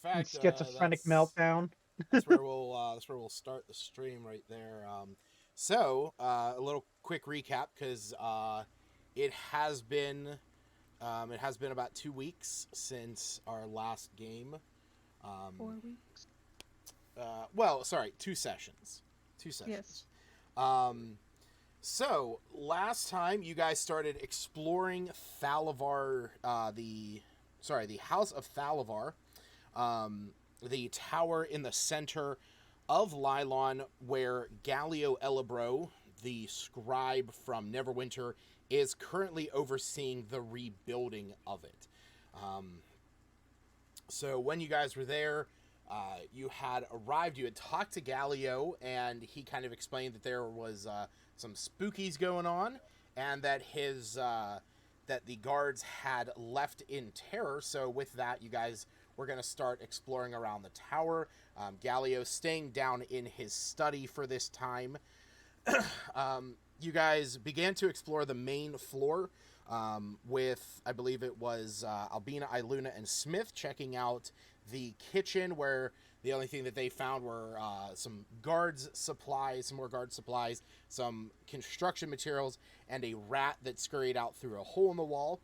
And fact, schizophrenic meltdown. that's where we'll start the stream right there. A little quick recap because it has been it has been about 2 weeks since our last game. Um, 4 weeks. well, sorry, 2 sessions. Two Yes. sessions. So last time you guys started exploring Thalavar, the House of Thalavar, the tower in the center of Lylon, where Gallio Elibro, the scribe from Neverwinter, is currently overseeing the rebuilding of it. So when you guys were there, you had arrived. You had talked to Gallio, and he kind of explained that there was some spookies going on, and that that the guards had left in terror. So with that, you guys were going to start exploring around the tower. Gallio staying down in his study for this time. You guys began to explore the main floor with, I believe it was Albina, Iluna, and Smith checking out the kitchen, where the only thing that they found were some more guard supplies, some construction materials, and a rat that scurried out through a hole in the wall.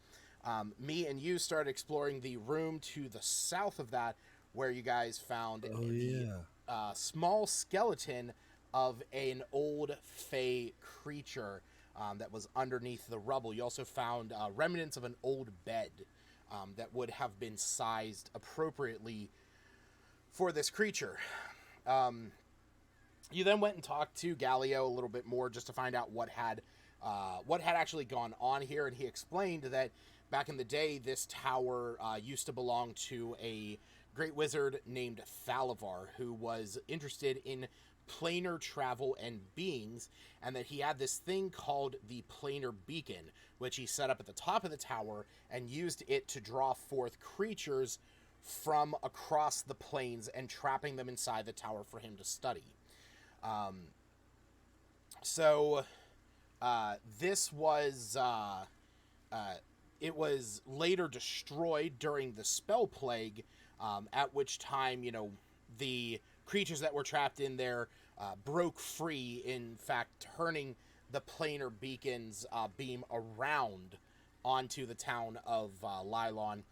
Me and you started exploring the room to the south of that, where you guys found Oh the yeah. small skeleton of an old fey creature that was underneath the rubble. You also found remnants of an old bed that would have been sized appropriately for this creature. You then went and talked to Gallio a little bit more just to find out what had actually gone on here, and he explained that back in the day, this tower used to belong to a great wizard named Thalavar, who was interested in planar travel and beings, and that he had this thing called the planar beacon, which he set up at the top of the tower and used it to draw forth creatures from across the planes and trapping them inside the tower for him to study. So this was it was later destroyed during the spell plague, at which time, the creatures that were trapped in there broke free, in fact turning the planar beacon's beam around onto the town of Lylon,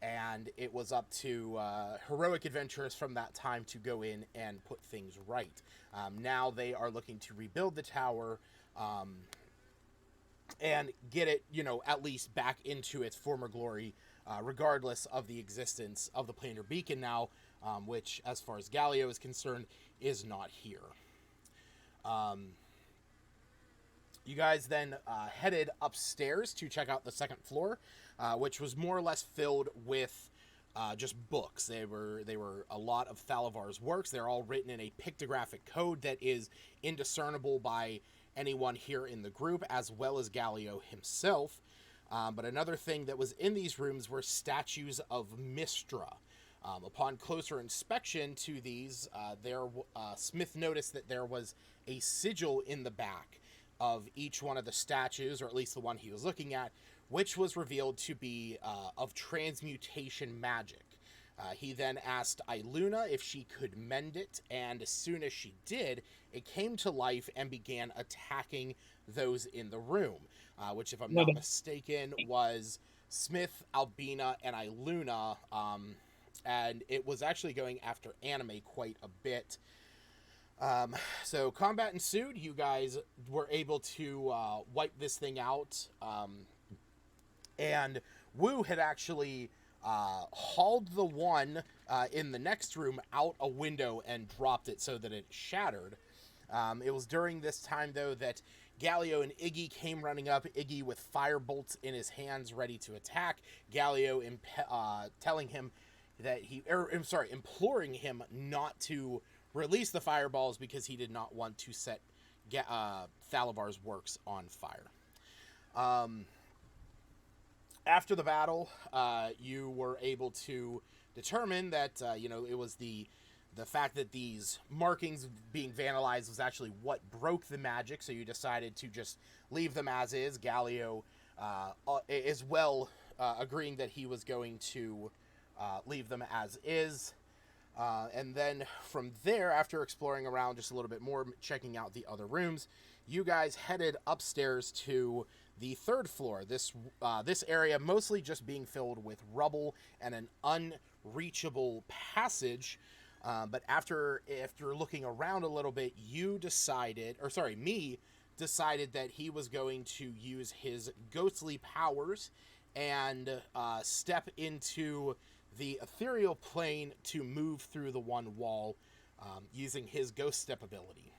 and it was up to heroic adventurers from that time to go in and put things right. Now they are looking to rebuild the tower, and get it, at least back into its former glory, regardless of the existence of the planar beacon now, which, as far as Gallio is concerned, is not here. You guys then headed upstairs to check out the second floor, which was more or less filled with just books. They were a lot of Thalavar's works. They're all written in a pictographic code that is indiscernible by anyone here in the group, as well as Gallio himself. But another thing that was in these rooms were statues of Mistra. Upon closer inspection to these, Smith noticed that there was a sigil in the back of each one of the statues, or at least the one he was looking at, which was revealed to be of transmutation magic. He then asked Iluna if she could mend it, and as soon as she did, it came to life and began attacking those in the room, which, if I'm What not a- mistaken, was Smith, Albina, and Iluna, and it was actually going after Anime quite a bit. So combat ensued. You guys were able to wipe this thing out, and Wu had actually hauled the one in the next room out a window and dropped it so that it shattered. It was during this time, though, that Gallio and Iggy came running up, Iggy with fire bolts in his hands ready to attack, Gallio telling him that imploring him not to release the fireballs because he did not want to set Thalavar's works on fire. After the battle, you were able to determine that it was the fact that these markings being vandalized was actually what broke the magic. So you decided to just leave them as is. Gallio, as well, agreeing that he was going to leave them as is. And then from there, after exploring around just a little bit more, checking out the other rooms, you guys headed upstairs to the third floor. This area mostly just being filled with rubble and an unreachable passage. But after looking around a little bit, me decided that he was going to use his ghostly powers and step into the ethereal plane to move through the one wall using his ghost step ability.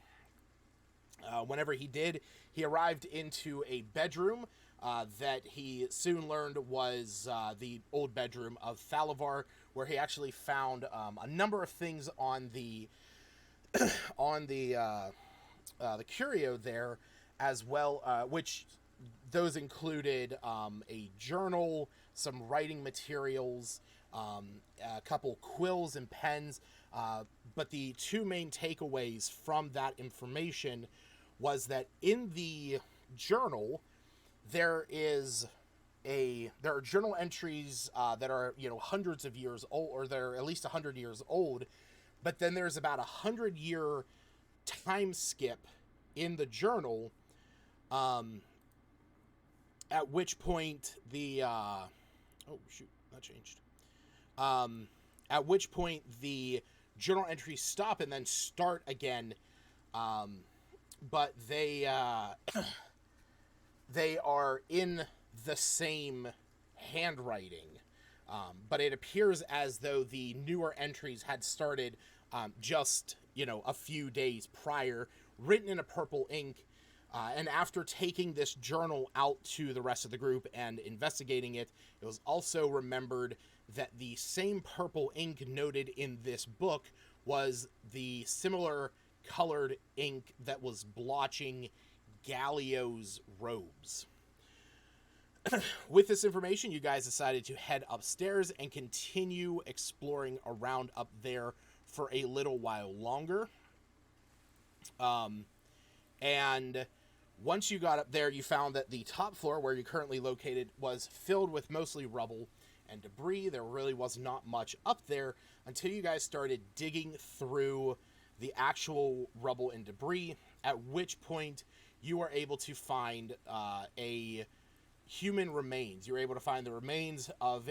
Whenever he did, he arrived into a bedroom that he soon learned was the old bedroom of Thalavar, where he actually found a number of things on the the curio there, as well, which those included a journal, some writing materials, a couple quills and pens. But the two main takeaways from that information was that in the journal there are journal entries that are hundreds of years old, or they're at least 100 years old. But then there's about 100-year time skip in the journal, at which point the oh shoot, that changed. At which point the journal entries stop and then start again. But they are in the same handwriting. But it appears as though the newer entries had started just a few days prior, written in a purple ink. And after taking this journal out to the rest of the group and investigating it, it was also remembered that the same purple ink noted in this book was the similar colored ink that was blotching Galio's robes. With this information, you guys decided to head upstairs and continue exploring around up there for a little while longer. And once you got up there, you found that the top floor, where you're currently located, was filled with mostly rubble and debris. There really was not much up there until you guys started digging through the actual rubble and debris, at which point you were able to find a human remains. You were able to find the remains of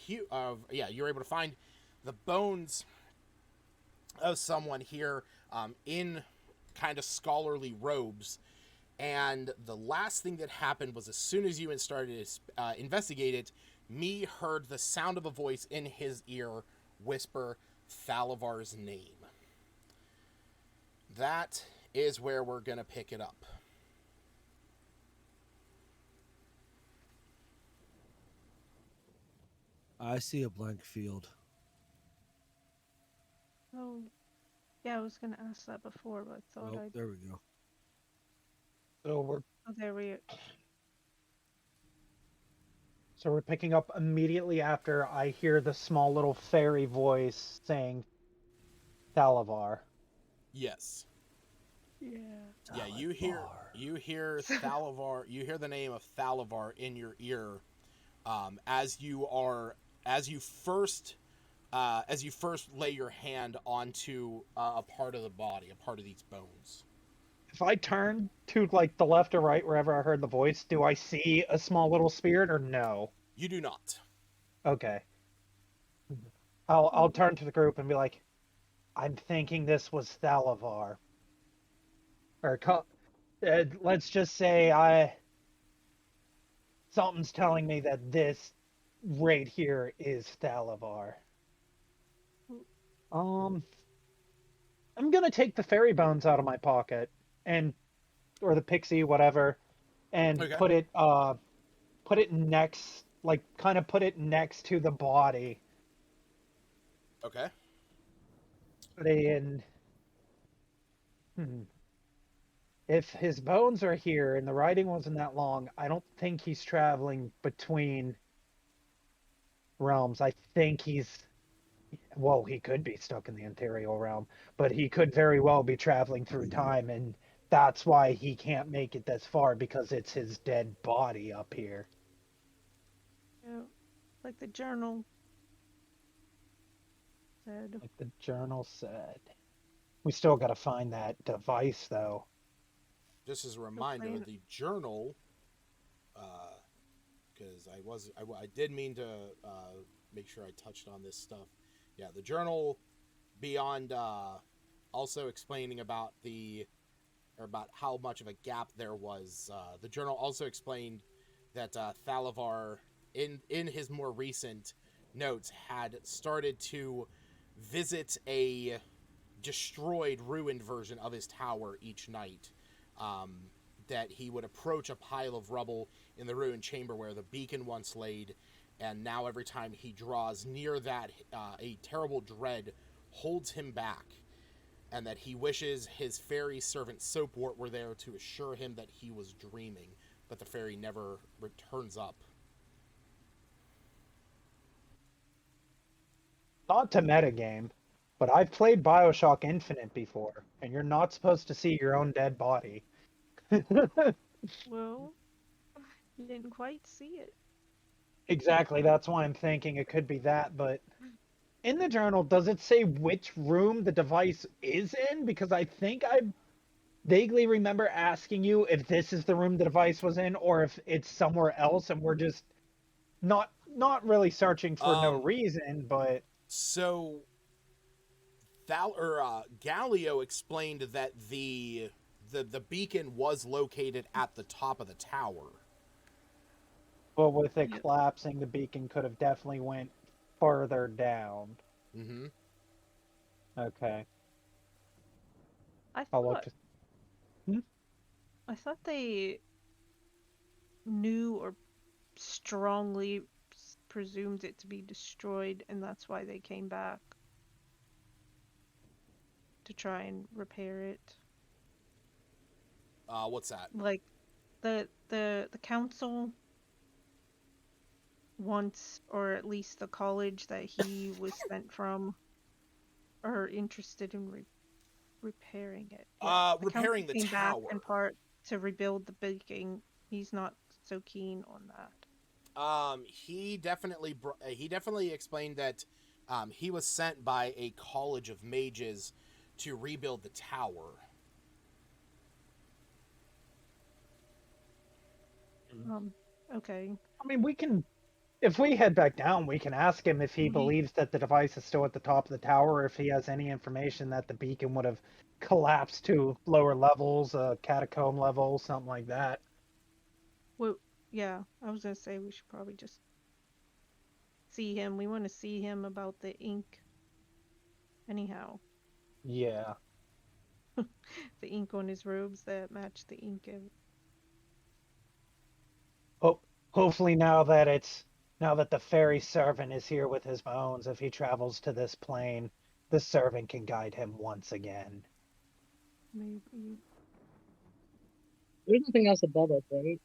you were able to find the bones of someone here in kind of scholarly robes. And the last thing that happened was, as soon as you started to investigate it, me heard the sound of a voice in his ear whisper Thalavar's name. That is where we're going to pick it up. I see a blank field. Oh, yeah, I was gonna ask that before, but I thought I'd. There we go. So Oh, there we. we're picking up immediately after I hear the small little fairy voice saying Thalavar. Yes. Yeah. Yeah, you hear Thalavar. You hear the name of Thalavar in your ear, as you first lay your hand onto a part of the body, a part of these bones. If I turn to like the left or right, wherever I heard the voice, do I see a small little spirit or no? You do not. Okay. I'll turn to the group and be like, I'm thinking this was Thalavar. Or let's just say something's telling me that this right here is Thalavar. I'm gonna take the fairy bones out of my pocket or the pixie, whatever, and Okay. put it next, like kind of put it next to the body. Okay. Put it in. If his bones are here and the writing wasn't that long, I don't think he's traveling between realms. I think he could be stuck in the ethereal realm, but he could very well be traveling through time, and that's why he can't make it this far, because it's his dead body up here. Yeah. Like the journal. said. Like the journal said. We still got to find that device, though. Just as a Still reminder, playing. the journal, because I did mean to make sure I touched on this stuff. Yeah, the journal, beyond also explaining about about how much of a gap there was. The journal also explained that Thalavar, in his more recent notes, had started to visit a destroyed, ruined version of his tower each night. Um, that he would approach a pile of rubble in the ruined chamber where the beacon once laid, and now every time he draws near that, a terrible dread holds him back, and that he wishes his fairy servant Soapwort were there to assure him that he was dreaming, but the fairy never returns up. Not to metagame, but I've played Bioshock Infinite before, and you're not supposed to see your own dead body. Well, you didn't quite see it. Exactly, that's why I'm thinking it could be that, but in the journal, does it say which room the device is in? Because I think I vaguely remember asking you if this is the room the device was in or if it's somewhere else and we're just not really searching for no Um, reason, but so Galio explained that the beacon was located at the top of the tower. with it Yep. collapsing, the beacon could have definitely went further down. Mm-hmm. Okay. I I'll look thought to hmm? I thought they knew or strongly presumed it to be destroyed, and that's why they came back to try and repair it. What's that? Like the council wants, or at least the college that he was sent from, are interested in repairing it. Yeah, the council Repairing the came back in tower. part to rebuild the building. He's not so keen on that. He definitely explained that he was sent by a college of mages to rebuild the tower. Um, okay. I mean, we can if we head back down, we can ask him if he We believes that the device is still at the top of the tower, or if he has any information that the beacon would have collapsed to lower levels, a catacomb level, something like that. well, yeah, I was gonna say we should probably just see him. We want to see him about the ink. Anyhow, Yeah. the ink on his robes that match the ink of. Hopefully now that the fairy servant is here with his bones, if he travels to this plane, the servant can guide him once again. Maybe. There's nothing else above us, right?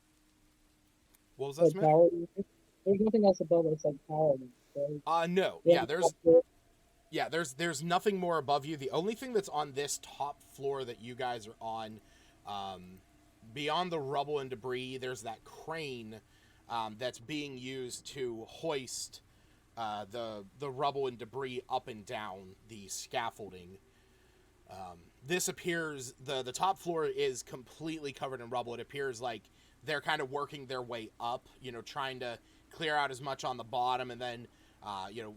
What was that, Like Smith? power. There's nothing else above us like power. Right? No. Yeah. There's nothing more above you. The only thing that's on this top floor that you guys are on, um, beyond the rubble and debris, there's that crane that's being used to hoist the rubble and debris up and down the scaffolding. This appears the top floor is completely covered in rubble. It appears like they're kind of working their way up, trying to clear out as much on the bottom, and then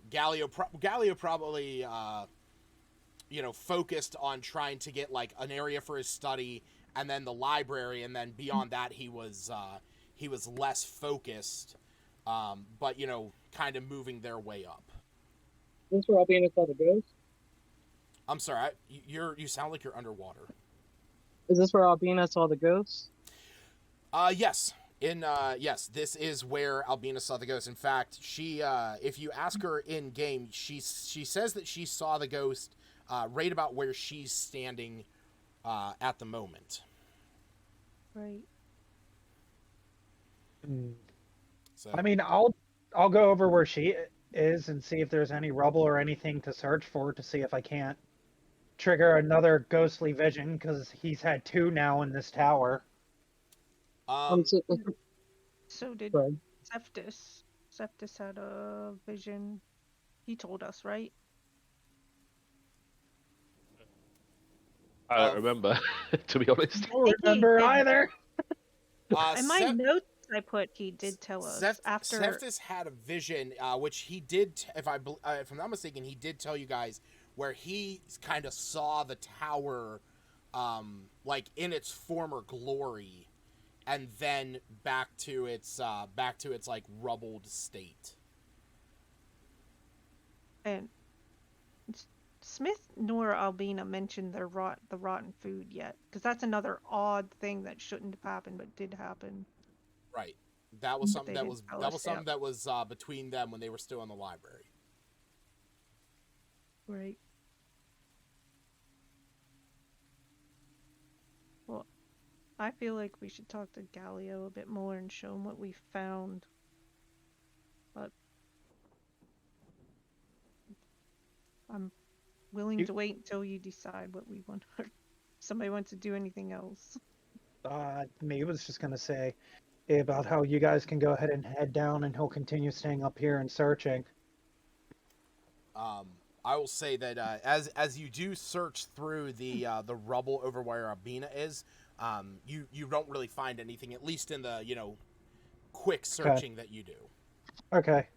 Gallio probably focused on trying to get like an area for his study, and then the library, and then beyond that he was less focused, but kind of moving their way up. This where Albina saw the ghost. I'm sorry, you sound like you're underwater. Is this where Albina saw the ghost? Yes. Yes, this is where Albina saw the ghost. In fact, she if you ask her in game, she says that she saw the ghost right about where she's standing at the moment. Right. Hmm. So I mean, I'll go over where she is and see if there's any rubble or anything to search for to see if I can't trigger another ghostly vision because he's had two now in this tower. So, So did sorry. Septis. Septis had a vision. He told us, right? I don't remember, to be honest. I don't think he remember did. either. In my notes I put he did tell us after. Seftis had a vision, which he did, if I'm not mistaken, he did tell you guys where he kind of saw the tower, like in its former glory, and then back to its like rubbled state. And Smith nor Albina mentioned the rotten food yet, because that's another odd thing that shouldn't have happened but did happen. Right. That was something They that didn't was tell us, something that was between them when they were still in the library. Right. Well, I feel like we should talk to Galio a bit more and show him what we found. But I'm willing to wait until you decide what we want. Or somebody wants to do anything else. Me was just gonna say about how you guys can go ahead and head down, and he'll continue staying up here and searching. I will say that as you do search through the rubble over where Albina is, you don't really find anything, at least in the quick searching that you do. Okay.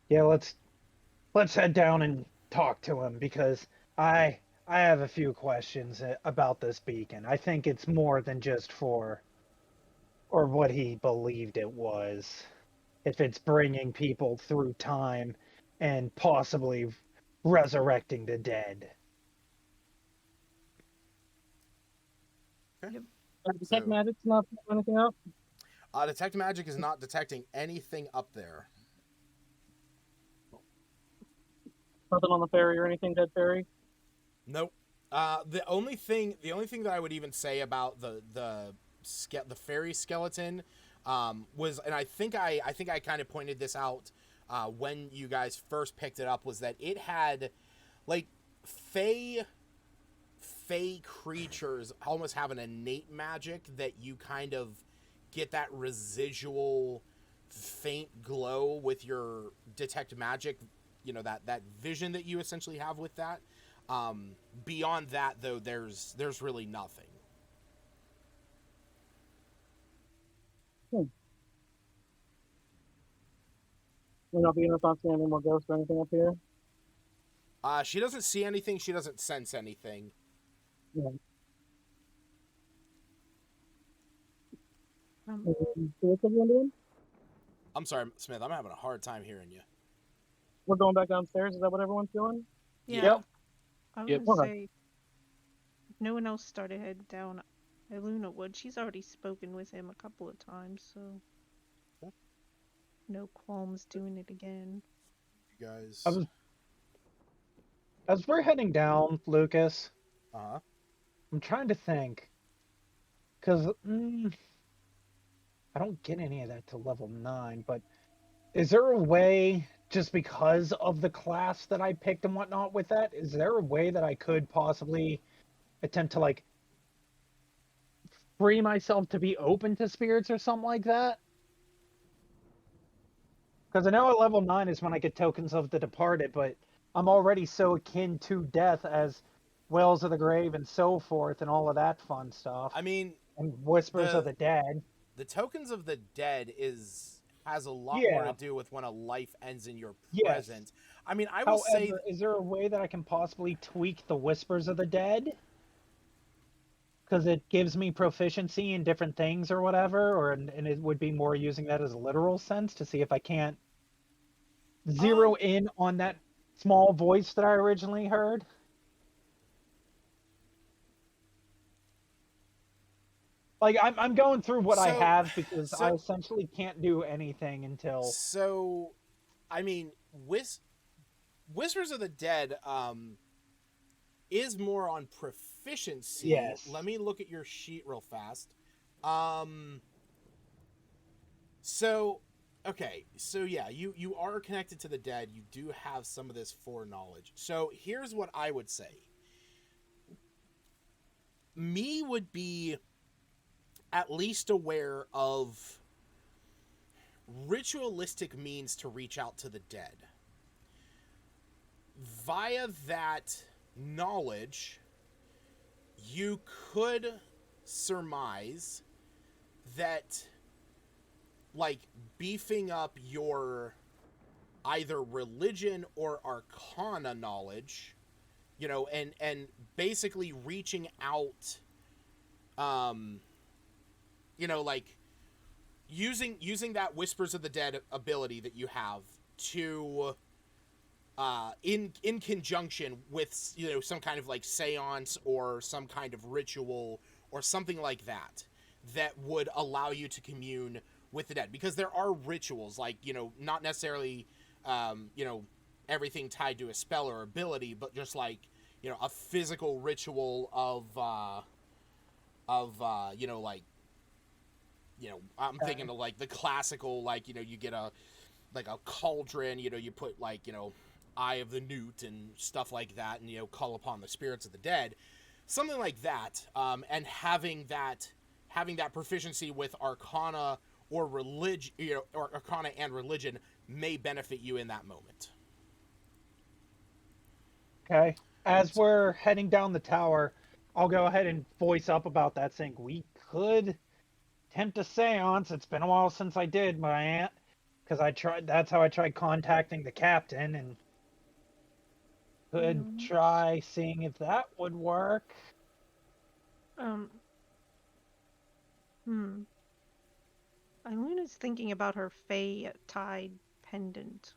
Yeah, let's head down and talk to him, because I have a few questions about this beacon. I think it's more than just for, or what he believed it was. If it's bringing people through time and possibly resurrecting the dead. Okay. Detect magic's not picking anything up? Detect magic is not detecting anything up there. Nothing on the ferry or anything, dead ferry? Nope. The only thing that I would even say about the fairy skeleton was, and I think I kind of pointed this out when you guys first picked it up, was that it had like fey creatures almost have an innate magic that you kind of get that residual faint glow with your detect magic, that vision that you essentially have with that. Beyond that, though, there's really nothing. We're not being able to see any more ghosts or anything up here? She doesn't see anything. She doesn't sense anything. Yeah. What's everyone doing? I'm sorry, Smith. I'm having a hard time hearing you. We're going back downstairs. Is that what everyone's doing? Yeah. Yep. I was Yep. gonna Okay. say, if no one else started heading down, Iluna would. She's already spoken with him a couple of times, so Cool. no qualms doing it again. You guys. As we're heading down, Lucas, Uh-huh. I'm trying to think, because I don't get any of that to level 9, but is there a way, just because of the class that I picked and whatnot with that, is there a way that I could possibly attempt to, like, free myself to be open to spirits or something like that? Because I know at level 9 is when I get tokens of the departed, but I'm already so akin to death as Wells of the Grave and so forth and all of that fun stuff. I mean, and Whispers of the Dead. The tokens of the dead has a lot more to do with when a life ends in your present. I mean, I will say, is there a way that I can possibly tweak the Whispers of the Dead? Because it gives me proficiency in different things or whatever, and it would be more using that as a literal sense to see if I can't zero in on that small voice that I originally heard. Like, I'm going through what I have, because I essentially can't do anything until... So, I mean, Whispers of the Dead is more on proficiency. Yes. Let me look at your sheet real fast. Okay, so yeah, you are connected to the dead. You do have some of this foreknowledge. So here's what I would say. Me would be at least aware of ritualistic means to reach out to the dead. Via that knowledge, you could surmise that, like, beefing up your either religion or arcana knowledge, you know, and basically reaching out, you know, like using that Whispers of the Dead ability that you have to in conjunction with, you know, some kind of like seance or some kind of ritual or something like that that would allow you to commune with the dead, because there are rituals, like, you know, not necessarily you know, everything tied to a spell or ability, but just like, you know, a physical ritual of you know, like, you know, I'm thinking of like the classical, like, you know, you get a like a cauldron, you know, you put like, you know, Eye of the Newt and stuff like that, and, you know, call upon the spirits of the dead, something like that, and having that proficiency with arcana or religion, you know, or arcana and religion may benefit you in that moment. Okay. As we're heading down the tower, I'll go ahead and voice up about that, saying we could attempt a seance. It's been a while since I did, my aunt, because I tried. That's how I tried contacting the captain, and could Mm, try seeing if that would work. Um, hmm. Iluna's thinking about her Fey Tide pendant.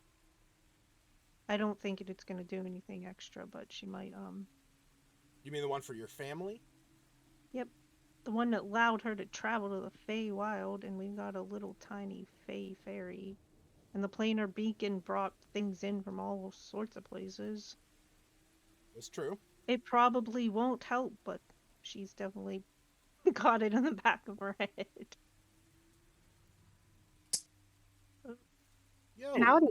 I don't think it's gonna do anything extra, but she might, You mean the one for your family? Yep. The one that allowed her to travel to the Fey Wild, and we got a little tiny Fey fairy. And the planar beacon brought things in from all sorts of places. That's true. It probably won't help, but she's definitely got it in the back of her head. Yo, Howdy.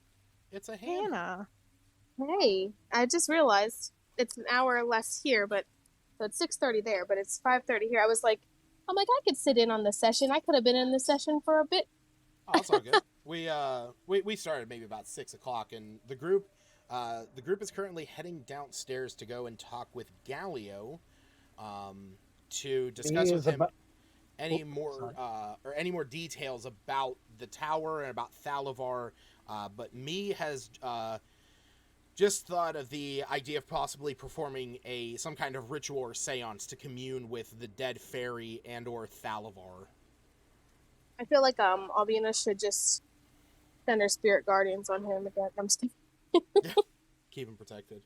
it's a Hannah. Hannah. Hey, I just realized it's an hour less here, but so it's 6:30 there, but it's 5:30 here. I'm like, I could sit in on this session. I could have been in this session for a bit. Oh, that's all good. We started maybe about 6 o'clock, and the group is currently heading downstairs to go and talk with Galio, to discuss with him any more details about the tower and about Thalavar. But me has just thought of the idea of possibly performing some kind of ritual or seance to commune with the dead fairy and or Thalavar. I feel like Alvina should just send her spirit guardians on him again. I'm just Keep him protected.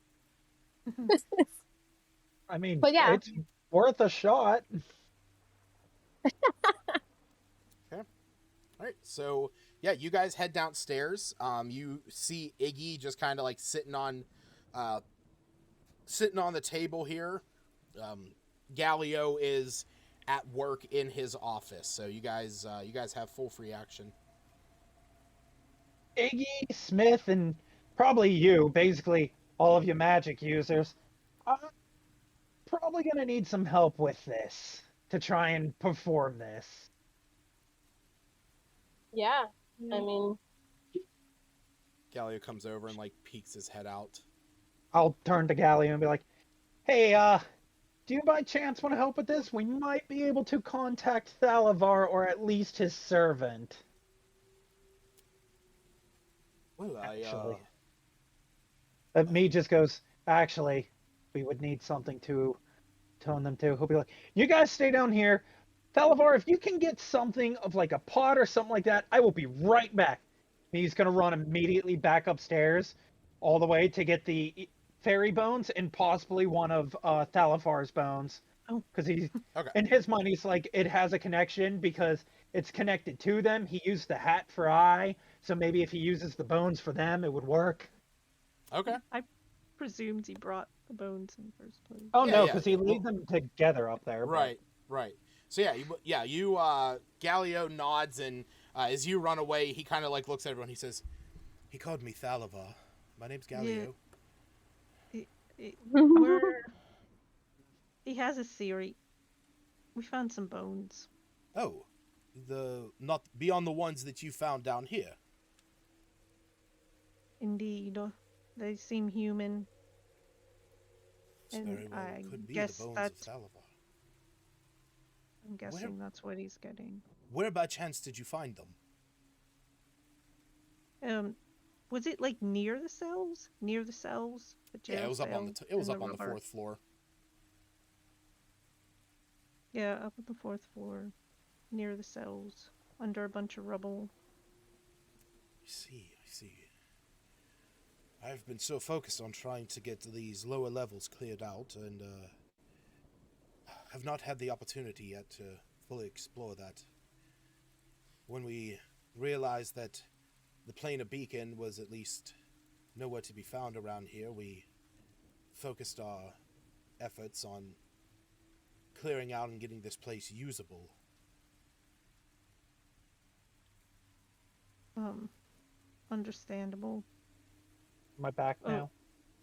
I mean, But yeah. it's worth a shot. Okay. All right. So yeah, you guys head downstairs. You see Iggy just kind of like sitting on the table here. Galio is at work in his office, so you guys have full free action. Iggy, Smith, and probably you, basically all of you magic users, are probably going to need some help with this to try and perform this. Yeah. I mean, Galio comes over and like peeks his head out. I'll turn to Gallia and be like, hey, do you by chance want to help with this? We might be able to contact Thalavar, or at least his servant. Well, Actually. Me just goes, actually, we would need something to tone them to. He'll be like, you guys stay down here. Thalavar, if you can get something of like a pot or something like that, I will be right back. He's going to run immediately back upstairs all the way to get the fairy bones and possibly one of Thalavar's bones. Oh. Because he's, Okay. in his mind, he's like, it has a connection because it's connected to them. He used the hat for eye, so maybe if he uses the bones for them, it would work. Okay. I presumed he brought the bones in the first place. Oh, Yeah, no, yeah. because he laid them together up there. Right. So you Galio nods, and as you run away, he kind of like looks at everyone. He says, "He called me Thalavar. My name's Galio." He has a theory. We found some bones. Oh, not beyond the ones that you found down here. Indeed. They seem human. This And very well I could be guess the bones that's- of Thalavar. I'm guessing that's what he's getting. Where by chance did you find them? Was it like near the cells? Near the cells? The jail Yeah, it was up on cells it was and up on the rubber? 4th floor. Yeah, up at the 4th floor, near the cells, under a bunch of rubble. I see. I've been so focused on trying to get these lower levels cleared out, and have not had the opportunity yet to fully explore that. When we realized that the planar beacon was at least nowhere to be found around here, we focused our efforts on clearing out and getting this place usable. Understandable. Am I back Oh. now?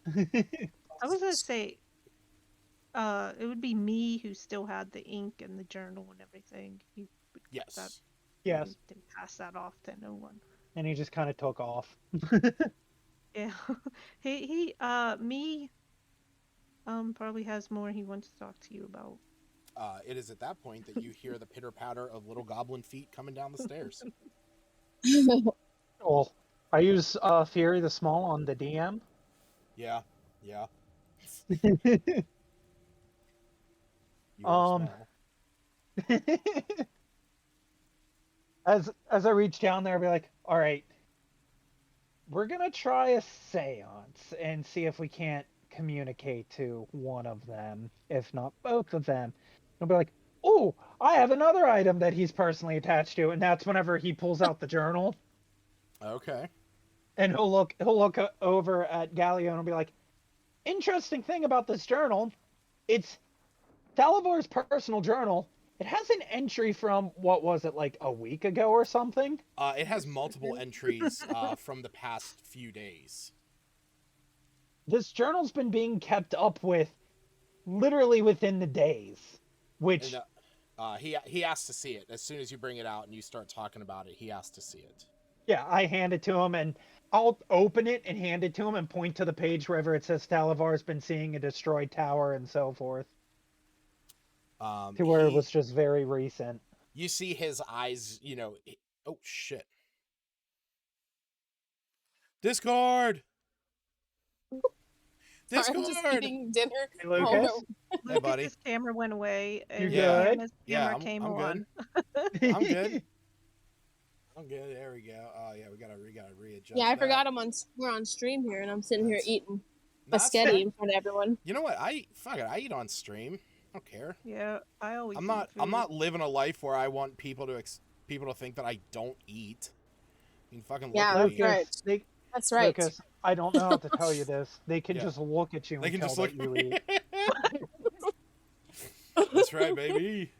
I was gonna say, it would be me who still had the ink and the journal and everything. He Yes. that Yes. didn't pass that off to no one. And he just kind of took off. Yeah, me probably has more he wants to talk to you about. It is at that point that you hear the pitter-patter of little goblin feet coming down the stairs. Well, I use Fury the Small on the DM. Yeah. You Um, are small. as I reach down there, I'll be like, all right, we're gonna try a seance and see if we can't communicate to one of them, if not both of them. I'll be like, oh, I have another item that he's personally attached to, and that's whenever he pulls out the journal Okay. and he'll look over at Galio and he'll be like, interesting thing about this journal, it's Thalavor's personal journal. It has an entry from, what was it, like a week ago or something? It has multiple entries from the past few days. This journal's been being kept up with literally within the days, which... And, he has to see it. As soon as you bring it out and you start talking about it, he has to see it. Yeah, I hand it to him, and I'll open it and hand it to him and point to the page wherever it says Talavar's been seeing a destroyed tower and so forth. To where it was just very recent. You see his eyes, oh, shit. Discord! Sorry, I'm just eating dinner. Hey, Lucas? Hey, buddy. Lucas's camera went away, and You good? Hannah's camera came I'm on. good. I'm good. I'm good. There we go. Oh yeah, we gotta readjust. Yeah, I forgot we're on stream here, and I'm sitting here eating a That's sketty fine. in front of everyone. You know what? I eat on stream. I don't care. Yeah, I always. I'm eat food. not living a life where I want people to think that I don't eat. You can fucking look Yeah, at that's me. right. That's right. Lucas, I don't know how to tell you this. They can Yeah. just look at you They and can tell just that look. you eat. That's right, baby.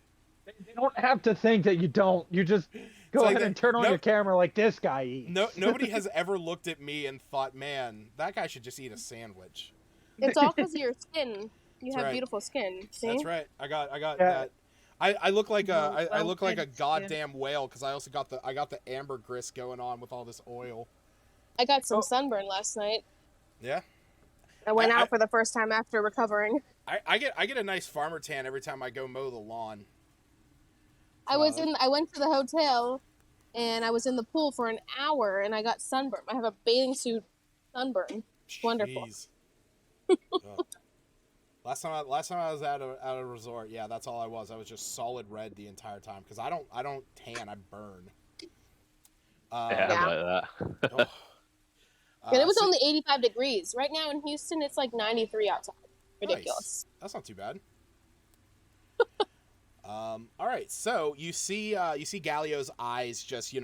They don't have to think that you don't. You just go like ahead that- and turn on no- your camera like this guy eats. Nobody has ever looked at me and thought, man, that guy should just eat a sandwich. It's all because of your skin. You That's have right. beautiful skin. See? That's right. I got Yeah. that. I look like Well, I look like a well-fed skin. goddamn whale because I also got the ambergris going on with all this oil. I got some sunburn last night. Yeah. I went I- out for the first time after recovering. I get a nice farmer tan every time I go mow the lawn. I went to the hotel, and I was in the pool for an hour, and I got sunburn. I have a bathing suit sunburn. Wonderful. Jeez. Oh. Last time I was at a resort, yeah, that's all I was. I was just solid red the entire time because I don't tan, I burn. Yeah, Yeah. like that. Oh. And it was So- only 85 degrees. Right now in Houston, it's like 93 outside. Ridiculous. Nice. That's not too bad. All right, so you see Galio's eyes just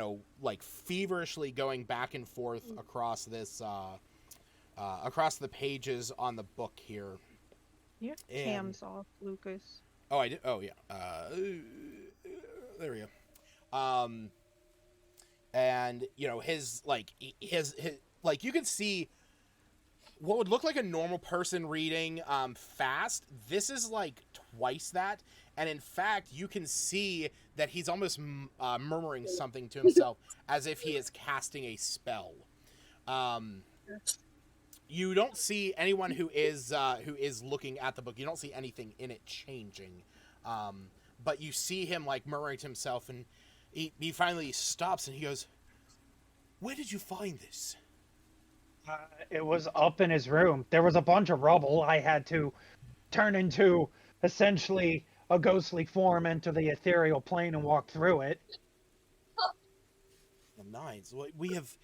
like feverishly going back and forth across this across the pages on the book here. Your And- cam's off, Lucas. Oh, I did. Oh, yeah. There we go. And his like you can see what would look like a normal person reading fast. This is like twice that, and in fact, you can see that he's almost murmuring something to himself as if he is casting a spell. You don't see anyone who is looking at the book. You don't see anything in it changing. but you see him like murmuring to himself, and he finally stops and he goes, "Where did you find this?" It was up in his room. There was a bunch of rubble. I had to turn into essentially a ghostly form into the ethereal plane and walk through it. The nines. We have.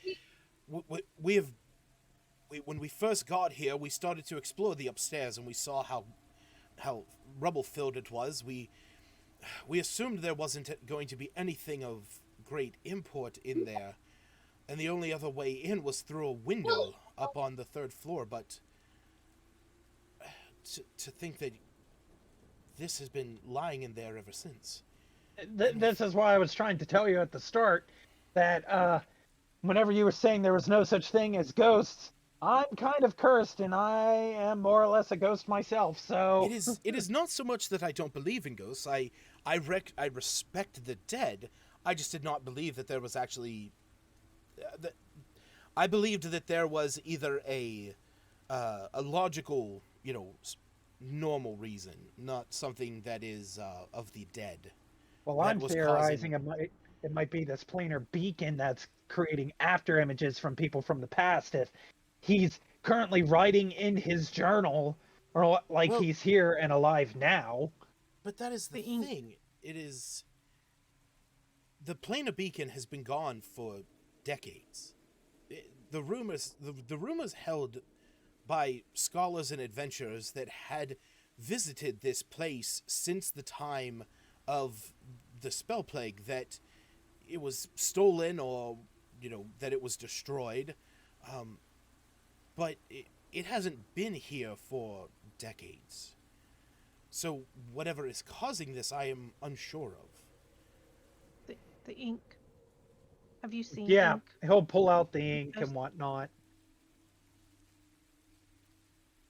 When we first got here, we started to explore the upstairs, and we saw how rubble filled it was. We assumed there wasn't going to be anything of great import in there, and the only other way in was through a window up on the third floor. But to think that this has been lying in there ever since. This is why I was trying to tell you at the start that whenever you were saying there was no such thing as ghosts, I'm kind of cursed and I am more or less a ghost myself. So It is not so much that I don't believe in ghosts. I respect the dead. I just did not believe that there was actually. I believed that there was either a logical, normal reason, not something that is of the dead. well, that I'm was theorizing causing- it might be this planar beacon that's creating after images from people from the past. If he's currently writing in his journal, or like Well- he's here and alive now. But that is the The ink. thing. It is. The planar beacon has been gone for decades. The rumors held by scholars and adventurers that had visited this place since the time of the spell plague, that it was stolen, or that it was destroyed, but it hasn't been here for decades. So whatever is causing this, I am unsure of. The ink. Have you seen Yeah, ink? he'll pull out the ink There's- and whatnot.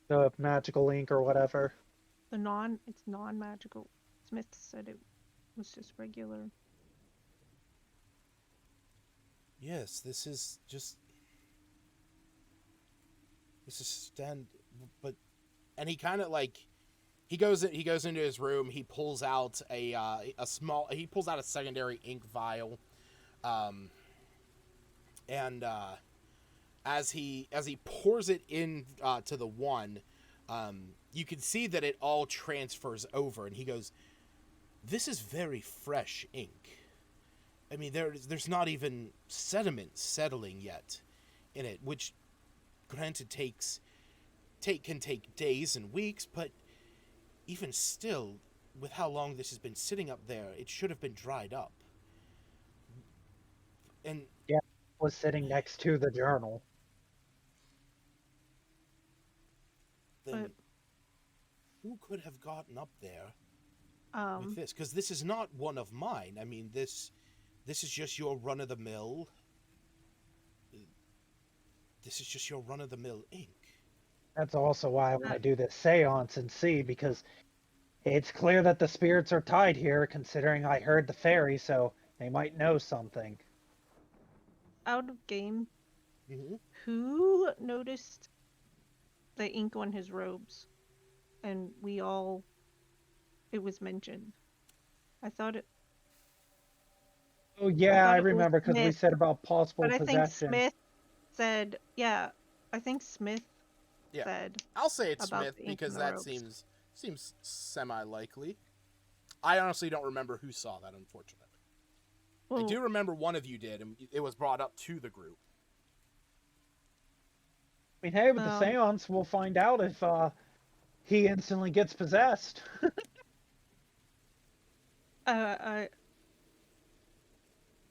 The magical ink or whatever. It's non-magical. Smith said it was just regular. Yes, this is stand, but, and he kind of like, he goes into his room. He pulls out he pulls out a secondary ink vial, and as he pours it in to the one, you can see that it all transfers over, and he goes, "This is very fresh ink. I mean, there's not even sediment settling yet in it, which, granted, can take days and weeks, but even still, with how long this has been sitting up there, it should have been dried up." And Was sitting next to the journal. then, But- who could have gotten up there Um, with this? Because this is not one of mine. I mean, this is just your run of the mill. This is just your run of the mill ink. That's also why I want to do this seance and see, because it's clear that the spirits are tied here, considering I heard the fairy, so they might know something. out of game, Mm-hmm. who noticed the ink on his robes? And it was mentioned. I thought it, Oh yeah, thought I it was remember because we Smith, said about possible but I think possession. Smith said, yeah, I think Smith Yeah. said, I'll say it's about Smith the ink because in the that robes. seems semi-likely. I honestly don't remember who saw that, unfortunately. I well, do remember one of you did, and it was brought up to the group. I mean, hey, with the Um, seance, we'll find out if he instantly gets possessed.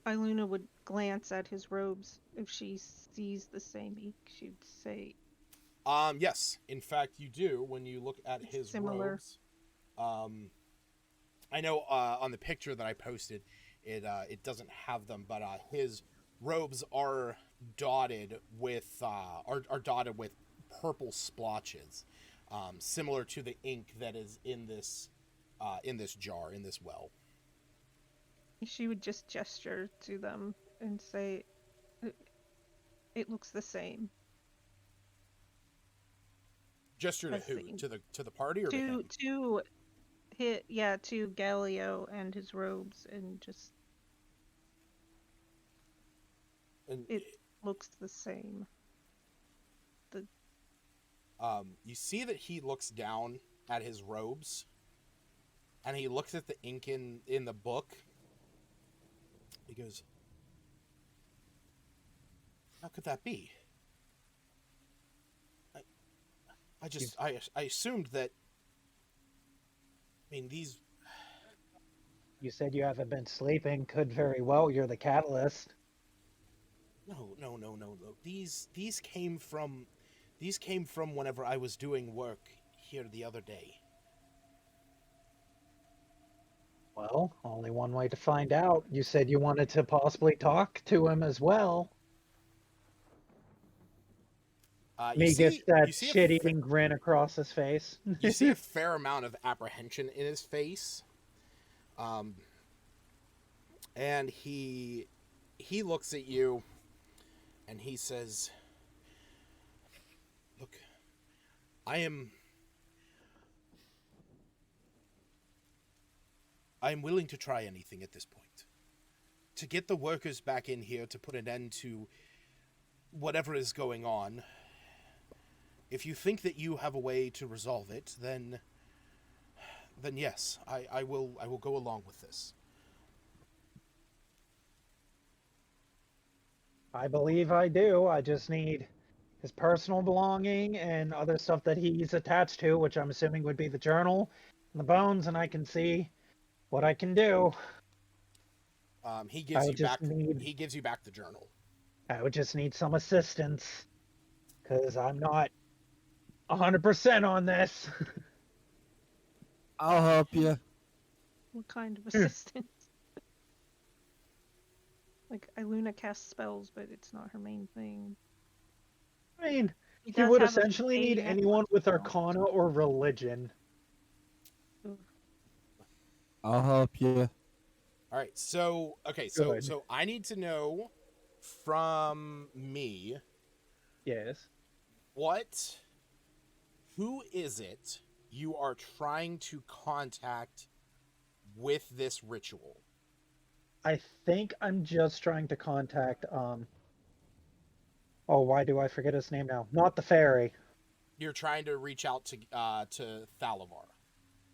Iluna would glance at his robes. If she sees the same ink, she'd say, Yes, in fact, you do when you look at It's his similar. robes. I know on the picture that I posted, it doesn't have them, but his robes are dotted with purple splotches, similar to the ink that is in this jar, in this well. she would just gesture to them and say, it looks the same. Gesture to That's the who? ink. To the party or to him? To hit, yeah, to Galileo and his robes, and just And it looks the same. you see that he looks down at his robes, and he looks at the ink in the book. He goes, "How could that be? I assumed that. I mean, these. You said you haven't been sleeping. Could very well. You're the catalyst. No. These came from whenever I was doing work here the other day. Well, only one way to find out. You said you wanted to possibly talk to him as well. Me gets that shit-eating grin across his face. You see a fair amount of apprehension in his face. And he looks at you and he says, "Look, I am willing to try anything at this point. To get the workers back in here to put an end to whatever is going on. If you think that you have a way to resolve it, then yes, I will go along with this." I believe I do. I just need his personal belonging and other stuff that he's attached to, which I'm assuming would be the journal and the bones, and I can see what I can do. He gives you back the journal. I would just need some assistance, because I'm not 100% on this. I'll help you. What kind of assistance? Like, Iluna casts spells, but it's not her main thing. I mean, He he does would have a essentially need necklace, anyone with though. Arcana or religion. I'll help you. All right. So I need to know from me. Yes. Who is it you are trying to contact with this ritual? I think I'm just trying to contact, oh, why do I forget his name now? Not the fairy. You're trying to reach out to Thalavar.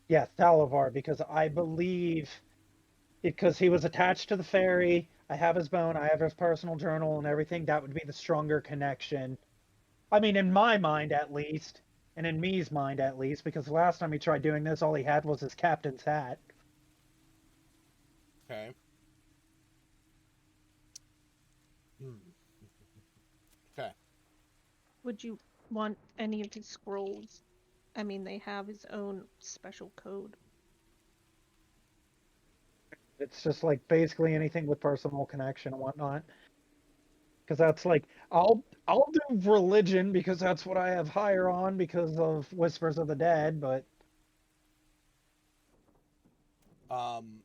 Yeah, Thalavar, because I believe, because he was attached to the fairy, I have his bone, I have his personal journal and everything, that would be the stronger connection. I mean, in my mind at least, and in me's mind at least, because the last time he tried doing this, all he had was his captain's hat. Okay. Okay. Would you want any of his scrolls? I mean, they have his own special code. It's just like basically anything with personal connection and whatnot. Because that's like, I'll do religion because that's what I have higher on because of Whispers of the Dead, but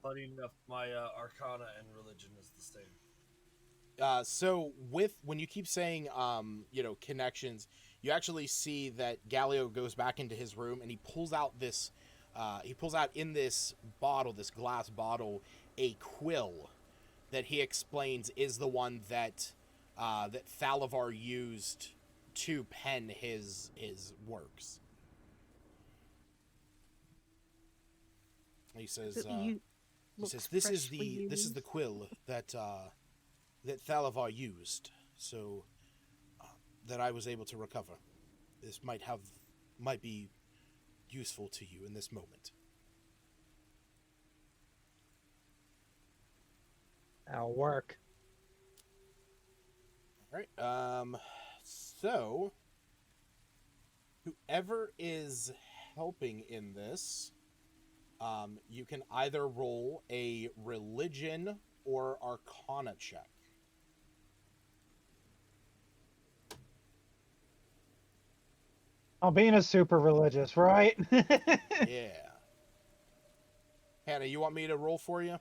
Funny enough, my Arcana and religion is the same. So when you keep saying connections, you actually see that Galileo goes back into his room and he pulls out in this bottle, this glass bottle, a quill that he explains is the one that Thalavar used to pen his works. He says this is the quill that Thalavar used, so that I was able to recover. This might be useful to you in this moment. that'll work. All right. So whoever is helping in this, you can either roll a religion or Arcana check. Albina's super religious, right? Yeah. Hannah, you want me to roll for you?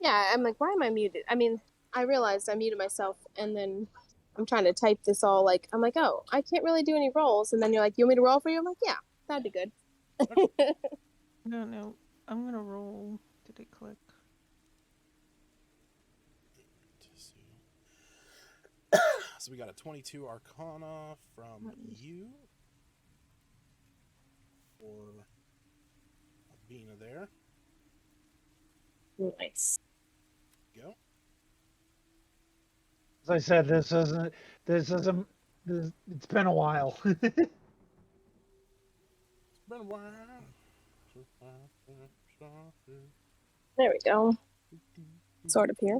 Yeah, I'm like, why am I muted? I mean, I realized I muted myself, and then I'm trying to type this all, like, I'm like, oh, I can't really do any rolls. And then you're like, you want me to roll for you? I'm like, yeah, that'd be good. No. I'm gonna roll. Did it click? So we got a 22 Arcana from Let me see. you for Albina there. Nice. Go. As I said, it's been a while. It's been a while. There we go. Sort of here.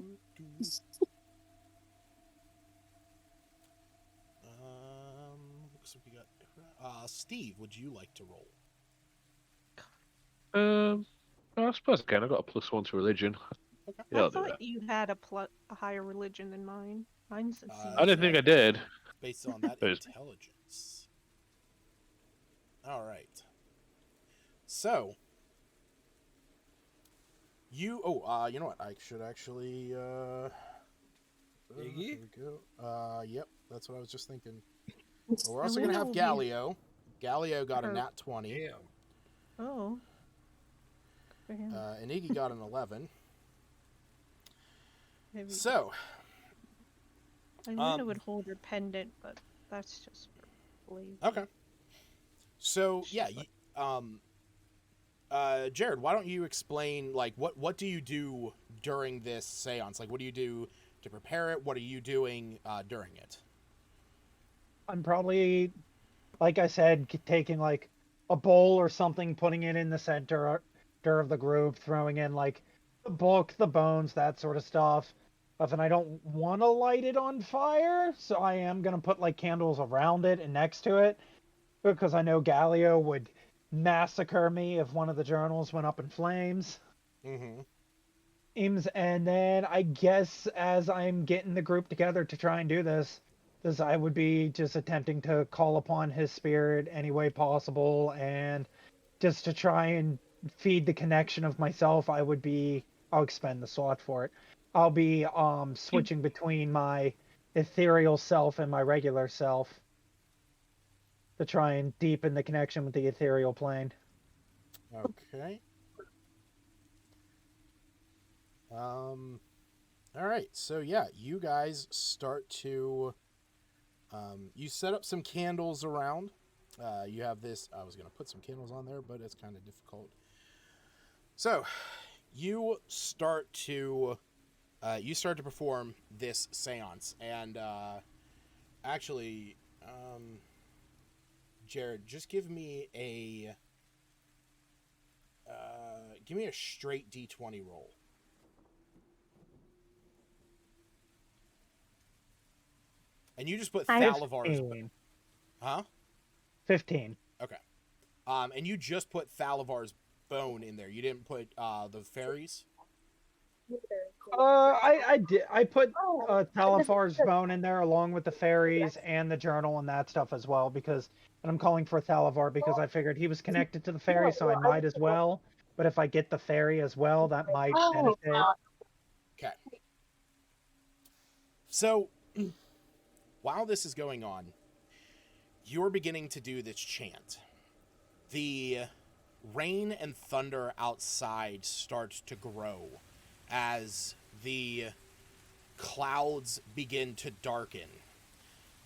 Looks like we got. Steve, would you like to roll? I suppose I can. I got a +1 to religion. Okay. Yeah, I I'll do thought that. you had a higher religion than mine. Mine's a I didn't think I did. Based on that There's- intelligence. All right. So you. Oh, you know what? I should actually. Iggy? Here we go. Yep, that's what I was just thinking. Well, we're also I gonna have wonder Galileo. Galileo got a Oh. nat 20, Damn. Oh. Good for him. and Iggy got an 11. Maybe. So, I knew it would hold her pendant, but that's just for flavor. okay. So yeah, Jared, why don't you explain like what do you do during this seance? Like, what do you do to prepare it? What are you doing during it? I'm probably, like I said, taking like a bowl or something, putting it in the center of the group, throwing in like the book, the bones, that sort of stuff. But then I don't want to light it on fire, so I am gonna put like candles around it and next to it, because I know Galileo would massacre me if one of the journals went up in flames. Mm-hmm. And then I guess as I'm getting the group together to try and do this I would be just attempting to call upon his spirit any way possible, and just to try and feed the connection of myself, I'll expend the slot for it. I'll be switching between my ethereal self and my regular self to try and deepen the connection with the ethereal plane. Okay. All right. So yeah, you guys start to. You set up some candles around. You have this. I was gonna put some candles on there, but it's kind of difficult. So, you start to perform this séance, and actually, Jared, just give me a straight D20 roll. And you just put Thalavar's. 15. Huh? 15. Okay. And you just put Thalavar's bone in there. You didn't put the fairies? I did. I put Talafar's bone in there along with the fairies and the journal and that stuff as well, because, and I'm calling for Thalavar because I figured he was connected to the fairy, so I might as well. But if I get the fairy as well, that might benefit. Okay. So, while this is going on, you're beginning to do this chant. The rain and thunder outside starts to grow as the clouds begin to darken.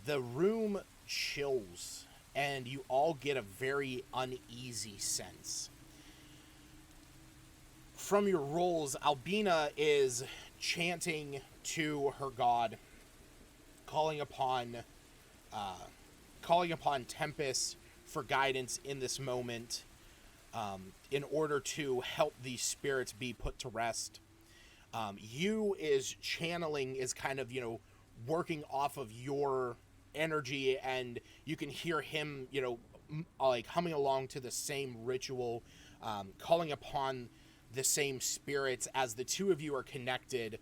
The room chills, and you all get a very uneasy sense. From your rolls, Albina is chanting to her god, calling upon Tempest for guidance in this moment, in order to help these spirits be put to rest. You is channeling, is kind of, working off of your energy, and you can hear him, like humming along to the same ritual, calling upon the same spirits as the two of you are connected,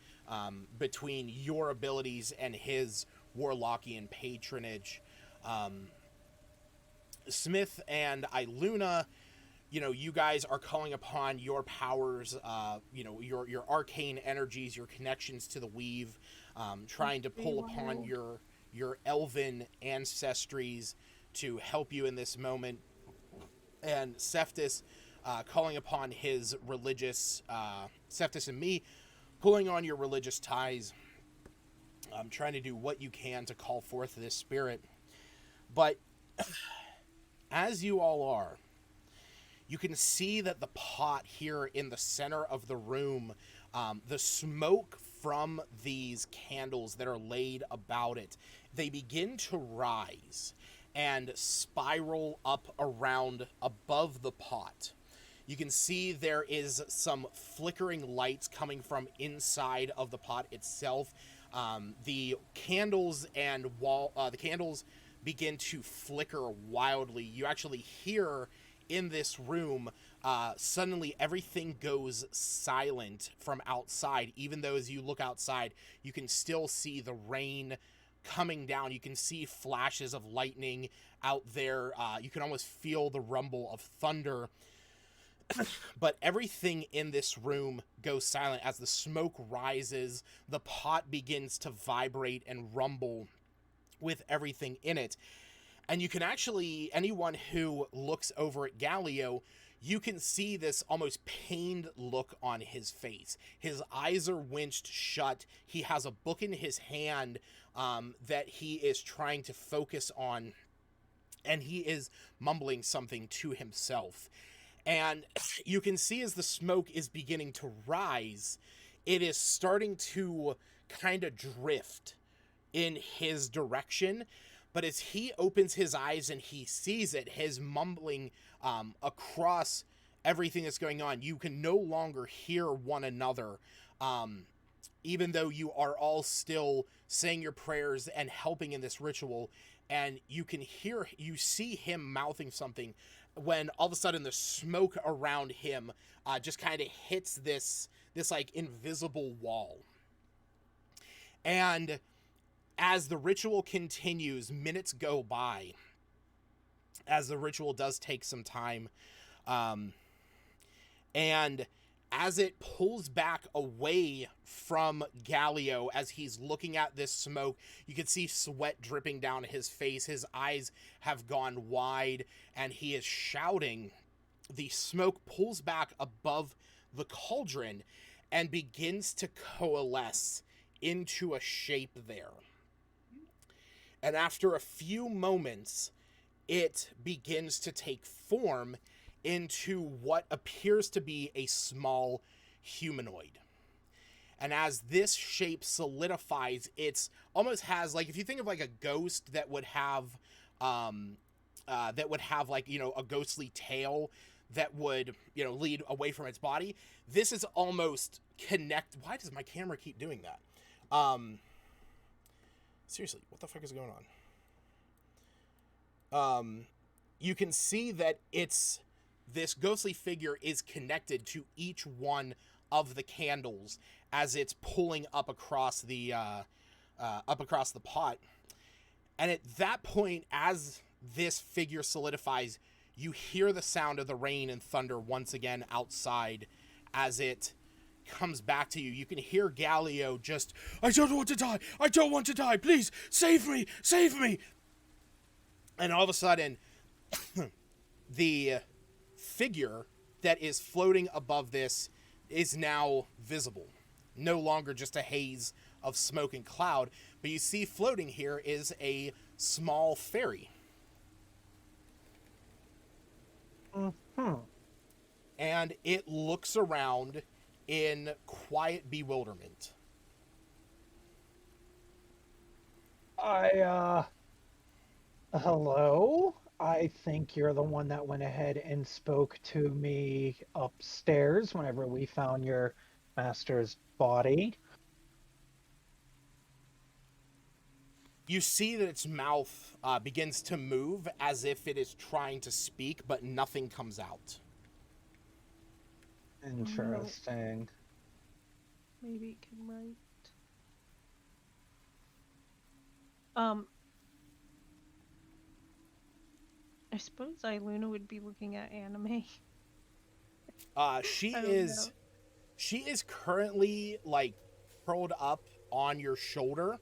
between your abilities and his Warlockian patronage. Smith and Iluna, you guys are calling upon your powers, your arcane energies, your connections to the weave, trying to pull upon your elven ancestries to help you in this moment. and Cephas calling upon his religious, Cephas and me, pulling on your religious ties, trying to do what you can to call forth this spirit. But as you all are, you can see that the pot here in the center of the room, the smoke from these candles that are laid about it, they begin to rise and spiral up around above the pot. You can see there is some flickering lights coming from inside of the pot itself. The candles and the candles begin to flicker wildly. You actually hear in this room, suddenly everything goes silent from outside. Even though as you look outside, you can still see the rain coming down. You can see flashes of lightning out there. You can almost feel the rumble of thunder. But everything in this room goes silent. As the smoke rises, the pot begins to vibrate and rumble with everything in it. And you can actually, anyone who looks over at Galileo, you can see this almost pained look on his face. His eyes are winched shut. He has a book in his hand that he is trying to focus on, and he is mumbling something to himself. And you can see as the smoke is beginning to rise, it is starting to kind of drift in his direction. But as he opens his eyes and he sees it, his mumbling across everything that's going on, you can no longer hear one another, even though you are all still saying your prayers and helping in this ritual. And you see him mouthing something, when all of a sudden the smoke around him just kind of hits this like invisible wall. And as the ritual continues, minutes go by, as the ritual does take some time, and as it pulls back away from Galileo, as he's looking at this smoke, you can see sweat dripping down his face. His eyes have gone wide, and he is shouting. The smoke pulls back above the cauldron and begins to coalesce into a shape there. And after a few moments, it begins to take form into what appears to be a small humanoid. And as this shape solidifies, it's almost has, like, if you think of like a ghost that would have like, you know, a ghostly tail that would, you know, lead away from its body, this is almost why does my camera keep doing that? Seriously, what the fuck is going on? You can see that this ghostly figure is connected to each one of the candles as it's pulling up across the pot. And at that point, as this figure solidifies, you hear the sound of the rain and thunder once again outside as it comes back to you. You can hear Galileo just, I don't want to die, I don't want to die, please, save me, save me. And all of a sudden, the figure that is floating above this is now visible. No longer just a haze of smoke and cloud, but you see floating here is a small fairy. Mm-hmm. And it looks around in quiet bewilderment. Hello? I think you're the one that went ahead and spoke to me upstairs whenever we found your master's body. You see that its mouth begins to move as if it is trying to speak, but nothing comes out. Interesting. Maybe it can write. I suppose Iluna would be looking at anime. She I don't is know. she is currently like curled up on your shoulder.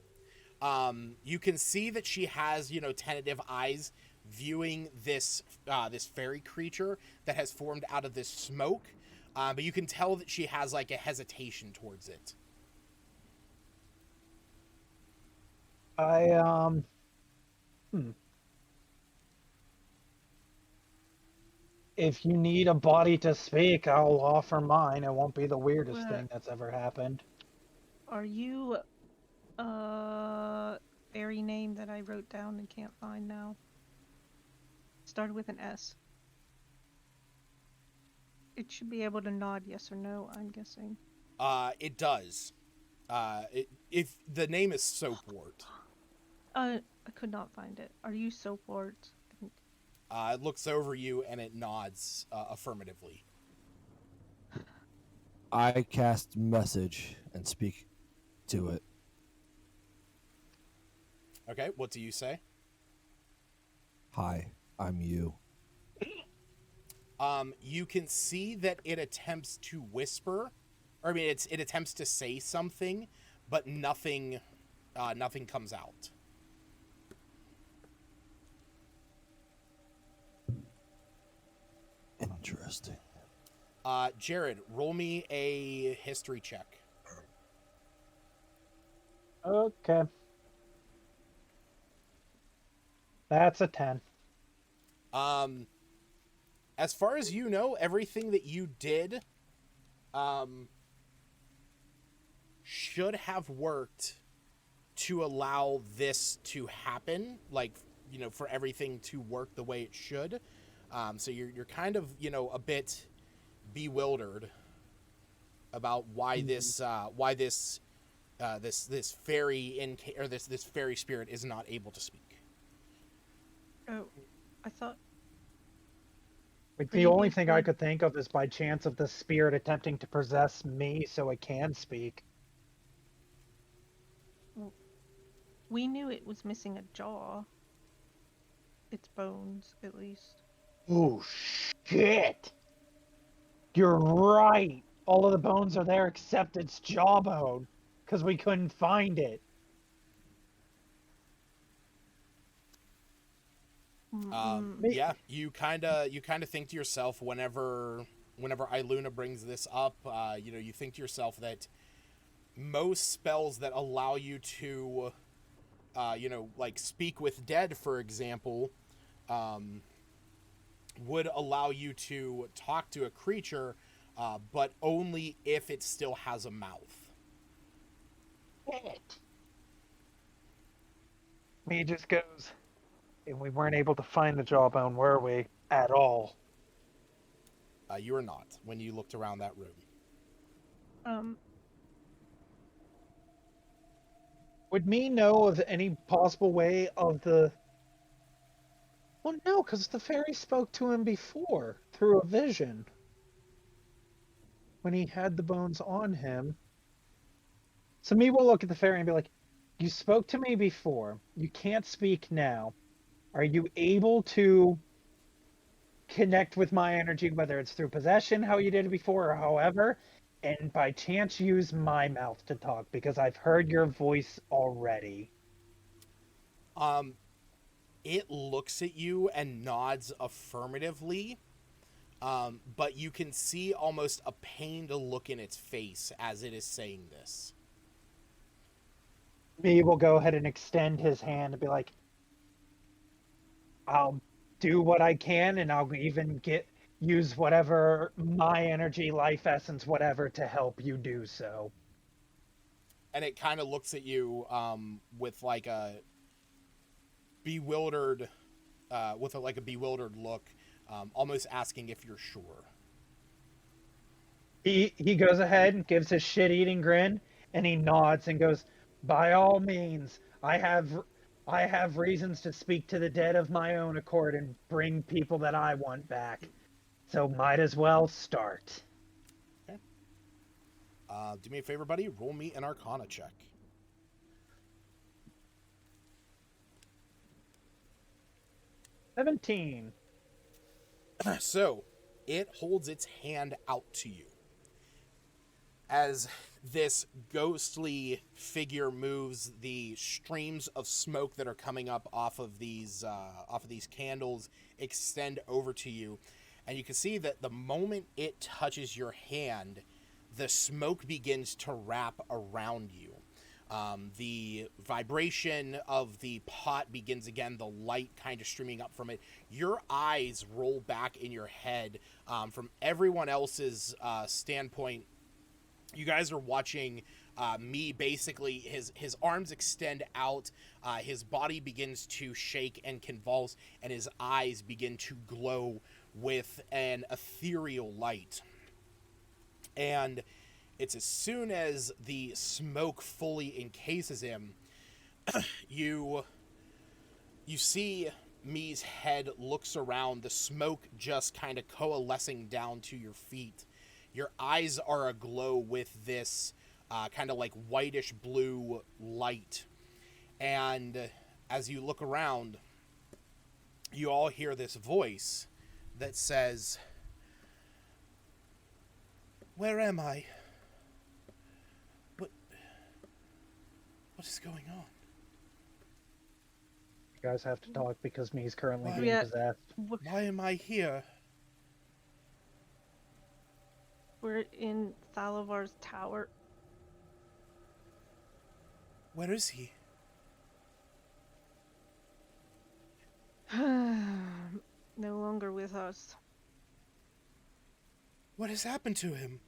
You can see that she has, you know, tentative eyes viewing this this fairy creature that has formed out of this smoke, but you can tell that she has like a hesitation towards it. If you need a body to speak, I'll offer mine. It won't be the weirdest Well, thing that's ever happened. Are you fairy name that I wrote down and can't find now? Started with an S. It should be able to nod yes or no, I'm guessing. It does. If the name is Soapwort. I could not find it. Are you Soapwort? It looks over you and it nods affirmatively. I cast message and speak to it. Okay, what do you say? Hi, I'm you. You can see that it attempts to whisper, or I mean, it attempts to say something, but nothing comes out. Interesting. Jared, roll me a history check. Okay. That's a 10. As far as you know, everything that you did, should have worked to allow this to happen. Like, you know, for everything to work the way it should. So you're kind of, you know, a bit bewildered about why this this fairy this fairy spirit is not able to speak. Oh, I thought. Like, the only thing I Previously- could think of is by chance of the spirit attempting to possess me so it can speak. We knew it was missing a jaw. Its bones, at least. Oh, shit! You're right! All of the bones are there except its jawbone, because we couldn't find it. Yeah, you kind of think to yourself whenever Iluna brings this up, you know, you think to yourself that most spells that allow you to, you know, like speak with dead, for example, would allow you to talk to a creature, but only if it still has a mouth. Shit. Me just goes, and we weren't able to find the jawbone, were we? At all. You are not when you looked around that room. Would me know of any possible way of the... Well, no, because the fairy spoke to him before, through a vision. When he had the bones on him. So me will look at the fairy and be like, you spoke to me before. You can't speak now. Are you able to connect with my energy, whether it's through possession, how you did it before, or however, and by chance use my mouth to talk, because I've heard your voice already. It looks at you and nods affirmatively, but you can see almost a pained look in its face as it is saying this. Me will go ahead and extend his hand and be like, I'll do what I can, and I'll even use whatever my energy, life essence, whatever, to help you do so. And it kind of looks at you with like a bewildered, like a bewildered look, almost asking if you're sure. He goes ahead and gives his shit-eating grin, and he nods and goes, "By all means, I have reasons to speak to the dead of my own accord and bring people that I want back. So might as well start." Okay. Do me a favor, buddy. Roll me an Arcana check. "17. So, it holds its hand out to you. As this ghostly figure moves. The streams of smoke that are coming up off of these candles extend over to you, and you can see that the moment it touches your hand, the smoke begins to wrap around you. The vibration of the pot begins again, the light kind of streaming up from it. Your eyes roll back in your head. From everyone else's standpoint, you guys are watching me basically, his arms extend out, his body begins to shake and convulse, and his eyes begin to glow with an ethereal light. And it's as soon as the smoke fully encases him, you see Me's head looks around, the smoke just kind of coalescing down to your feet. Your eyes are aglow with this kind of like whitish blue light. And as you look around, you all hear this voice that says, "Where am I? What is going on?" You guys have to talk because me's currently Why- being possessed. Why am I here? We're in Thalavar's tower. Where is he? No longer with us. What has happened to him?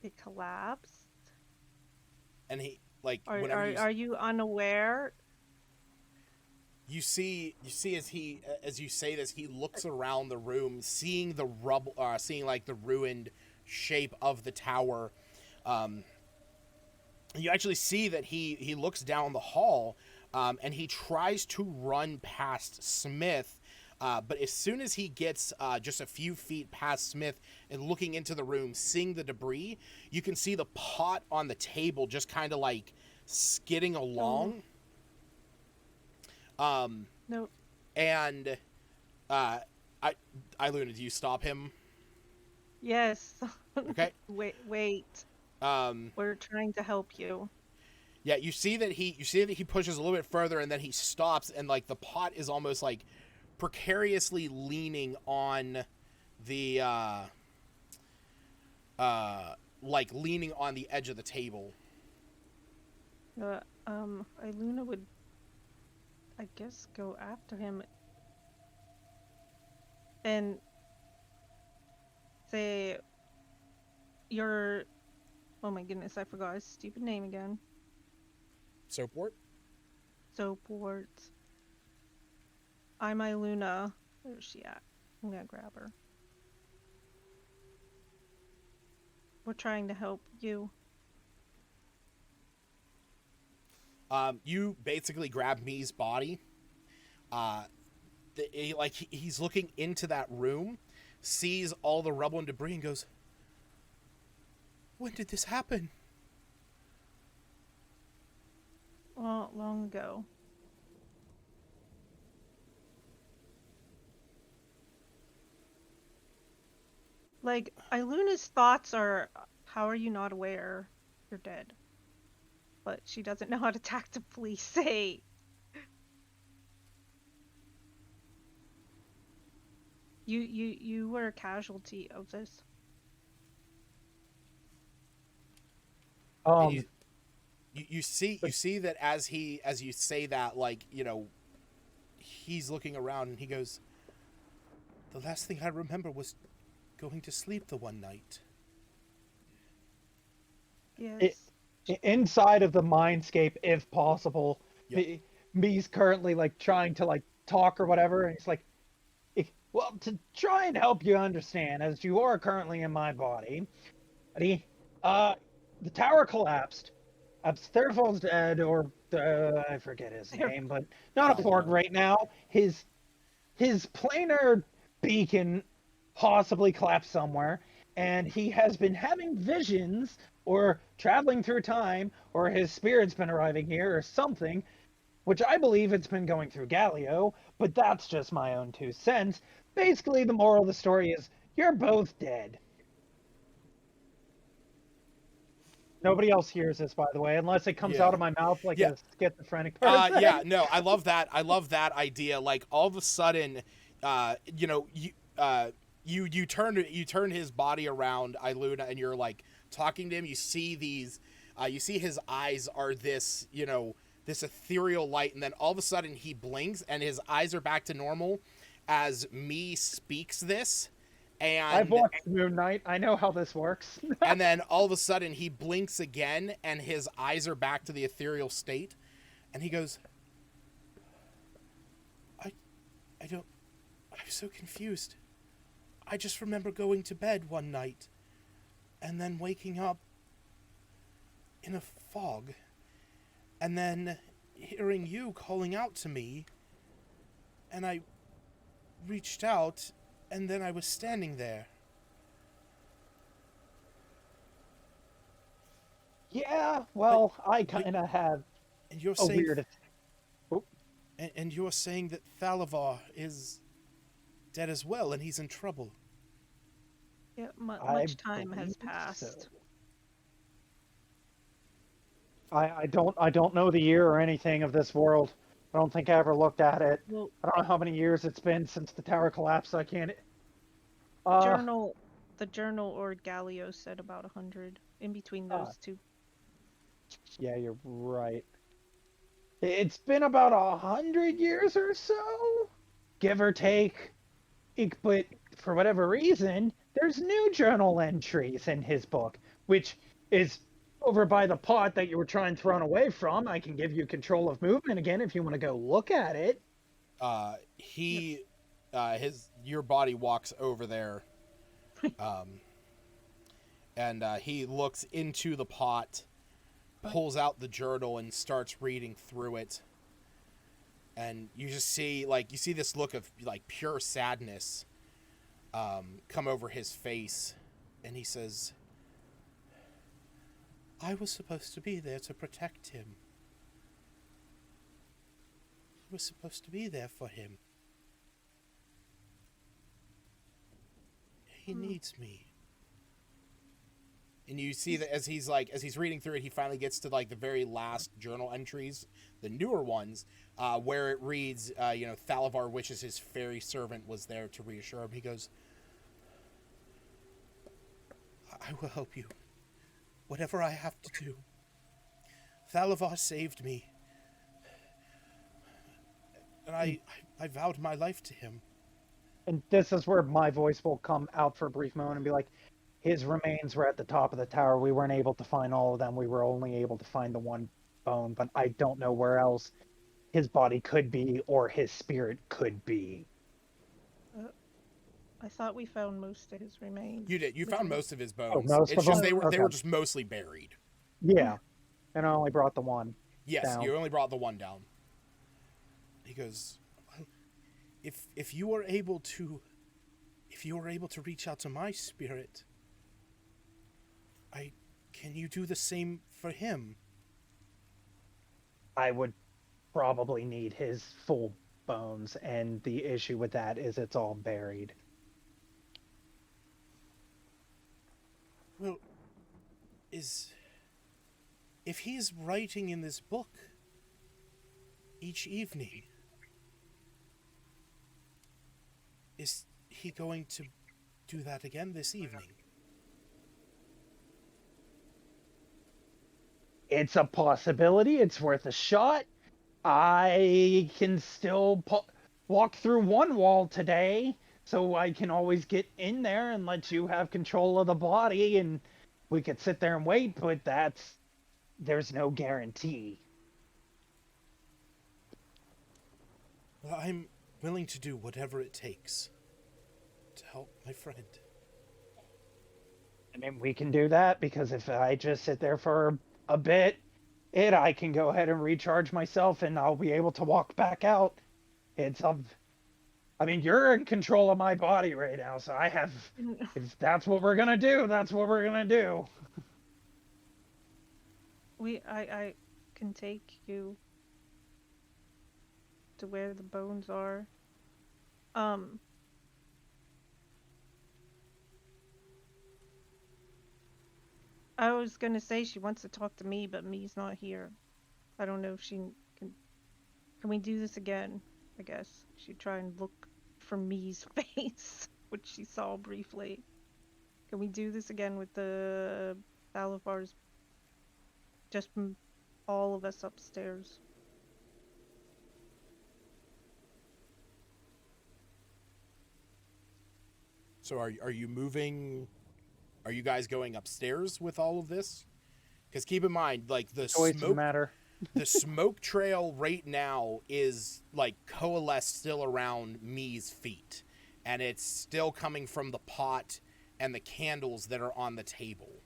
It collapsed. And he, like, Are whenever are you unaware? you see as you say this, he looks around the room, seeing the rubble, seeing like the ruined shape of the tower. You actually see that he looks down the hall, and he tries to run past Smith, but as soon as he gets just a few feet past Smith and looking into the room, seeing the debris, you can see the pot on the table just kind of like skidding along. No. And Luna, do you stop him? Yes. Okay. Wait. Um, We're trying to help you. yeah, you see that he pushes a little bit further, and then he stops, and like the pot is almost like precariously leaning on the like leaning on the edge of the table. Iluna would, I guess, go after him and say, oh my goodness, I forgot his stupid name again. Soapwort? Soapwort. I'm Iluna. Where's she at? I'm gonna grab her. We're trying to help you. You basically grab Me's body. He's looking into that room, sees all the rubble and debris, and goes, "When did this happen?" Well, long ago. Like, Iluna's thoughts are, how are you not aware you're dead? But she doesn't know how to tactfully say. You were a casualty of this. And you see that as you say that, like, you know, he's looking around and he goes, "The last thing I remember was going to sleep the one night." Yes. Inside of the mindscape, if possible, Yep. me's currently like trying to like talk or whatever, and he's like, well, to try and help you understand, as you are currently in my body, the tower collapsed. Absterfo's dead, or I forget his name, but not important right now. His planar beacon possibly collapsed somewhere, and he has been having visions or traveling through time, or his spirit's been arriving here or something, which I believe it's been going through Galileo, but that's just my own 2 cents. Basically, the moral of the story is you're both dead. Nobody else hears this, by the way, unless it comes out of my mouth like a schizophrenic person. Yeah, no, I love that. I love that idea. Like all of a sudden, you turn his body around, Iluna, and you're like talking to him. You see you see his eyes are this, this ethereal light, and then all of a sudden he blinks and his eyes are back to normal as me speaks this. And I've watched Moon Knight. I know how this works. and then all of a sudden he blinks again and his eyes are back to the ethereal state. And he goes, I'm so confused. I just remember going to bed one night and then waking up in a fog and then hearing you calling out to me, and I reached out and then I was standing there. Yeah, well, I kind of have And you're a saying weird... and you're saying that Thalavar is dead as well and he's in trouble. Yeah, much time has believe passed. so. I don't know the year or anything of this world. I don't think I ever looked at it. Well, I don't know how many years it's been since the tower collapsed. So I can't. the journal or Galileo said about 100 in between those two. Yeah, you're right. It's been about 100 years or so, give or take. But for whatever reason, there's new journal entries in his book, which is over by the pot that you were trying to run away from. I can give you control of movement again if you want to go look at it. Your body walks over there, and he looks into the pot, pulls out the journal and starts reading through it. And you just see, you see this look of, pure sadness come over his face. And he says, I was supposed to be there to protect him. I was supposed to be there for him. He needs me. And you see that as he's reading through it, he finally gets to the very last journal entries, the newer ones, where it reads, Thalavar wishes his fairy servant was there to reassure him. He goes, I will help you. Whatever I have to do. Thalavar saved me. And I vowed my life to him. And this is where my voice will come out for a brief moment and be like, his remains were at the top of the tower. We weren't able to find all of them. We were only able to find the one bone, but I don't know where else his body could be or his spirit could be. I thought we found most of his remains. You did. You found most of his bones. Most it's of just them? they were just mostly buried. Yeah. And I only brought the one. Yes, down. you only brought the one down. He goes, if you were able to reach out to my spirit, can you do the same for him? I would probably need his full bones, and the issue with that is it's all buried. Well, if he's writing in this book each evening, is he going to do that again this evening? It's a possibility. It's worth a shot. I can still walk through one wall today, so I can always get in there and let you have control of the body, and we could sit there and wait, but there's no guarantee. Well, I'm willing to do whatever it takes to help my friend. I mean, we can do that, because if I just sit there for a bit, I can go ahead and recharge myself, and I'll be able to walk back out. I mean, you're in control of my body right now, so I have. If that's what we're gonna do, that's what we're gonna do. I can take you to where the bones are. I was gonna say she wants to talk to me, but me's not here. I don't know if she can. Can we do this again? I guess she'd try and look for me's face, which she saw briefly. Can we do this again with the Salivars? Just all of us upstairs. So are you moving? Are you guys going upstairs with all of this? Because keep in mind, like the Choice smoke, matter. the smoke trail right now is like coalesced still around me's feet, and it's still coming from the pot and the candles that are on the table.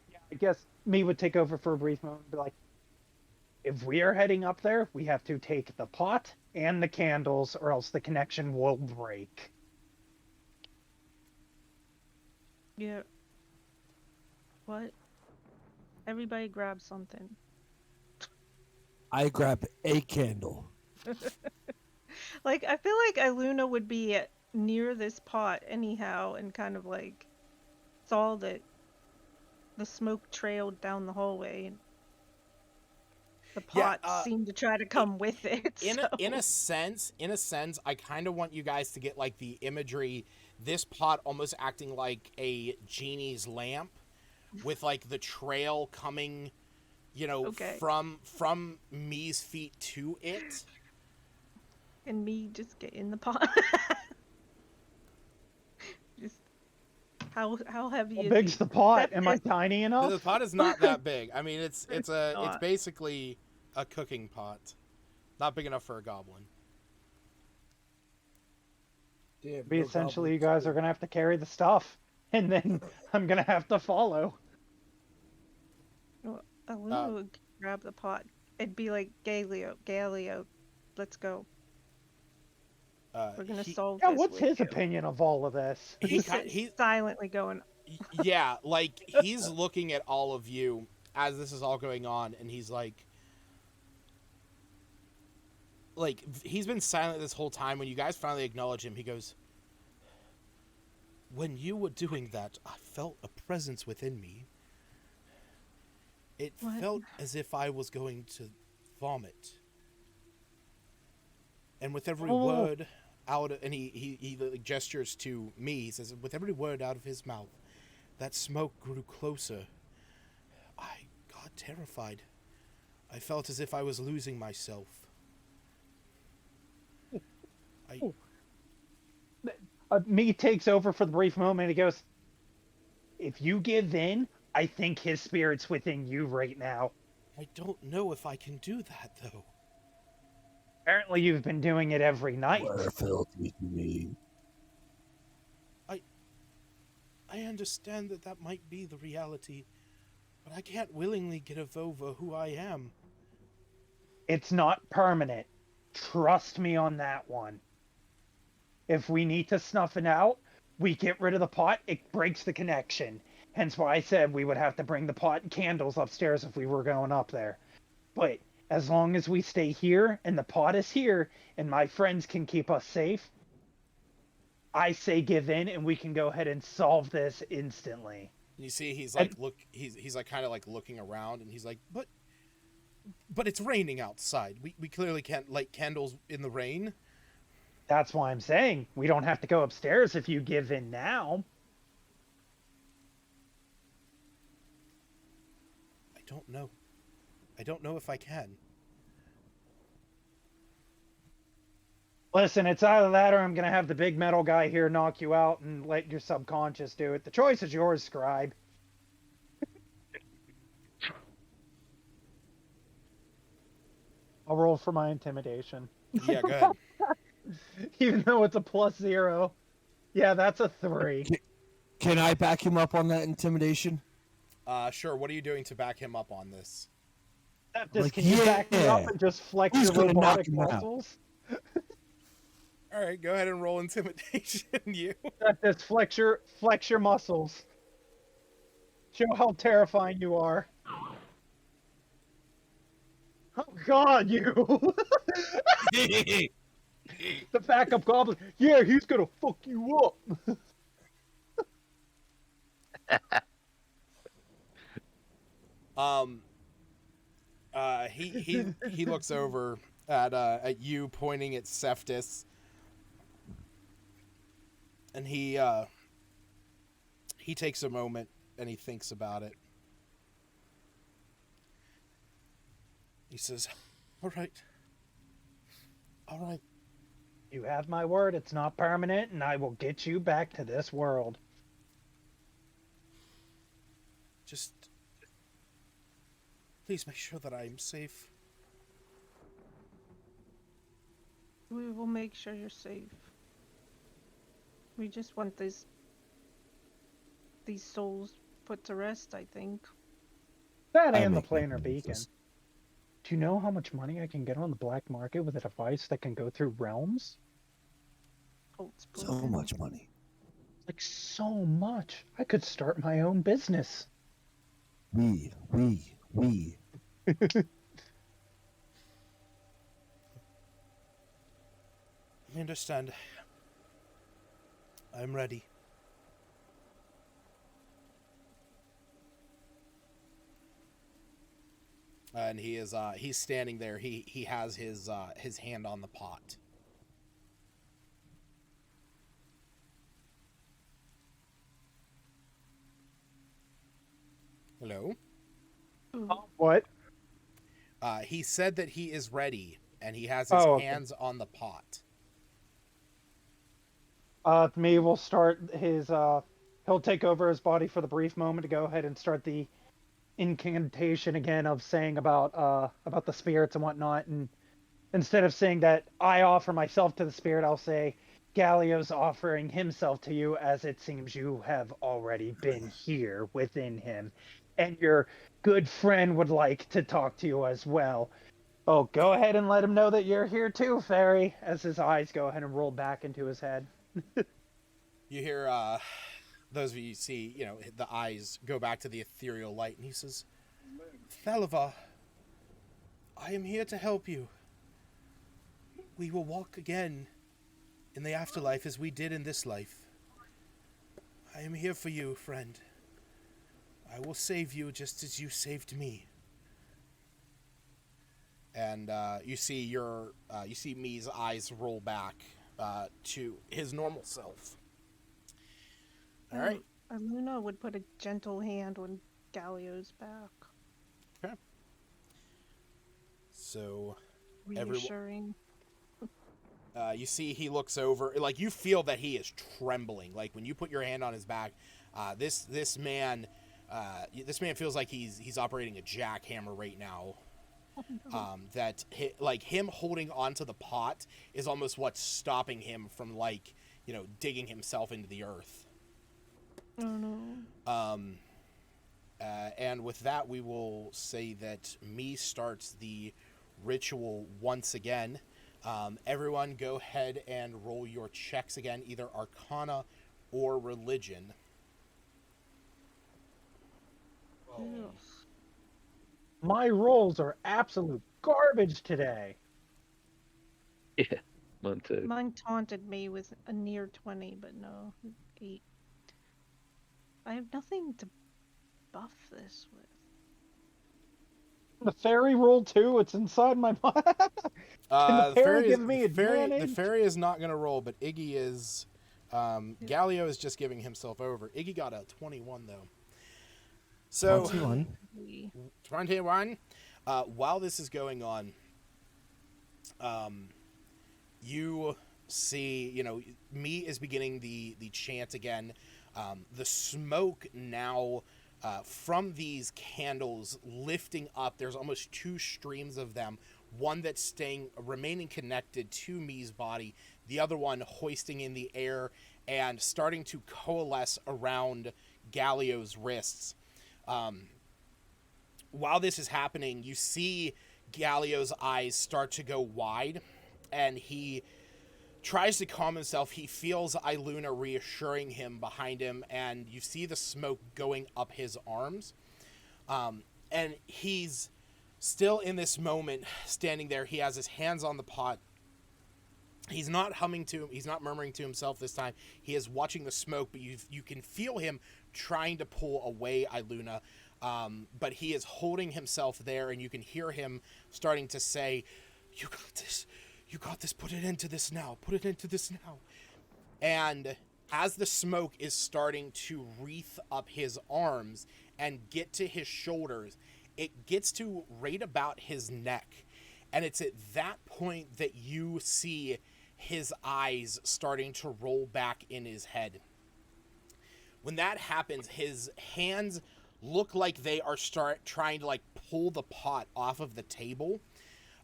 Yeah, I guess me would take over for a brief moment and be like, if we are heading up there, we have to take the pot and the candles, or else the connection will break. Yeah. What? Everybody grab something. I grab a candle. Like, I feel like Iluna would be near this pot anyhow and kind of like saw that the smoke trailed down the hallway and the pot seemed to try to come with it. In a sense, I kind of want you guys to get like the imagery. This pot almost acting like a genie's lamp, with like the trail coming, from me's feet to it. And me just get in the pot. Just how heavy How is big's it? the pot? Am I tiny enough? The pot is not that big. I mean, it's basically a cooking pot, not big enough for a goblin. Damn, Be essentially, you guys are gonna have to carry the stuff, and then I'm gonna have to follow. Well, Iluna would grab the pot. It'd be like Galileo, let's go. We're gonna solve Yeah, this. what's with his you. opinion of all of this? He's silently going. Yeah, like he's looking at all of you as this is all going on, and he's like he's been silent this whole time. When you guys finally acknowledge him, he goes, "When you were doing that, I felt a presence within me. It felt as if I was going to vomit. And with every word out, and he gestures to me. He says, with every word out of his mouth, that smoke grew closer. I got terrified. I felt as if I was losing myself. Me takes over for the brief moment. He goes, if you give in, I think his spirit's within you right now. I don't know if I can do that, though. Apparently you've been doing it every night. We're filthy to me. I understand that might be the reality, but I can't willingly get over who I am. It's not permanent. Trust me on that one. If we need to snuff it out, we get rid of the pot, it breaks the connection. Hence why I said we would have to bring the pot and candles upstairs if we were going up there. But as long as we stay here and the pot is here and my friends can keep us safe, I say give in and we can go ahead and solve this instantly. You see, he's like he's like kind of like looking around, and he's like, but it's raining outside. We clearly can't light candles in the rain. That's why I'm saying we don't have to go upstairs if you give in now. I don't know. I don't know if I can. Listen, it's either that or I'm going to have the big metal guy here knock you out and let your subconscious do it. The choice is yours, Scribe. I'll roll for my intimidation. Yeah, go ahead. Even though it's a +0. Yeah, that's a 3. Can I back him up on that intimidation? Sure. What are you doing to back him up on this? Can you back me up and just flex Who's your gonna knock robotic him out? muscles? All right, go ahead and roll intimidation. You. Just flex your muscles. Show how terrifying you are. Oh God, you! The backup goblin. Yeah, he's gonna fuck you up. He looks over at you, pointing at Cephas, and he takes a moment and he thinks about it. He says, "All right, all right." You have my word. It's not permanent, and I will get you back to this world. Just please make sure that I'm safe. We will make sure you're safe. We just want these souls put to rest, I think. That I and the make no planar beacon. promises. Do you know how much money I can get on the black market with a device that can go through realms? So much money. Like, so much. I could start my own business. We. I understand. I'm ready. And he's standing there. He has his hand on the pot. Hello? What? He said that he is ready, and he has his hands on the pot. Me will start his, he'll take over his body for the brief moment to go ahead and start the incantation again of saying about the spirits and whatnot, and instead of saying that I offer myself to the spirit, I'll say Gallio's offering himself to you, as it seems you have already been here within him, and your good friend would like to talk to you as well. Oh, go ahead and let him know that you're here too, fairy, as his eyes go ahead and roll back into his head. You hear those of you see, the eyes go back to the ethereal light, and he says, "Thalavar, I am here to help you. We will walk again in the afterlife as we did in this life. I am here for you, friend. I will save you just as you saved me." And you see Me's eyes roll back to his normal self. All right. Luna would put a gentle hand on Gallio's back. Okay. So, reassuring. you see he looks over, like you feel that he is trembling. Like when you put your hand on his back, this man feels like he's operating a jackhammer right now. Like him holding onto the pot is almost what's stopping him from digging himself into the earth. Oh no. And with that, we will say that Me starts the ritual once again. Everyone go ahead and roll your checks again, either Arcana or Religion. Yes. My rolls are absolute garbage today. Yeah, mine too. Mine taunted me with a near 20, but no, 8. I have nothing to buff this with. The fairy roll too. It's inside my mind. Can the fairy give me advantage? The fairy is not going to roll, but Iggy is. Gallio is just giving himself over. Iggy got a 21 though. So 21. While this is going on, you see, Me is beginning the chant again. The smoke now from these candles lifting up. There's almost 2 streams of them. One that's remaining connected to Me's body. The other one hoisting in the air and starting to coalesce around Gallio's wrists. While this is happening, you see Gallio's eyes start to go wide, and he tries to calm himself. He feels Iluna reassuring him behind him, and you see the smoke going up his arms. And he's still in this moment, standing there. He has his hands on the pot. He's not he's not murmuring to himself this time. He is watching the smoke, but you can feel him trying to pull away Iluna. But he is holding himself there, and you can hear him starting to say, "You got this. You got this. Put it into this now. Put it into this now." And as the smoke is starting to wreath up his arms and get to his shoulders, it gets to right about his neck. And it's at that point that you see his eyes starting to roll back in his head. When that happens, his hands look like they are trying to like pull the pot off of the table.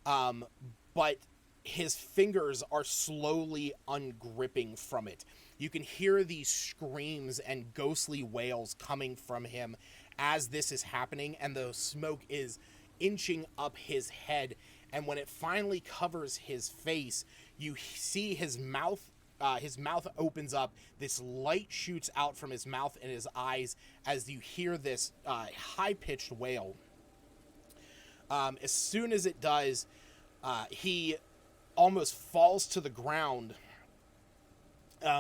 But his fingers are slowly ungripping from it. You can hear these screams and ghostly wails coming from him as this is happening, and the smoke is inching up his head. And when it finally covers his face, you see his mouth opens up. This light shoots out from his mouth and his eyes as you hear this high-pitched wail. As soon as it does, he almost falls to the ground.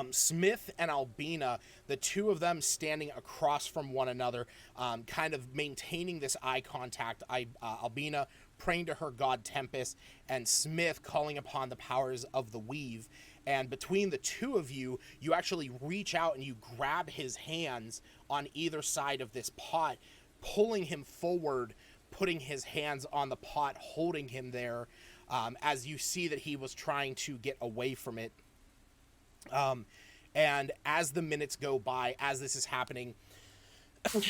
Smith and Albina, the two of them standing across from one another, kind of maintaining this eye contact. Albina praying to her god Tempest, and Smith calling upon the powers of the weave. And between the two of you, you actually reach out and you grab his hands on either side of this pot, pulling him forward, putting his hands on the pot, holding him there, as you see that he was trying to get away from it. And as the minutes go by, as this is happening,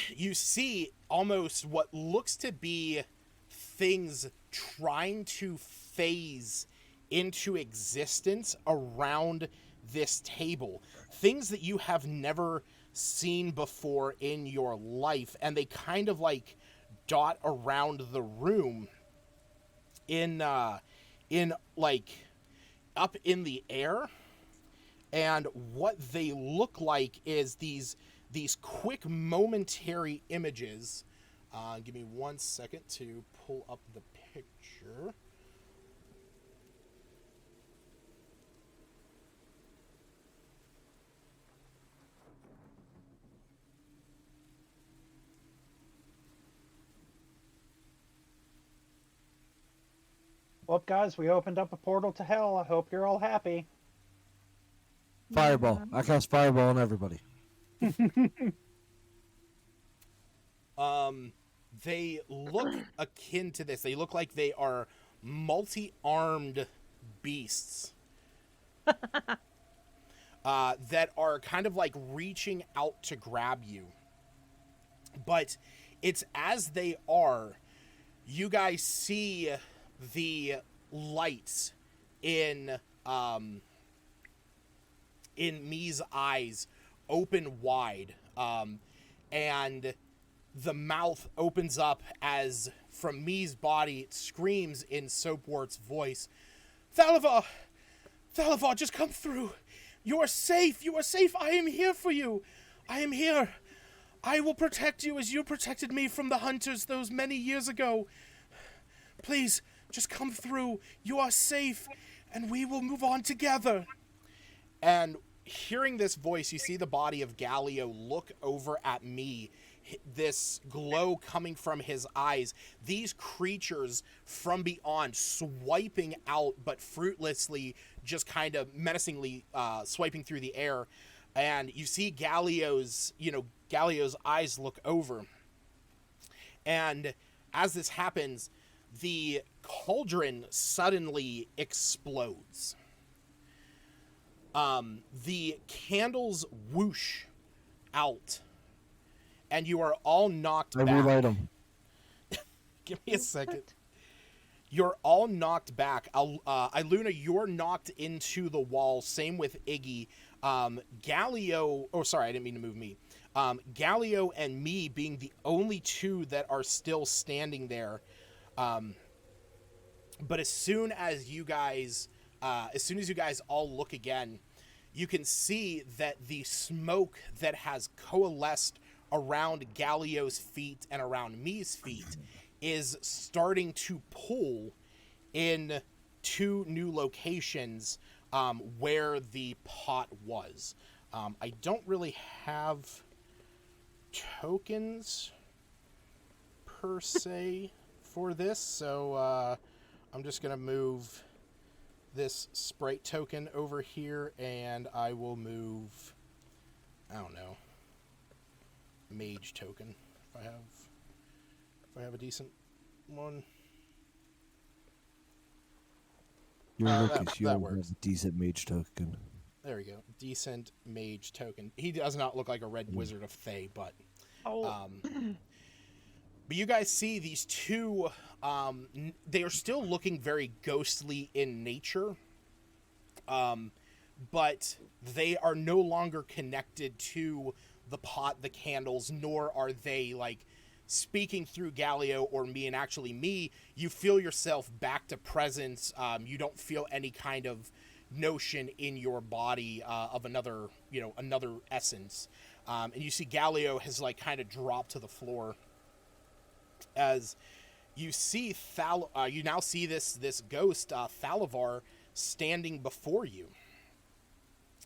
you see almost what looks to be things trying to phase into existence around this table. Things that you have never seen before in your life. And they kind of like dot around the room in like up in the air. And what they look like is these quick momentary images. Give me 1 second to pull up the picture. Well, guys, we opened up a portal to hell. I hope you're all happy. Fireball. I cast fireball on everybody. They look akin to this. They look like they are multi-armed beasts that are kind of like reaching out to grab you. But it's as they are, you guys see the lights in Mee's eyes open wide, and the mouth opens up as from Mee's body it screams in Soapwort's voice, Thalavar, just come through. You are safe. I am here for you. I am here. I will protect you as you protected me from the hunters those many years ago. Please, just come through. You are safe, and we will move on together. And hearing this voice, you see the body of Gallio look over at me, this glow coming from his eyes, these creatures from beyond swiping out, but fruitlessly, just kind of menacingly swiping through the air. And you see Gallio's eyes look over. And as this happens, the cauldron suddenly explodes. The candles whoosh out, and you are all knocked back. I relight them. Give me a second. You're all knocked back. Iluna, you're knocked into the wall. Same with Iggy. Gallio... Oh, sorry, I didn't mean to move me. Gallio and me being the only two that are still standing there. But as soon as you guys as soon as you guys all look again, you can see that the smoke that has coalesced around Galio's feet and around Me's feet is starting to pull in 2 new locations where the pot was. I don't really have tokens per se for this, so I'm just going to move this Sprite token over here, and I will move, I don't know, Mage token if I have a decent one. You're lucky that you have works. a decent mage token. There we go. Decent Mage token. He does not look like a red wizard of Thay, but but you guys see these 2 they are still looking very ghostly in nature, but they are no longer connected to the pot, the candles, nor are they like speaking through Galio or me. And actually Me, you feel yourself back to presence. You don't feel any kind of notion in your body of another essence. And you see Galio has like kind of dropped to the floor as you see you now see this ghost Thalavar standing before you,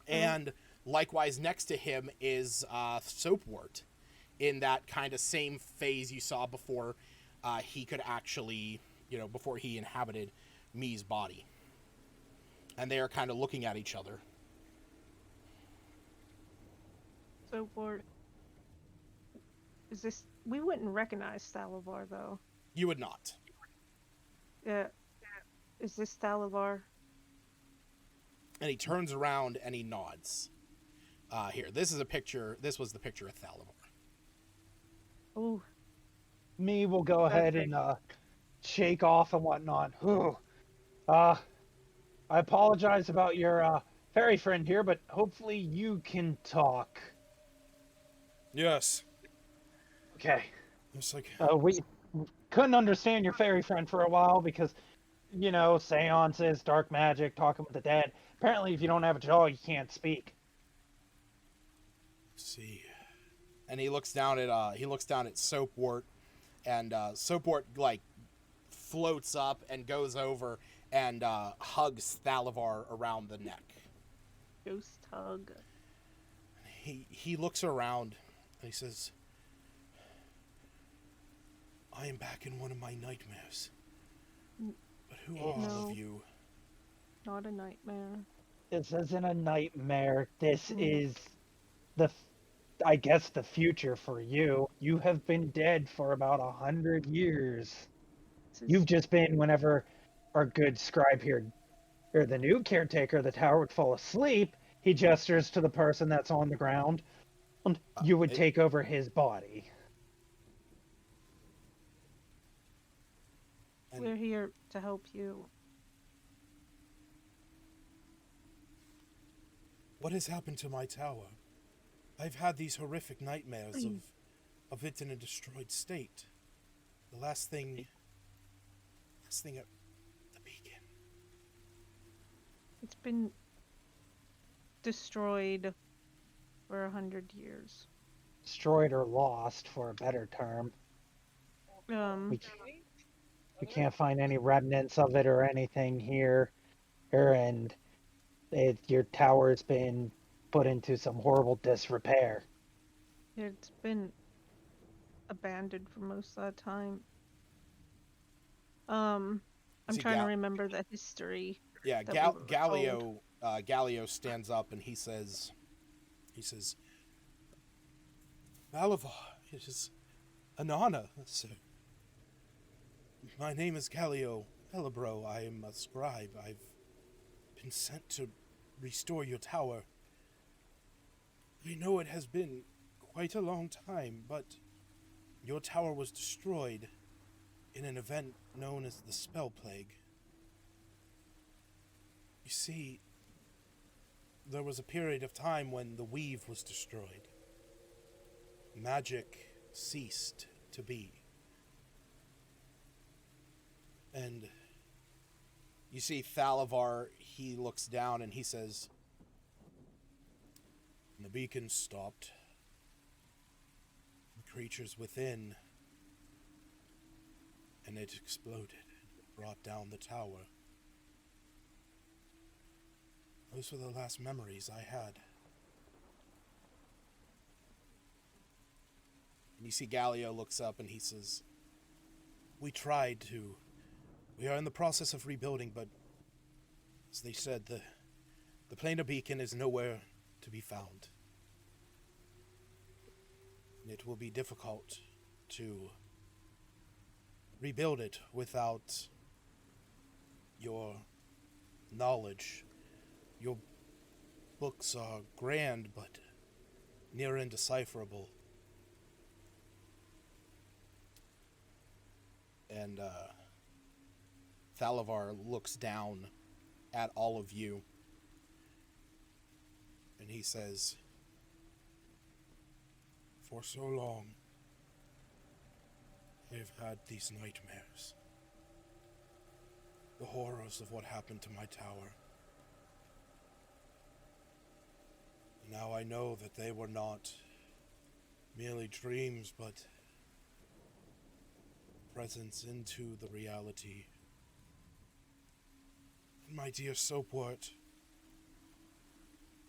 and likewise next to him is Soapwort in that kind of same phase you saw before he could actually, before he inhabited Me's body, and they are kind of looking at each other. Soapwort, is this? We wouldn't recognize Thalavar though. You would not. Yeah. Is this Thalavar? And he turns around and he nods. Here, this is a picture. This was the picture of Thalavar. Oh. Me will go ahead and shake off and whatnot. Whew. I apologize about your fairy friend here, but hopefully you can talk. Yes. Okay. It's like We couldn't understand your fairy friend for a while because, seances, dark magic, talking with the dead. Apparently, if you don't have a jaw, you can't speak. See, and he looks down at Soapwort, and Soapwort like floats up and goes over and hugs Thalavar around the neck. Ghost hug. He looks around and he says, "I am back in one of my nightmares. But who are all of you?" Not a nightmare. This isn't a nightmare. This is I guess the future for you. You have been dead for about 100 years. You've just been whenever our good scribe here, or the new caretaker of the tower, would fall asleep, he gestures to the person that's on the ground, and you would take over his body. We're here to help you. What has happened to my tower? I've had these horrific nightmares of it in a destroyed state. The last thing at the beacon. It's been destroyed for 100 years. Destroyed or lost, for a better term. We can't find any remnants of it or anything here, and your tower's been put into some horrible disrepair. It's been abandoned for most of the time. I'm trying to remember the history. Yeah, Galio stands up and he says, "Thalavar, it is an honor, sir. My name is Galio Elibro. I am a scribe. I've been sent to restore your tower. I know it has been quite a long time, but your tower was destroyed in an event known as the Spell Plague. You see, there was a period of time when the weave was destroyed. Magic ceased to be. And You see Thalavar, he looks down and he says, "The beacon stopped. The creatures within, and it exploded. It brought down the tower. Those were the last memories I had." And you see Galio looks up and he says, "We tried to. We are in the process of rebuilding, but as they said, the planar beacon is nowhere to be found. And it will be difficult to rebuild it without your knowledge. Your books are grand, but near indecipherable." And Thalavar looks down at all of you, and he says, "For so long, I've had these nightmares. The horrors of what happened to my tower. Now I know that they were not merely dreams, but presence into the reality. And my dear Soapwort,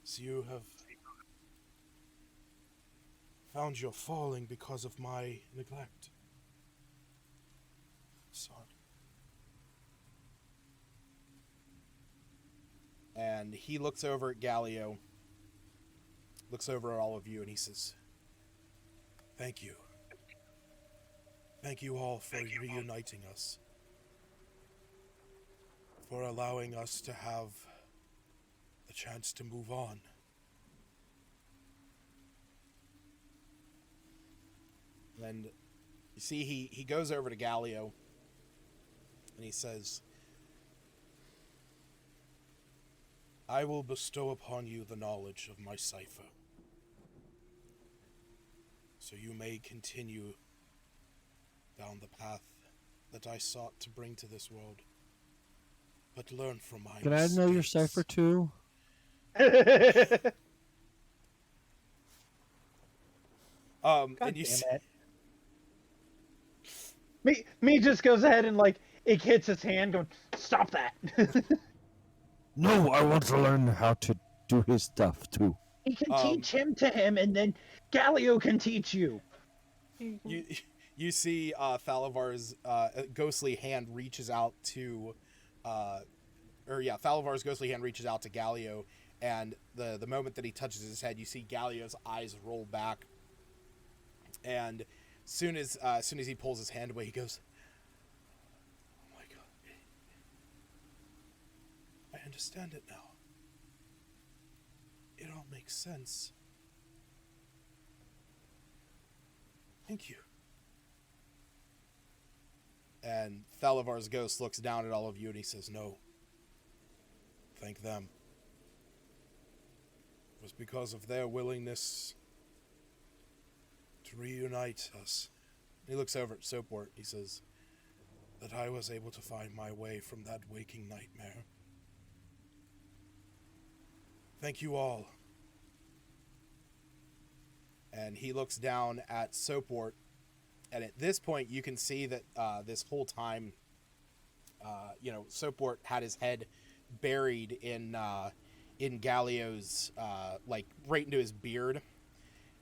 as you have found your falling because of my neglect. Sorry." And he looks over at Galio, looks over at all of you, and he says, "Thank you. Thank you all for reuniting us. For allowing us to have the chance to move on." And you see he goes over to Galio and he says, "I will bestow upon you the knowledge of my cipher, so you may continue down the path that I sought to bring to this world, but learn from my Can I know your mistakes." cipher too? God And you damn see, it. Me just goes ahead and like it hits his hand going, "Stop that." No, I want to learn how to do his stuff too. He can teach him to him, and then Galio can teach you. you see Thalavar's ghostly hand reaches out to Thalavar's ghostly hand reaches out to Galio, and the moment that he touches his head, you see Galio's eyes roll back, and soon as he pulls his hand away, he goes, "Oh my God, I understand it now. It all makes sense. Thank you." And Thalavar's ghost looks down at all of you and he says, "No. Thank them. It was because of their willingness to reunite us." He looks over at Soapwort. He says, "That I was able to find my way from that waking nightmare. Thank you all." And he looks down at Soapwort, and at this point you can see that this whole time, Soapwort had his head buried in Galio's, like right into his beard,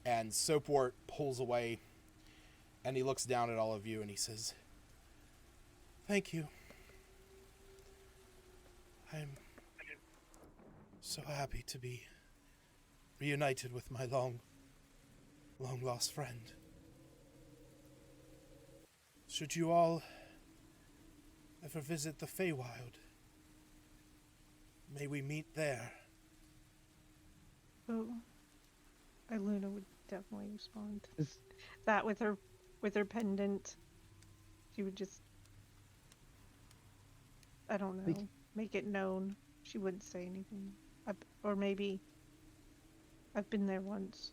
and Soapwort pulls away, and he looks down at all of you and he says, "Thank you. I'm so happy to be reunited with my long lost friend. Should you all ever visit the Feywild, may we meet there." Oh, Iluna would definitely respond. Is- That with her pendant, she would just, I don't know, make it known. She wouldn't say anything, or maybe I've been there once.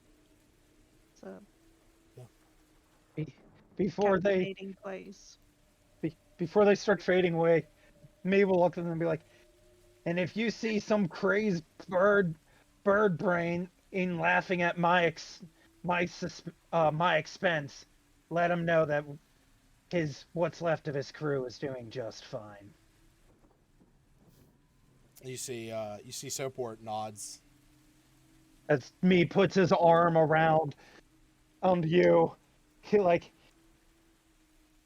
So Before they captivating place. before they start fading away, me will look at them and be like, and if you see some crazed bird brain in laughing at my expense, let him know that what's left of his crew is doing just fine. You see Soaport nods. As me puts his arm around you, he like,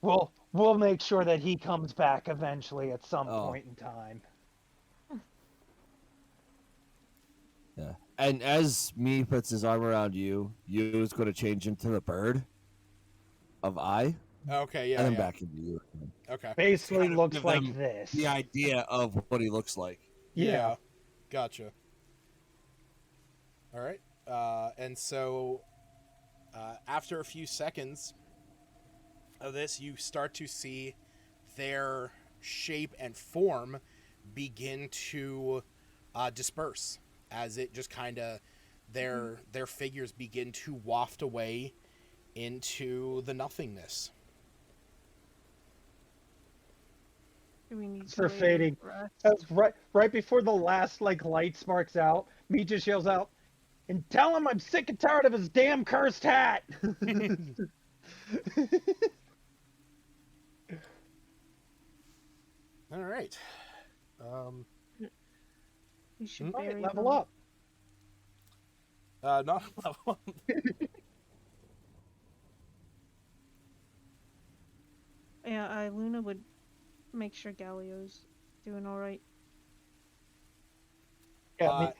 we'll make sure that he comes back eventually at some Oh. point in time. Yeah. And as me puts his arm around you, you is going to change into the bird of I, Okay, yeah, and then yeah. back into you. Okay. Basically Kind of looks give like them this. The idea of what he looks like. Yeah. Gotcha. All right. And so after a few seconds of this, you start to see their shape and form begin to disperse as it just kind of their figures begin to waft away into the nothingness. Do we need to For wait fading. for us? That's right before the last like light sparks out, me just yells out, and tell him I'm sick and tired of his damn cursed hat. All right. We should All right, bury level them. up. Not level. Yeah, Luna would make sure Galio's doing all right. Yeah,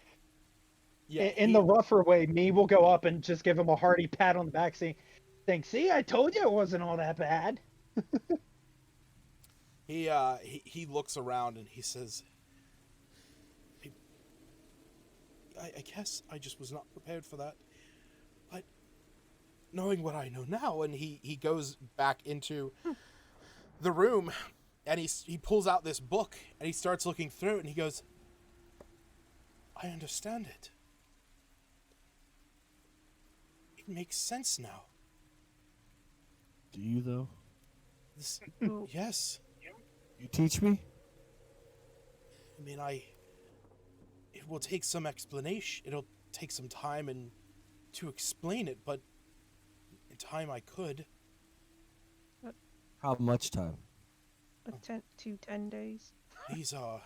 Yeah. in the rougher way, me will go up and just give him a hearty pat on the back, saying, see, I told you it wasn't all that bad. He looks around and he says, I guess I just was not prepared for that. But knowing what I know now, and he goes back into the room and he pulls out this book and he starts looking through it and he goes, I understand it. It makes sense now. Do you, though? Yes. You teach me? I mean, it will take some explanation. It'll take some time and to explain it, but in time I could. How much time? 10 days. These are...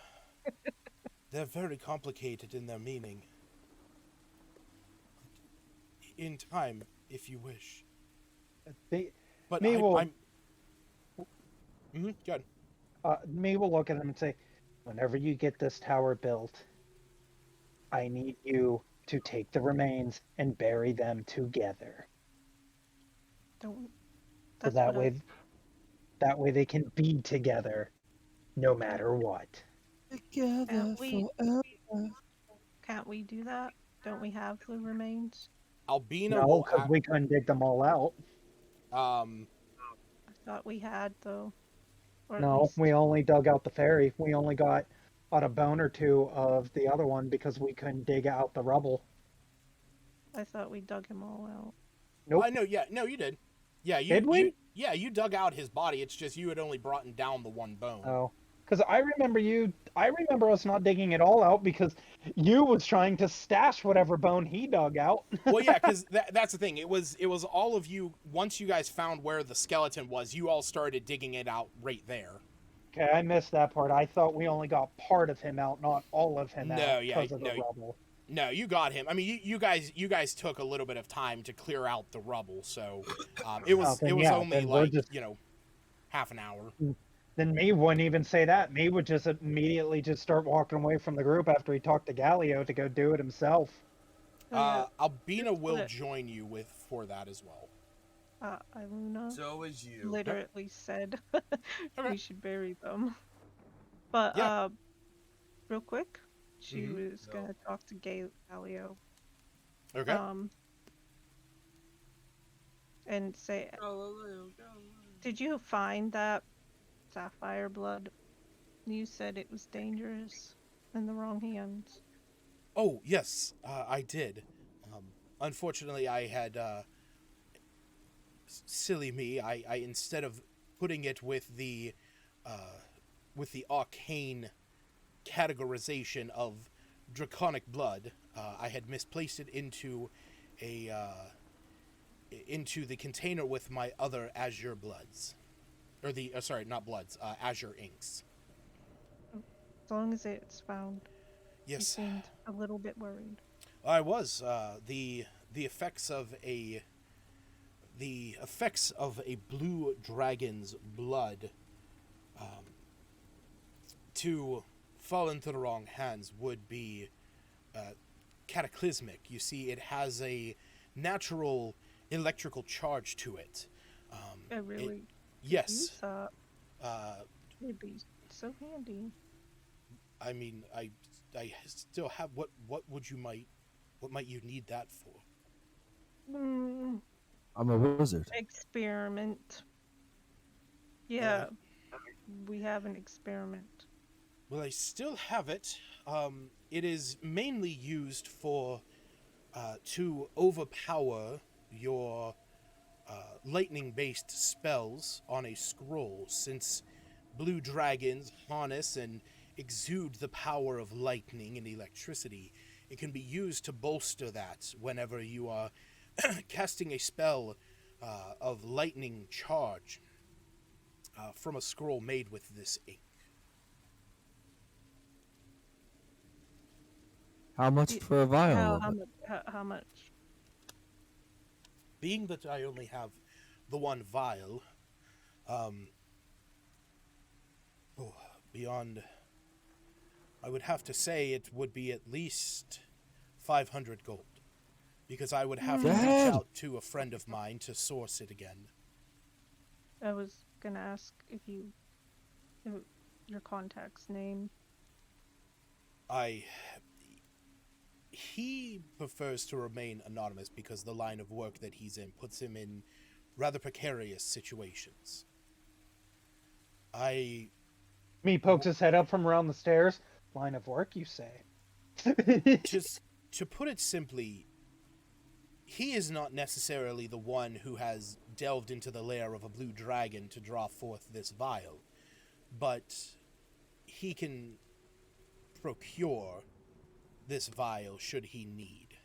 they're very complicated in their meaning. In time, if you wish. But me will, I'm... Mm-hmm, good. me will look at him and say, whenever you get this tower built, I need you to take the remains and bury them together. Don't. So that way they can be together no matter what. Together Can't we do that? Don't we have the remains? Albina No, will... because we couldn't dig them all out. I thought we had, though. Or at No, least- we only dug out the ferry. We only got a bone or two of the other one because we couldn't dig out the rubble. I thought we dug him all out. Nope. I know, yeah, no, you did. Yeah, Did we? You dug out his body. It's just you had only brought down the one bone. Oh, because I remember us not digging it all out because you was trying to stash whatever bone he dug out. Well, yeah, because that's the thing. It was all of you. Once you guys found where the skeleton was, you all started digging it out right there. Okay, I missed that part. I thought we only got part of him out, not all of him No, out yeah, because of the rubble. No, you got him. I mean, you guys took a little bit of time to clear out the rubble, so it was only like half an hour. Then me wouldn't even say that. Me would just immediately just start walking away from the group after he talked to Galio to go do it himself. Albina will join you for that as well. Iluna So is you. literally said Okay. we should bury them. But Yeah. real quick, she was gonna talk to Galio. Okay. And say, did you find that sapphire blood? You said it was dangerous in the wrong hands. Oh, yes, I did. Unfortunately, I had... silly me, I instead of putting it with the arcane categorization of draconic blood, I had misplaced it into the container with my other azure bloods, or the sorry, not bloods, azure inks. As long as it's found. You Yes, seemed a little bit worried. I was. The effects of a blue dragon's blood to fall into the wrong hands would be cataclysmic. You see, it has a natural electrical charge to it. I really Yes. use that. Uh, It'd be so handy. I mean, I still have what might you need that for? Mm, I'm a wizard. experiment. Yeah, we have an experiment. Well, I still have it. It is mainly used for to overpower your lightning-based spells on a scroll, since blue dragons harness and exude the power of lightning and electricity. It can be used to bolster that whenever you are casting a spell of lightning charge from a scroll made with this ink. How much for a vial of it? How much? Being that I only have the one vial, beyond, I would have to say it would be at least 500 gold, because I would have to reach Dad! out to a friend of mine to source it again. I was gonna ask if your contact's name. He prefers to remain anonymous because the line of work that he's in puts him in rather precarious situations. Me pokes his head up from around the stairs. Line of work, you say? Just to put it simply, he is not necessarily the one who has delved into the lair of a blue dragon to draw forth this vial, but he can procure this vial should he need.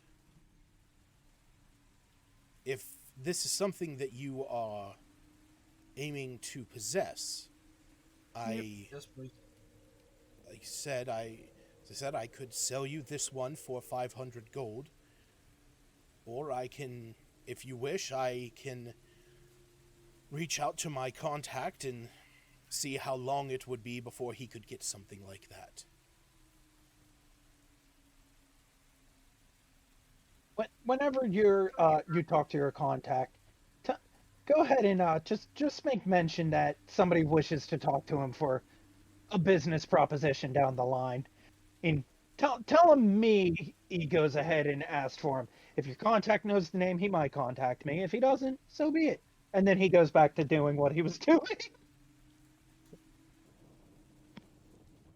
If this is something that you are aiming to possess, Yes, please. as I said, I could sell you this one for 500 gold, or I can, if you wish, I can reach out to my contact and see how long it would be before he could get something like that. Whenever you talk to your contact, go ahead and just make mention that somebody wishes to talk to him for a business proposition down the line, and tell him he goes ahead and asks for him. If your contact knows the name, he might contact me. If he doesn't, so be it. And then he goes back to doing what he was doing.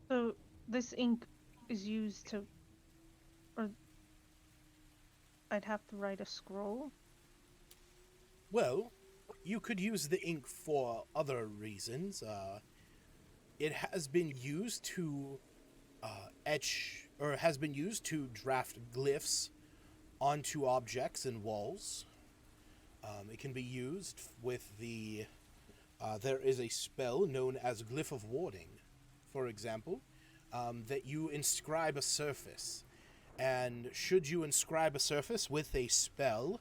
So this ink is used to, or I'd have to write a scroll. Well, you could use the ink for other reasons. It has been used to etch, or has been used to draft glyphs onto objects and walls. It can be used with the... there is a spell known as Glyph of Warding, for example, that you inscribe a surface. And should you inscribe a surface with a spell,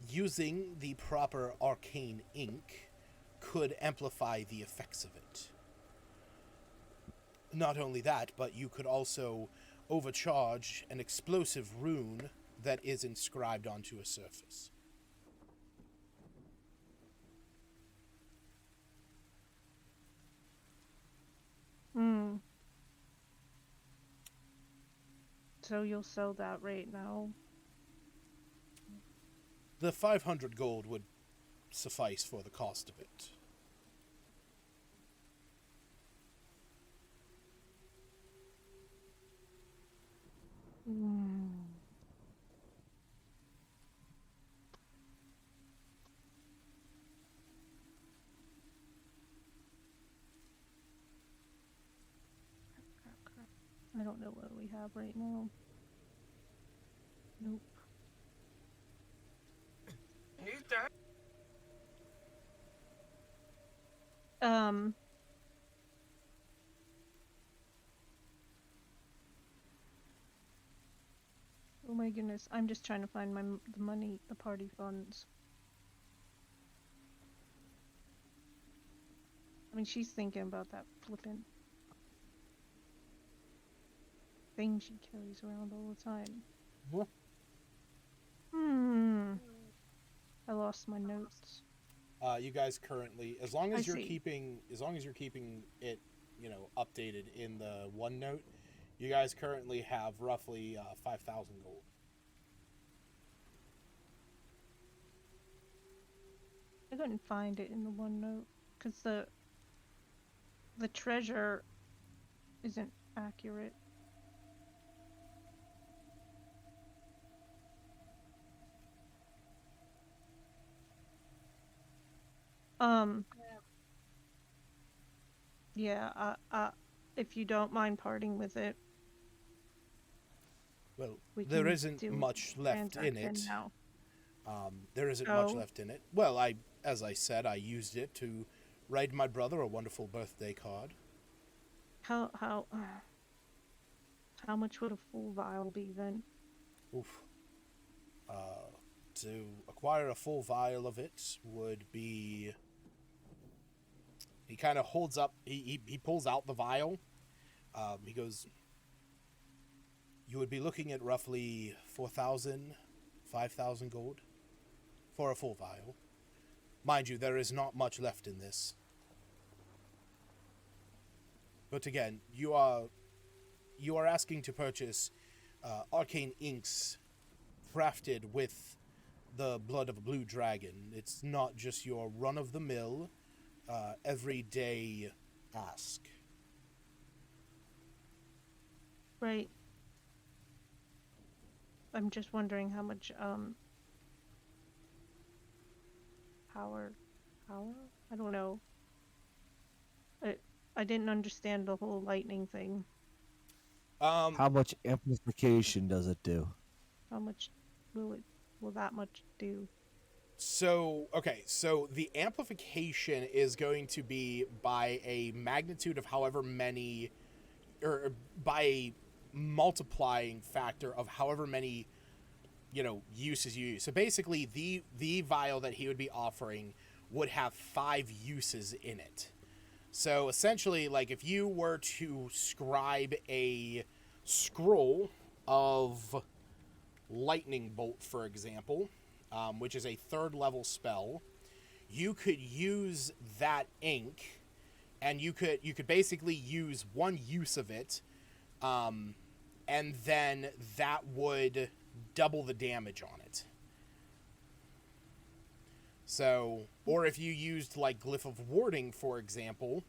using the proper arcane ink could amplify the effects of it. Not only that, but you could also overcharge an explosive rune that is inscribed onto a surface. Hmm. So you'll sell that right now? The 500 gold would suffice for the cost of it. Hmm. I don't know what we have right now. Nope. He's dead. Oh my goodness, I'm just trying to find the money, the party funds. I mean, she's thinking about that flippin' thing she carries around all the time. What? I lost my notes. You guys currently, as long as I you're see. keeping it, updated in the OneNote, you guys currently have roughly 5,000 gold. I couldn't find it in the OneNote because the treasure isn't accurate. Yeah, if you don't mind parting with it. Well, We there can isn't do much left in transaction it. now. There isn't much Oh. left in it. Well, as I said, I used it to write my brother a wonderful birthday card. How much would a full vial be then? Oof. To acquire a full vial of it would be... He kind of holds up, he pulls out the vial. He goes, you would be looking at roughly 4,000, 5,000 gold for a full vial. Mind you, there is not much left in this. But again, you are asking to purchase arcane inks crafted with the blood of a blue dragon. It's not just your run-of-the-mill, everyday ask. Right. I'm just wondering how much power? I don't know. I didn't understand the whole lightning thing. How much amplification does it do? How much will that much do? So the amplification is going to be by a magnitude of however many, or by a multiplying factor of however many, uses you use. So basically, the vial that he would be offering would have 5 uses in it. So essentially, like if you were to scribe a scroll of lightning bolt, for example, which is a 3rd level spell, you could use that ink, and you could basically use one use of it, and then that would double the damage on it. So, or if you used like Glyph of Warding, for example,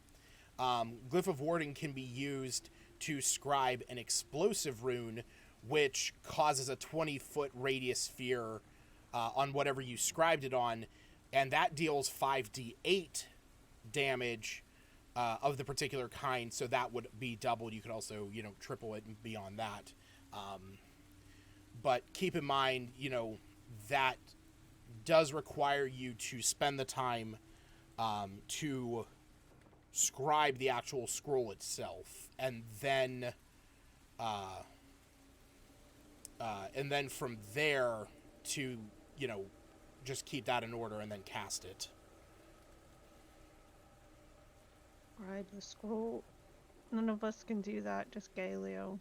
Glyph of Warding can be used to scribe an explosive rune, which causes a 20-foot radius sphere on whatever you scribed it on, and that deals 5d8 damage of the particular kind, so that would be doubled. You could also, triple it beyond that. But keep in mind, that does require you to spend the time to scribe the actual scroll itself, and then from there to, just keep that in order and then cast it. Scribe the scroll. None of us can do that, just Galio.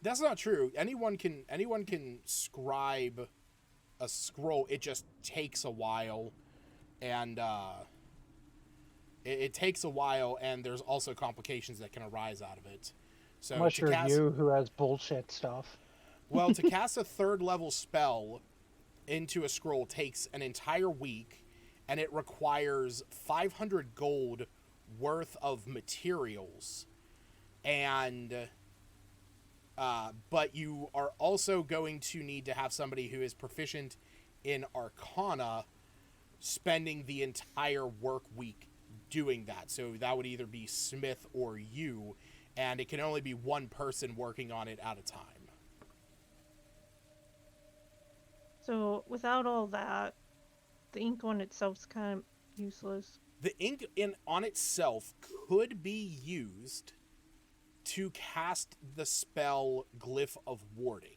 That's not true. Anyone can scribe a scroll. It just takes a while, and it takes a while, and there's also complications that can arise out of it. So Unless you're you who has bullshit stuff. Well, to cast a 3rd level spell into a scroll takes an entire week, and it requires 500 gold worth of materials, and but you are also going to need to have somebody who is proficient in Arcana spending the entire work week doing that. So that would either be Smith or you, and it can only be one person working on it at a time. So without all that, the ink on itself's kind of useless. The ink on itself could be used to cast the spell Glyph of Warding,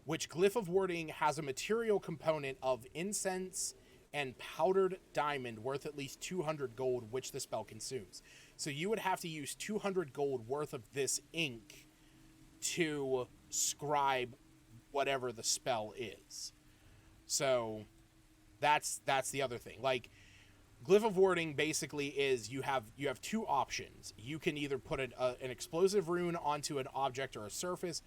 which Glyph of Warding has a material component of incense and powdered diamond worth at least 200 gold, which the spell consumes. So you would have to use 200 gold worth of this ink to scribe whatever the spell is. So that's the other thing. Like, Glyph of Warding basically is you have two options. You can either put an explosive rune onto an object or a surface,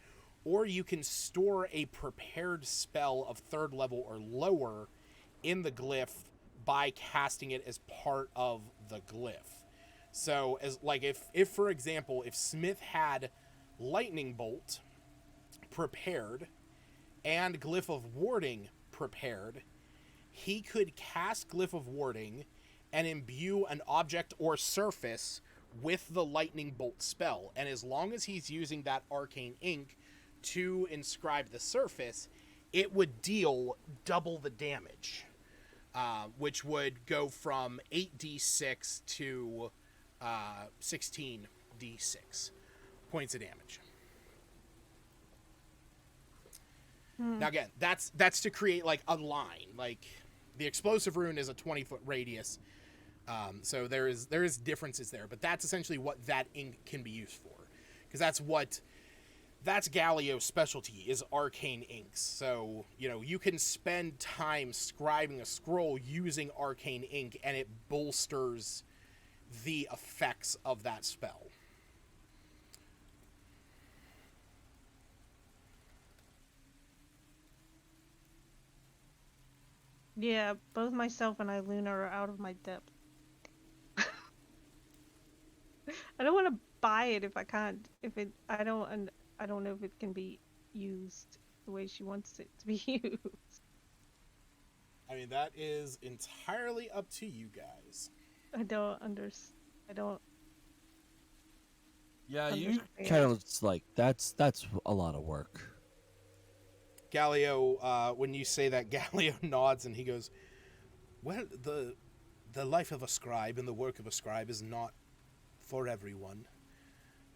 or you can store a prepared spell of 3rd level or lower in the glyph by casting it as part of the glyph. So, as like if for example, if Smith had Lightning Bolt prepared and Glyph of Warding prepared, he could cast Glyph of Warding and imbue an object or surface with the Lightning Bolt spell. And as long as he's using that arcane ink to inscribe the surface, it would deal double the damage, which would go from 8d6 to 16d6 points of damage. Now again, that's to create like a line. Like, the explosive rune is a 20-foot radius, so there is differences there, but that's essentially what that ink can be used for, because that's Galio's specialty, is arcane inks. So, you can spend time scribing a scroll using arcane ink, and it bolsters the effects of that spell. Yeah, both myself and Iluna are out of my depth. I don't want to buy it if I can't. I don't know if it can be used the way she wants it to be used. I mean, that is entirely up to you guys. I don't understand. Yeah, you kind of like that's a lot of work. Galio, when you say that, Galio nods and he goes, well, the life of a scribe and the work of a scribe is not for everyone.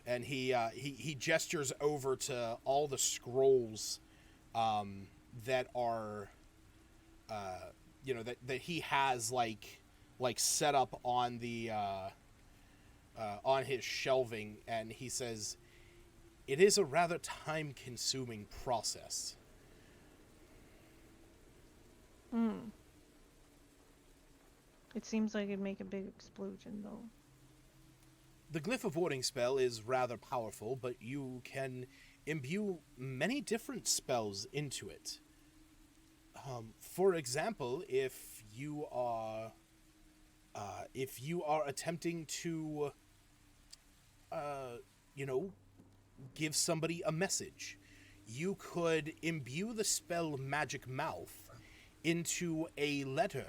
And he gestures over to all the scrolls that are, that he has like set up on the on his shelving, and he says, it is a rather time-consuming process. It seems like it'd make a big explosion, though. The Glyph of Warding spell is rather powerful, but you can imbue many different spells into it. For example, if you are attempting to, give somebody a message, you could imbue the spell Magic Mouth into a letter,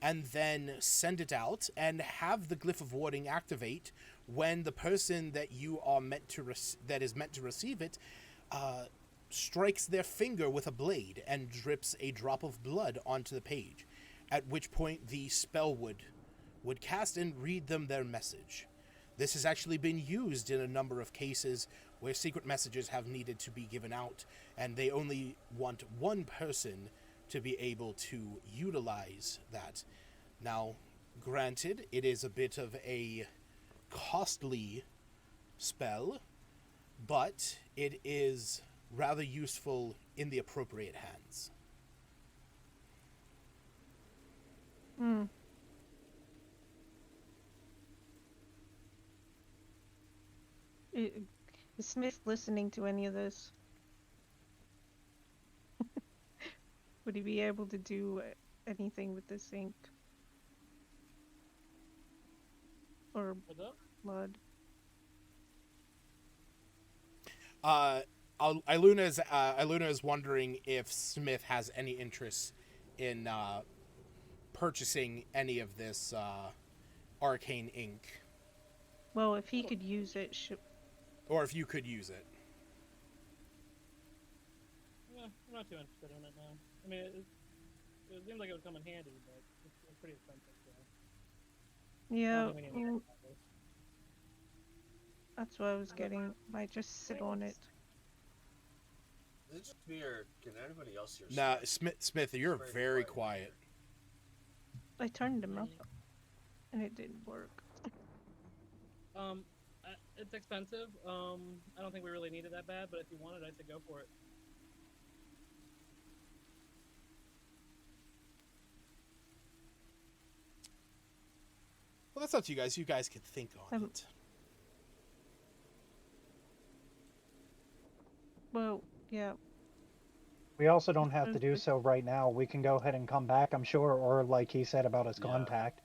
and then send it out and have the Glyph of Warding activate when the person that you are that is meant to receive it strikes their finger with a blade and drips a drop of blood onto the page, at which point the spell would cast and read them their message. This has actually been used in a number of cases where secret messages have needed to be given out, and they only want one person to be able to utilize that. Now, granted, it is a bit of a costly spell, but it is rather useful in the appropriate hands. Is Smith listening to any of this? Would he be able to do anything with this ink? Or blood? Iluna is wondering if Smith has any interest in purchasing any of this arcane ink. Well, if he could use it, Or if you could use it. I'm not too interested in it now. I mean, it seems like it would come in handy, but it's pretty expensive. So I yeah, don't think we need to that's what I was getting. Might just sit on it. Is it just me or can anybody else hear? Nah, Smith, you're very quiet. I turned him up, and it didn't work. It's expensive. I don't think we really need it that bad, but if you want it, I'd say go for it. Well, that's up to you guys. You guys can think on it. Well, yeah. We also don't have to do so right now. We can go ahead and come back, I'm sure, or like he said about his contact.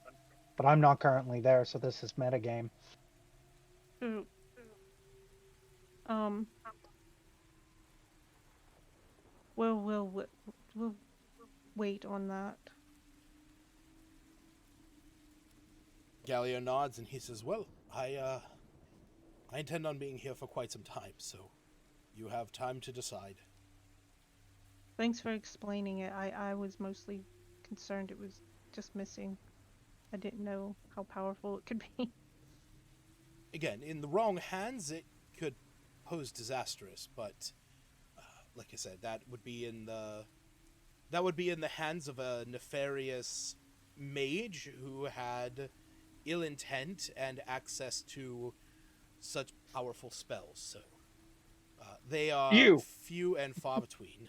But I'm not currently there, so this is metagame. We'll wait on that. Galio nods and he says, "Well, I intend on being here for quite some time, so you have time to decide." Thanks for explaining it. I was mostly concerned it was just missing. I didn't know how powerful it could be. Again, in the wrong hands, it could pose disastrous, but like I said, that would be in the hands of a nefarious mage who had ill intent and access to such powerful spells. So they are few and far between.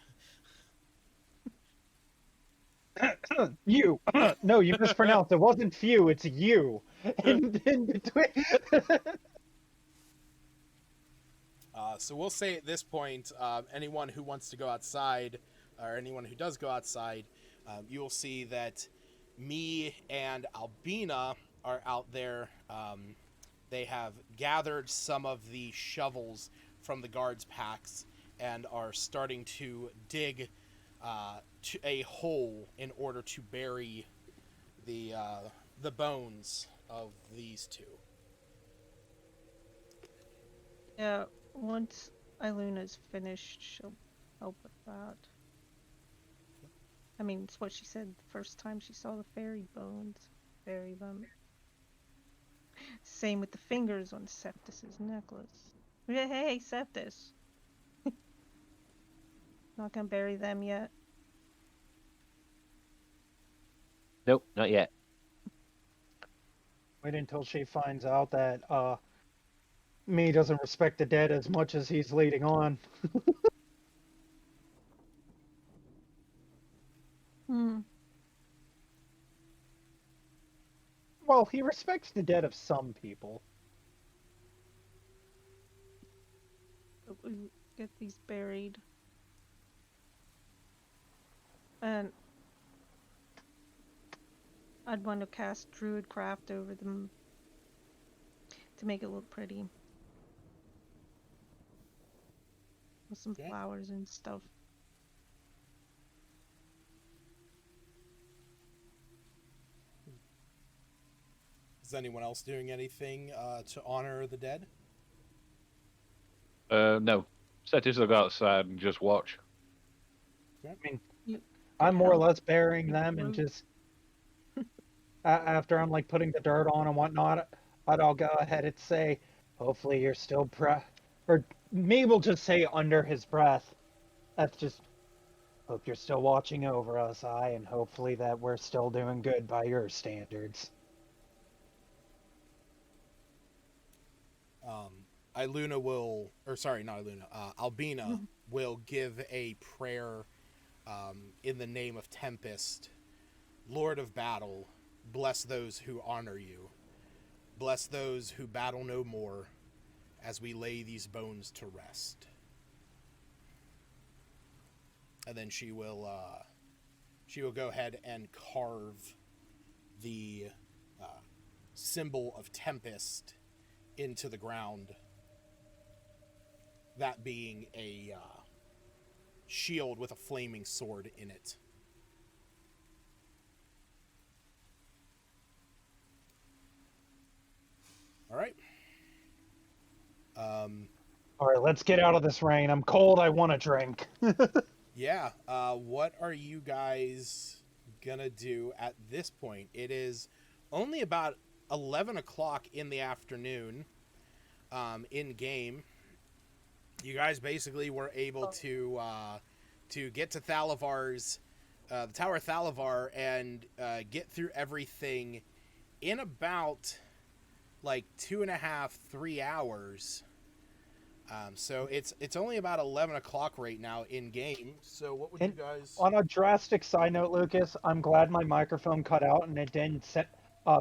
You. No, you mispronounced. It wasn't few, it's you. In between. So we'll say at this point, anyone who wants to go outside, or anyone who does go outside, you will see that me and Albina are out there. They have gathered some of the shovels from the guards' packs and are starting to dig to a hole in order to bury the bones of these two. Yeah, once Iluna's finished, she'll help with that. I mean, it's what she said the first time she saw the fairy bones. Bury them. Same with the fingers on Septus's necklace. Hey, Septus. Not gonna bury them yet. Nope, not yet. Wait until she finds out that me doesn't respect the dead as much as he's leading on. Well, he respects the dead of some people. But we get these buried. And I'd want to cast Druidcraft over them to make it look pretty. With some flowers and stuff. Is anyone else doing anything to honor the dead? No. Septus will go outside and just watch. I mean, I'm more or less burying them and just after I'm like putting the dirt on and whatnot, I'll go ahead and say, hopefully you're still or me will just say under his breath. That's just, hope you're still watching over us, and hopefully that we're still doing good by your standards. Albina will give a prayer in the name of Tempest. Lord of Battle, bless those who honor you. Bless those who battle no more as we lay these bones to rest. And then she will go ahead and carve the symbol of Tempest into the ground, that being a shield with a flaming sword in it. All right. All right, let's get out of this rain. I'm cold. I want a drink. Yeah. What are you guys gonna do at this point? It is only about 11 o'clock in the afternoon. In game, you guys basically were able to get to Thalavar's, the Tower of Thalavar, and get through everything in about like 2.5, 3 hours. So it's only about 11 o'clock right now in game. So what would you guys? On a drastic side note, Lucas, I'm glad my microphone cut out and it didn't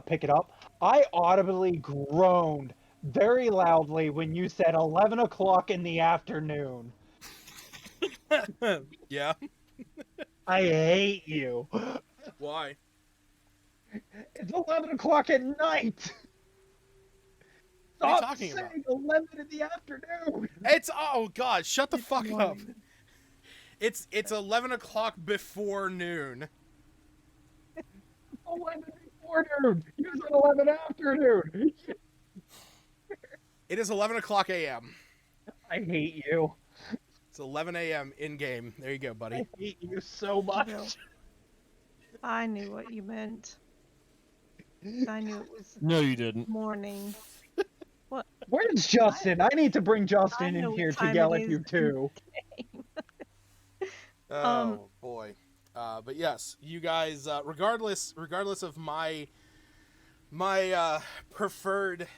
pick it up. I audibly groaned very loudly when you said 11 o'clock in the afternoon. Yeah. I hate you. Why? It's 11 o'clock at night. What are you Stop talking about? saying 11 in the afternoon. It's God! Shut the fuck up. It's 11 o'clock before noon. 11 before noon. You said 11 afternoon. It is 11 o'clock a.m. I hate you. It's 11 a.m. in game. There you go, buddy. I hate you so much. I knew what you meant. I knew it was No, you didn't. morning. What? Where's Justin? I need to bring Justin know in what here to time yell it at you is. too. Oh boy. But yes, you guys, regardless of my preferred,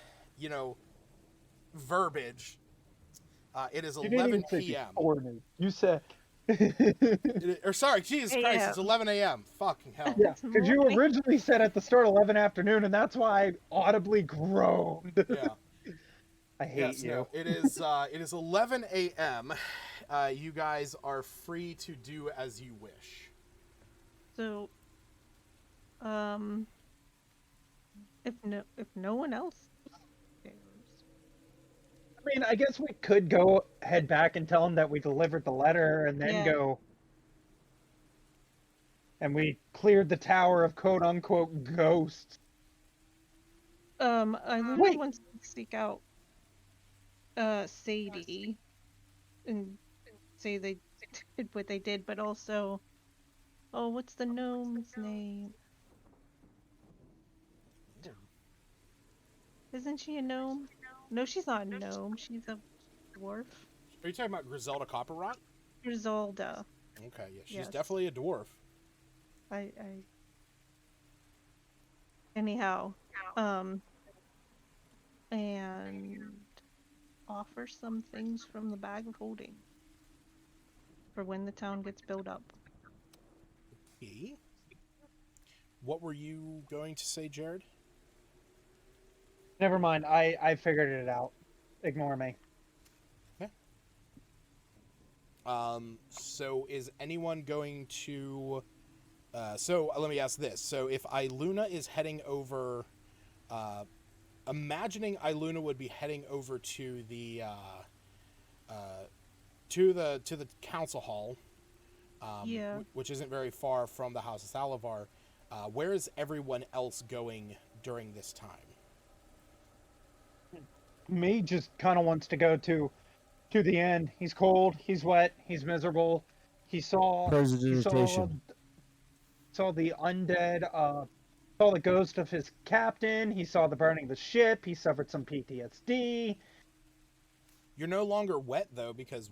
verbiage, it is You didn't 11 even say p.m. before noon. You said. Or sorry, Jesus Christ, it's 11 a.m. Fucking hell. Yeah, because you originally said at the start 11 afternoon, and that's why I audibly groaned. Yeah. I hate Yes, you. no, it is 11 a.m. You guys are free to do as you wish. So, if no one else cares. I mean, I guess we could go head back and tell him that we delivered the letter, and then go. And we cleared the tower of quote unquote ghosts. I really want to seek out Sadie and say they did what they did, but also, what's the gnome's name? Isn't she a gnome? No, she's not a gnome. She's a dwarf. Are you talking about Griselda Copperrot? Griselda. Okay, yeah, she's Yes. definitely a dwarf. Anyhow, and offer some things from the bag of holding for when the town gets built up. Okay. What were you going to say, Jared? Never mind. I figured it out. Ignore me. Okay. So is anyone going to? So let me ask this. So if Iluna is heading over, imagining Iluna would be heading over to the council hall, which isn't very far from the House of Salavar. Where is everyone else going during this time? Me just kind of wants to go to the end. He's cold. He's wet. He's miserable. He saw the undead, saw the ghost of his captain. He saw the burning of the ship. He suffered some PTSD. You're no longer wet though, because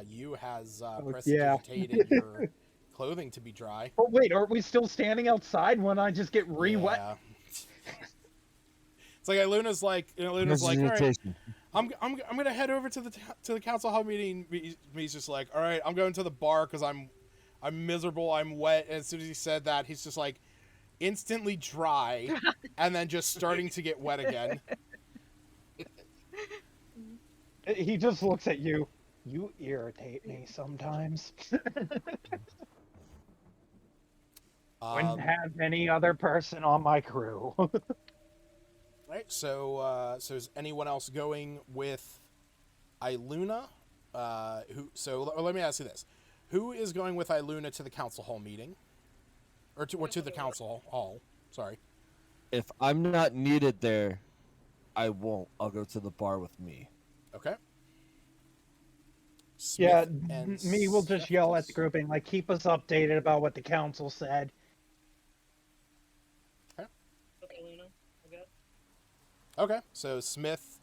you has prestidigitated your clothing to be dry. Oh wait, aren't we still standing outside when I just get re-wet? Yeah. It's like Luna's like, Luna's like, all right, I'm gonna head over to the council hall meeting. He's just like, all right, I'm going to the bar because I'm miserable, I'm wet. And as soon as he said that, he's just like instantly dry, and then just starting to get wet again. He just looks at you. You irritate me sometimes. Wouldn't have any other person on my crew. Right. So is anyone else going with Iluna? Let me ask you this: who is going with Iluna to the council hall meeting, or to the council hall? Sorry. If I'm not needed there, I won't. I'll go to the bar with me. Okay. Yeah, Smith and me will just yell at the Seftis. grouping, like, keep us updated about what the council said. Okay, Luna, I guess. Okay, so Smith,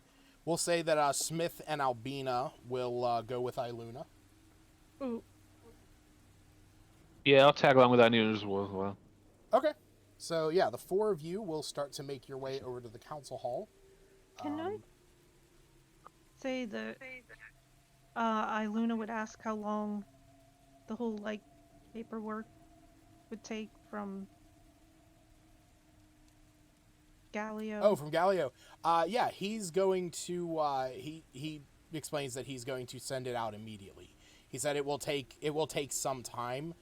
we'll say that Smith and Albina will go with Iluna. Ooh, Yeah, I'll tag along with that news as well. Okay, so yeah, the four of you will start to make your way over to the council hall. can I say that Iluna would ask how long the whole like paperwork would take from Galileo? Oh, from Galileo. Yeah, he's going to. He explains that he's going to send it out immediately. He said it will take some time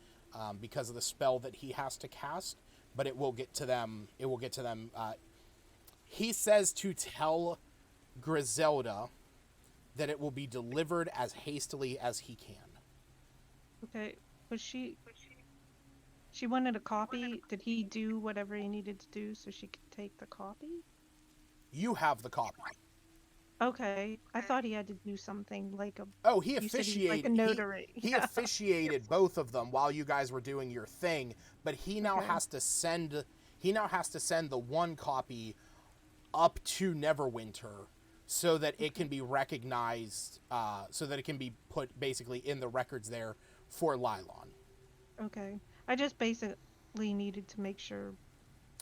because of the spell that he has to cast, but it will get to them. It will get to them. He says to tell Griselda that it will be delivered as hastily as he can. Okay, but she wanted a copy. Did he do whatever he needed to do so she could take the copy? You have the copy. Okay, I thought he had to do something like a. Oh, he You said he was officiated. like a notary. He Yeah. officiated both of them while you guys were doing your thing, but he now Okay. has to send. He now has to send the one copy up to Neverwinter so that it can be recognized. So that it can be put basically in the records there for Lylon. Okay, I just basically needed to make sure.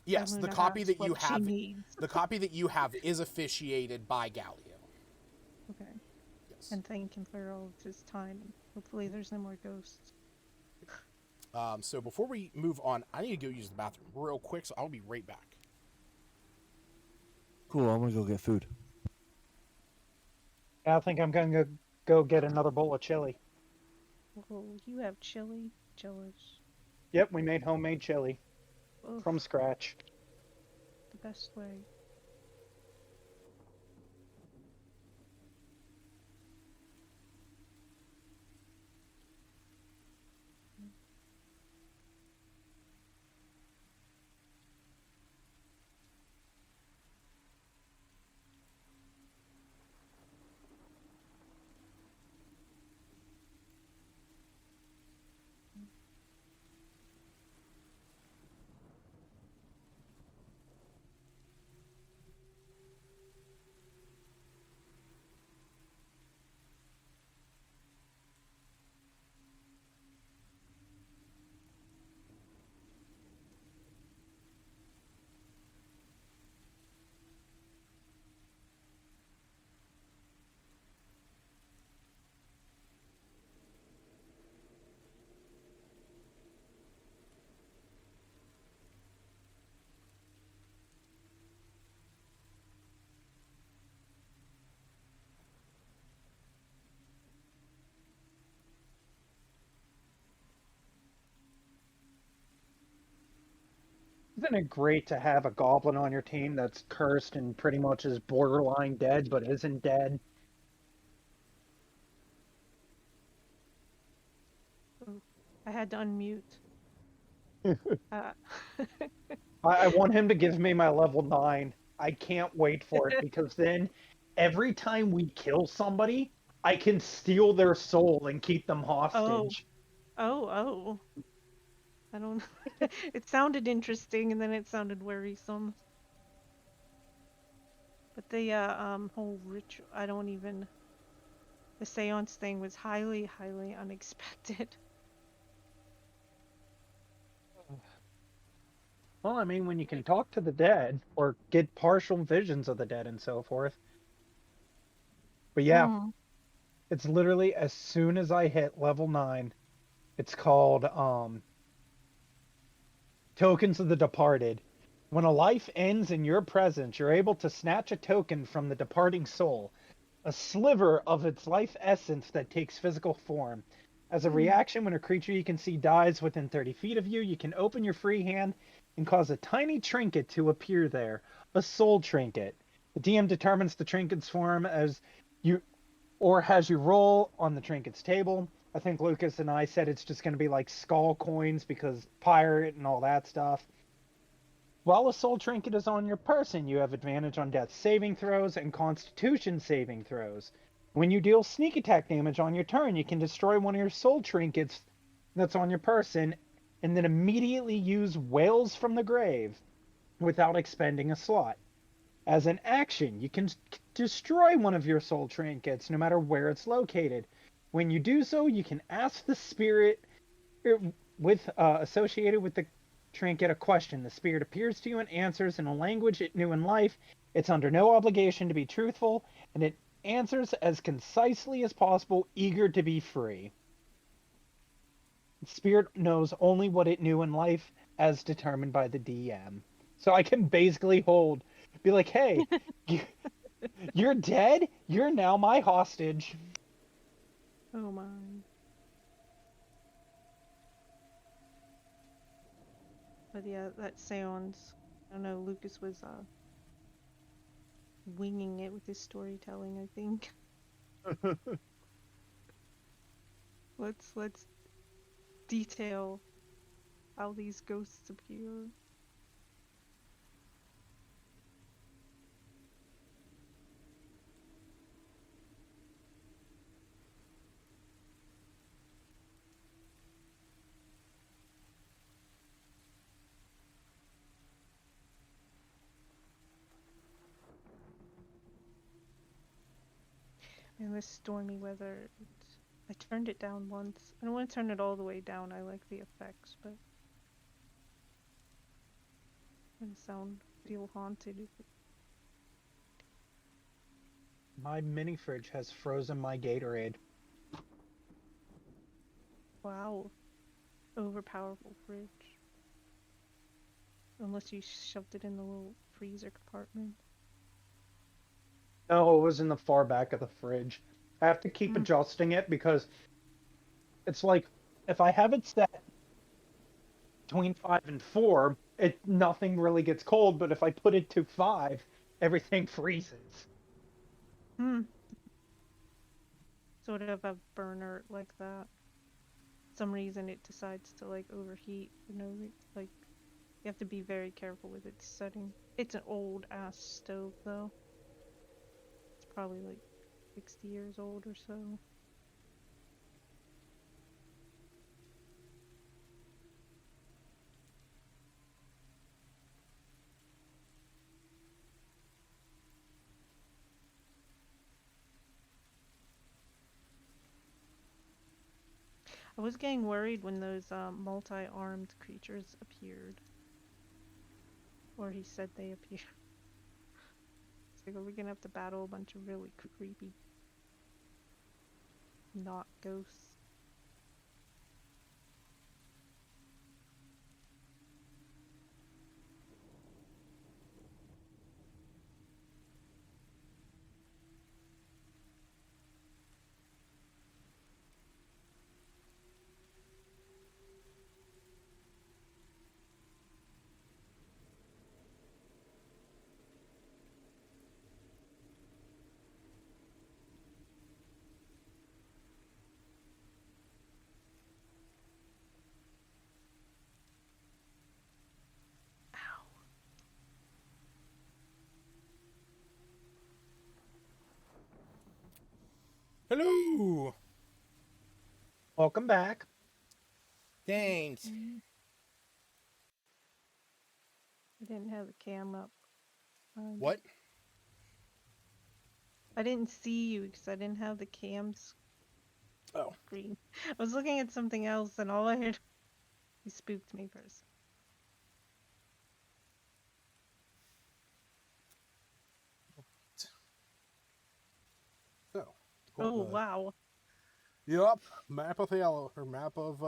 Yes, the Iluna copy has that you what she have. needs. The copy that you have is officiated by Galileo. Okay, Yes. and thank him for all of his time. And hopefully, there's no more ghosts. So before we move on, I need to go use the bathroom real quick, so I'll be right back. Cool. I'm gonna go get food. I think I'm gonna go get another bowl of chili. Oh, you have chili? Jealous. Yep, we made homemade chili Ugh, from scratch. the best way. Isn't it great to have a goblin on your team that's cursed and pretty much is borderline dead but isn't dead? Oh, I had to unmute. Uh, I want him to give me my level 9. I can't wait for it because then every time we kill somebody, I can steal their soul and keep them hostage. oh. I don't. It sounded interesting, and then it sounded worrisome. But the whole ritual, I don't even. The seance thing was highly, highly unexpected. Well, I mean, when you can talk to the dead or get partial visions of the dead and so forth. But yeah, it's literally as soon as I hit level 9, it's called Tokens of the Departed. When a life ends in your presence, you're able to snatch a token from the departing soul, a sliver of its life essence that takes physical form. As a reaction, when a creature you can see dies within 30 feet of you, you can open your free hand and cause a tiny trinket to appear there, a soul trinket. The DM determines the trinket's form as you has you roll on the trinket's table. I think Lucas and I said it's just going to be like skull coins because pirate and all that stuff. While a soul trinket is on your person, you have advantage on death saving throws and constitution saving throws. When you deal sneak attack damage on your turn, you can destroy one of your soul trinkets that's on your person, and then immediately use Wails from the Grave without expending a slot. As an action, you can destroy one of your soul trinkets, no matter where it's located. When you do so, you can ask the spirit with associated with the trinket a question. The spirit appears to you and answers in a language it knew in life. It's under no obligation to be truthful, and it answers as concisely as possible, eager to be free. The spirit knows only what it knew in life as determined by the DM. So I can basically be like, hey, you're dead? You're now my hostage. Oh my. But yeah, that seance, I don't know, Lucas was winging it with his storytelling, I think. Let's detail how these ghosts appear. And this stormy weather, I turned it down once. I don't want to turn it all the way down. I like the effects, but it feel haunted. My mini fridge has frozen my Gatorade. Wow, overpowerful fridge. Unless you shoved it in the little freezer compartment. No, it was in the far back of the fridge. I have to keep adjusting it because it's like if I have it set between 5 and 4, nothing really gets cold, but if I put it to 5, everything freezes. Sort of a burner like that. Some reason it decides to like overheat. Like you have to be very careful with its setting. It's an old ass stove though. It's probably like 60 years old or so. I was getting worried when those multi-armed creatures appeared. Or he said they appeared. It's like, are we gonna have to battle a bunch of really creepy not ghosts? Hello. Welcome back. Thanks. I didn't have the cam up. What? I didn't see you because I didn't have the cams. Oh. Screen. I was looking at something else and all I heard. You spooked me first. So. Oh wow. Yep. Map of Thealo, or map of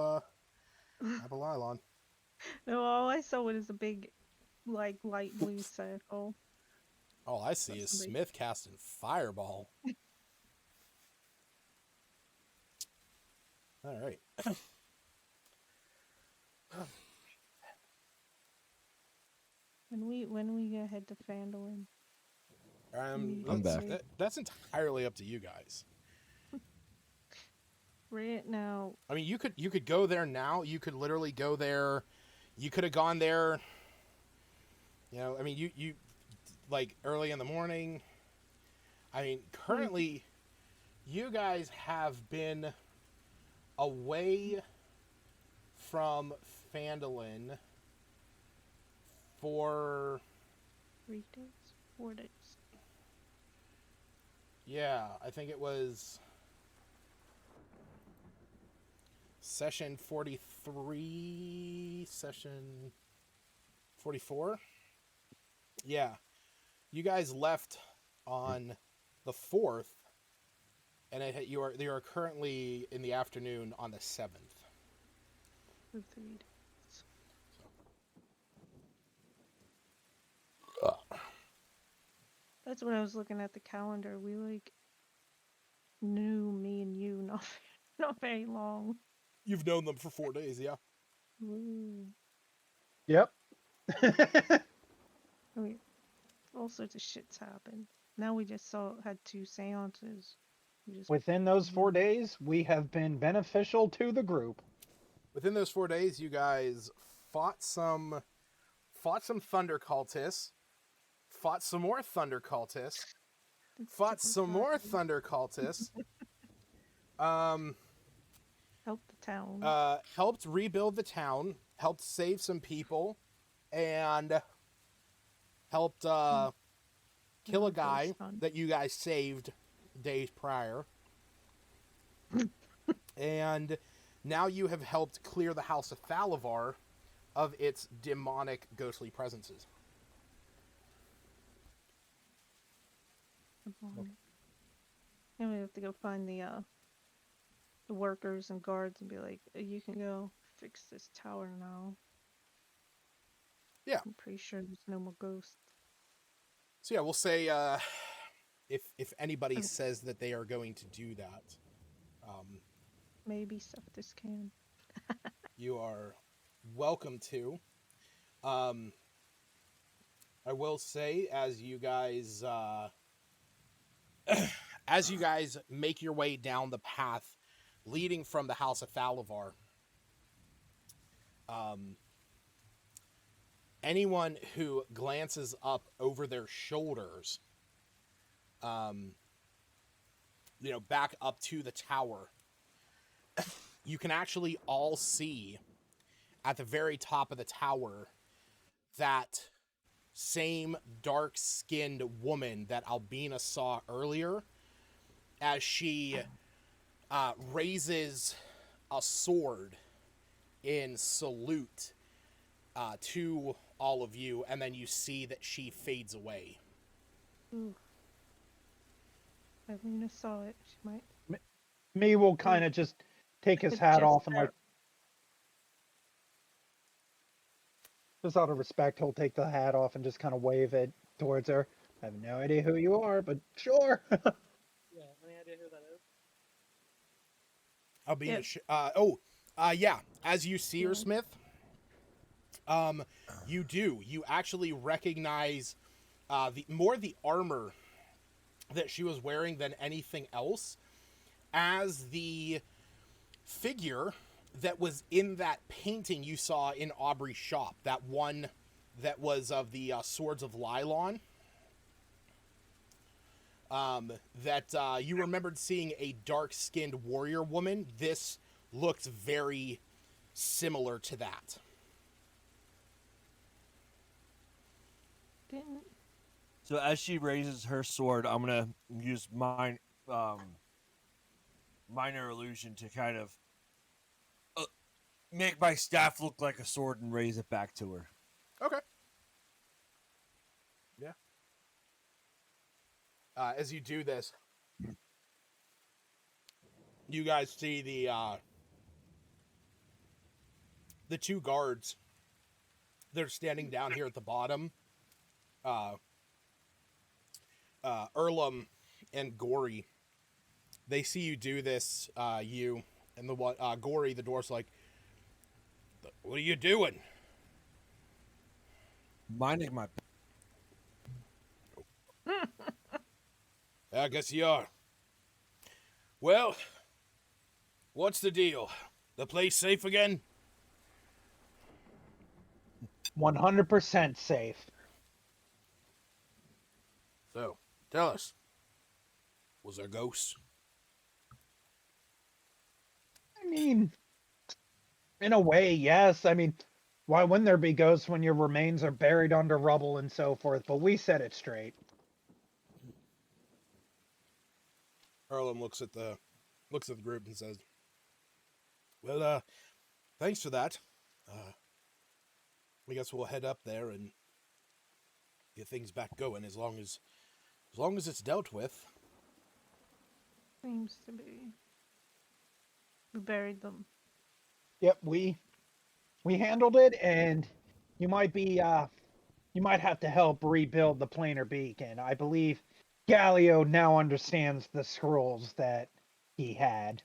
Lylon. No, all I saw was a big, like, light blue circle. All I see is Smith casting Fireball. All right. When we head to Phandalin? I'm back. That's entirely up to you guys. Right now. I mean, you could go there now. You could literally go there. You could have gone there. You know, I mean, you like early in the morning. I mean, currently, you guys have been away from Phandalin for 3 days, 4 days. Yeah, I think it was session 43, session 44. Yeah. You guys left on the 4th, and you are currently in the afternoon on the 7th. For 3 days. That's when I was looking at the calendar. We like knew me and you not very long. You've known them for 4 days, yeah. Ooh. Yep. I mean, all sorts of shits happened. Now we just had 2 seances. Within those 4 days, we have been beneficial to the group. Within those 4 days, you guys fought some thunder cultists, fought some more thunder cultists, fought some more thunder cultists. Helped the town. Helped rebuild the town, helped save some people, and helped kill a guy that you guys saved days prior. And now you have helped clear the House of Thalavar of its demonic, ghostly presences. And we have to go find the workers and guards and be like, you can go fix this tower now. Yeah. I'm pretty sure there's no more ghosts. So yeah, we'll say if anybody says that they are going to do that, maybe Septus can. you are welcome to. I will say, as you guys make your way down the path leading from the House of Thalavar, anyone who glances up over their shoulders, back up to the tower, you can actually all see at the very top of the tower that same dark-skinned woman that Albina saw earlier as she raises a sword in salute to all of you, and then you see that she fades away. Ooh. Albina saw it. She might. Me will kind of just take his hat off and just out of respect, he'll take the hat off and just kind of wave it towards her. I have no idea who you are, but sure. Yeah, any idea who that is? Albina, yeah. As you see her, Smith, you do. You actually recognize the armor that she was wearing than anything else as the figure that was in that painting you saw in Aubrey's shop. That one that was of the Swords of Lylon. That you remembered seeing a dark-skinned warrior woman. This looks very similar to that. So as she raises her sword, I'm gonna use minor illusion to kind of make my staff look like a sword and raise it back to her. Okay. Yeah. As you do this, you guys see the 2 guards. They're standing down here at the bottom. Erlum and Gory. They see you do this, you and the one Gory, the dwarf's like, "What are you doing?" Minding my. I guess you are. Well, what's the deal? The place safe again? 100% safe. So, tell us. Was there ghosts? mean, in a way, yes. I mean, why wouldn't there be ghosts when your remains are buried under rubble and so forth? But we set it straight. Erlen looks at the group and says, "Well, thanks for that. I guess we'll head up there and get things back going as long as it's dealt with." Seems to be. We buried them. Yep, we handled it, and you might have to help rebuild the planar beacon. I believe Galileo now understands the scrolls that he had.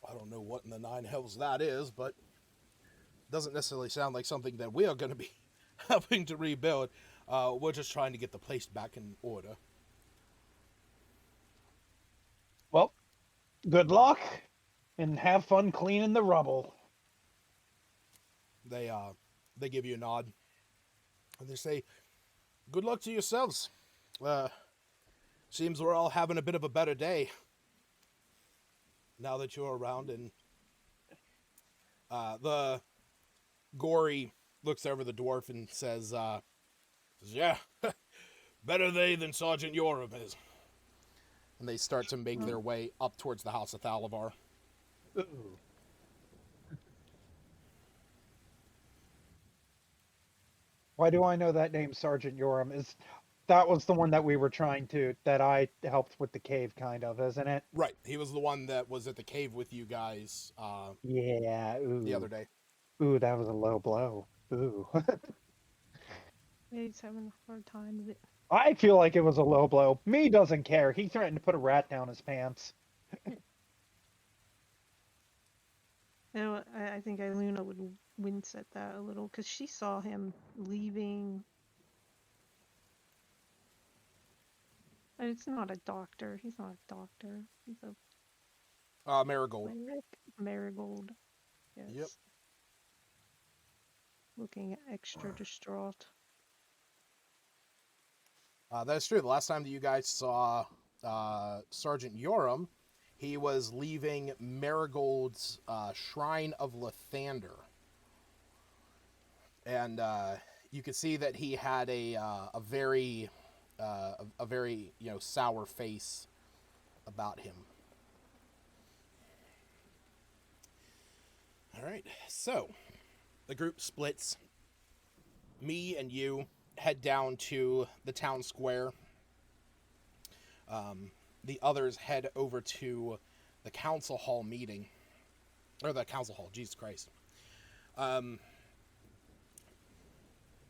I don't know what in the nine hells that is, but doesn't necessarily sound like something that we are going to be helping to rebuild. We're just trying to get the place back in order. Well, good luck, and have fun cleaning the rubble. They give you a nod, and they say, "Good luck to yourselves. Seems we're all having a bit of a better day now that you're around." And the Gory looks over the dwarf and says, "Yeah, better they than Sergeant Yoram is." And they start to make their way up towards the house of Thalavar. Ooh. Why do I know that name, Sergeant Yoram? That was the one that we were that I helped with the cave, kind of, isn't it? Right. He was the one that was at the cave with you guys Yeah, ooh. the other day. Ooh, that was a low blow. Ooh. He's having a hard time with it. I feel like it was a low blow. Me doesn't care. He threatened to put a rat down his pants. You know, I think Iluna would wince at that a little because she saw him leaving. And it's not a doctor. He's not a doctor. He's a Marigold. Marigold. Yes. Yep. Looking extra distraught. That's true. The last time that you guys saw Sergeant Yoram, he was leaving Marigold's Shrine of Lathander. And you could see that he had a very sour face about him. All right, so the group splits. Me and you head down to the town square. The others head over to the council hall meeting. Or the council hall, Jesus Christ.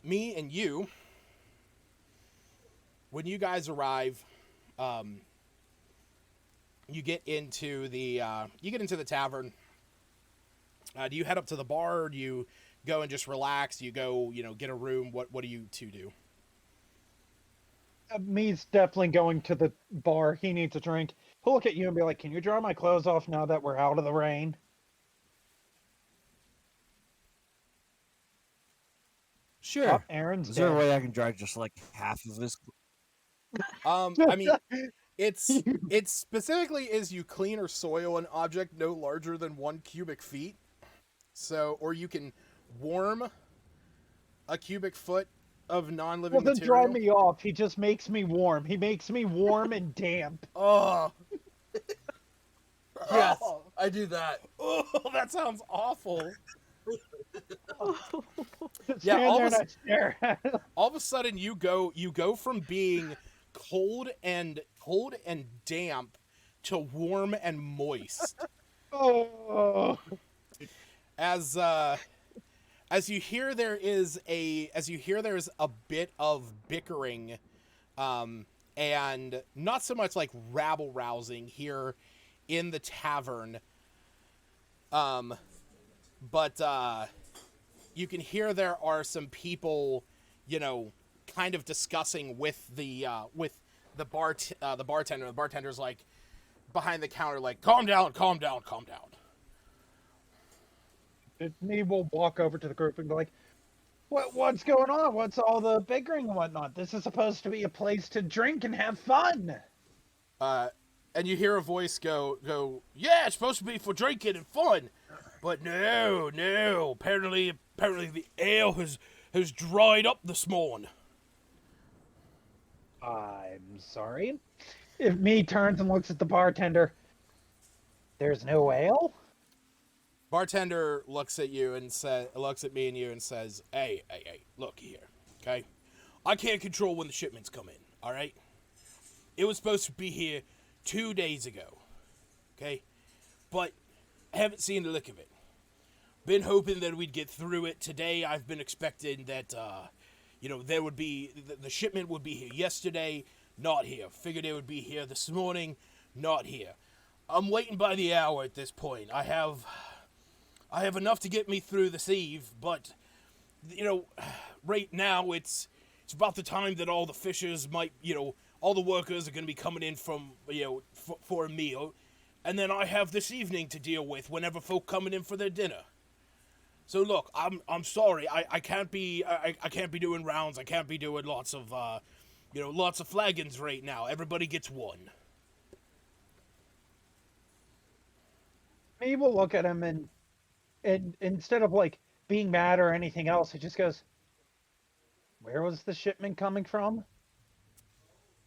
Me and you, when you guys arrive, you get into the tavern. Do you head up to the bar, or do you go and just relax? Do you go, get a room? What do you two do? Me's definitely going to the bar. He needs a drink. He'll look at you and be like, "Can you dry my clothes off now that we're out of the rain?" Sure. Aaron's Is there a dead. way I can dry just like half of his? I mean, it's specifically is you clean or soil an object no larger than 1 cubic feet. So, or you can warm a cubic foot of non-living Doesn't material. dry me off. He just makes me warm. He makes me warm and damp. Oh. Yes, Oh. I do that. Oh, that sounds awful. Just Yeah, stand all there of and I stare at him. All of a sudden you go from being cold and damp to warm and moist. Oh. As you hear there's a bit of bickering, and not so much like rabble rousing here in the tavern, but you can hear there are some people, kind of discussing with the bartender. The bartender's like behind the counter, like, calm down. Me will walk over to the group and be like, "What's going on? What's all the bickering and whatnot? This is supposed to be a place to drink and have fun." And you hear a voice go, yeah, it's supposed to be for drinking and fun. But no. Apparently the ale has dried up this morning. I'm sorry. If me turns and looks at the bartender, there's no ale? Bartender looks at me and you and says, hey, look here, okay? I can't control when the shipments come in, all right? It was supposed to be here 2 days ago, okay? But I haven't seen the lick of it. Been hoping that we'd get through it today. I've been expecting that, there would be, the shipment would be here yesterday, not here. Figured it would be here this morning, not here. I'm waiting by the hour at this point. I have enough to get me through this eve, but, right now it's about the time that all the fishers might, all the workers are going to be coming in from, for a meal. And then I have this evening to deal with whenever folk coming in for their dinner. So look, I'm sorry. I can't be doing rounds. I can't be doing lots of flagons right now. Everybody gets one. Me will look at him and instead of like being mad or anything else, he just goes, where was the shipment coming from?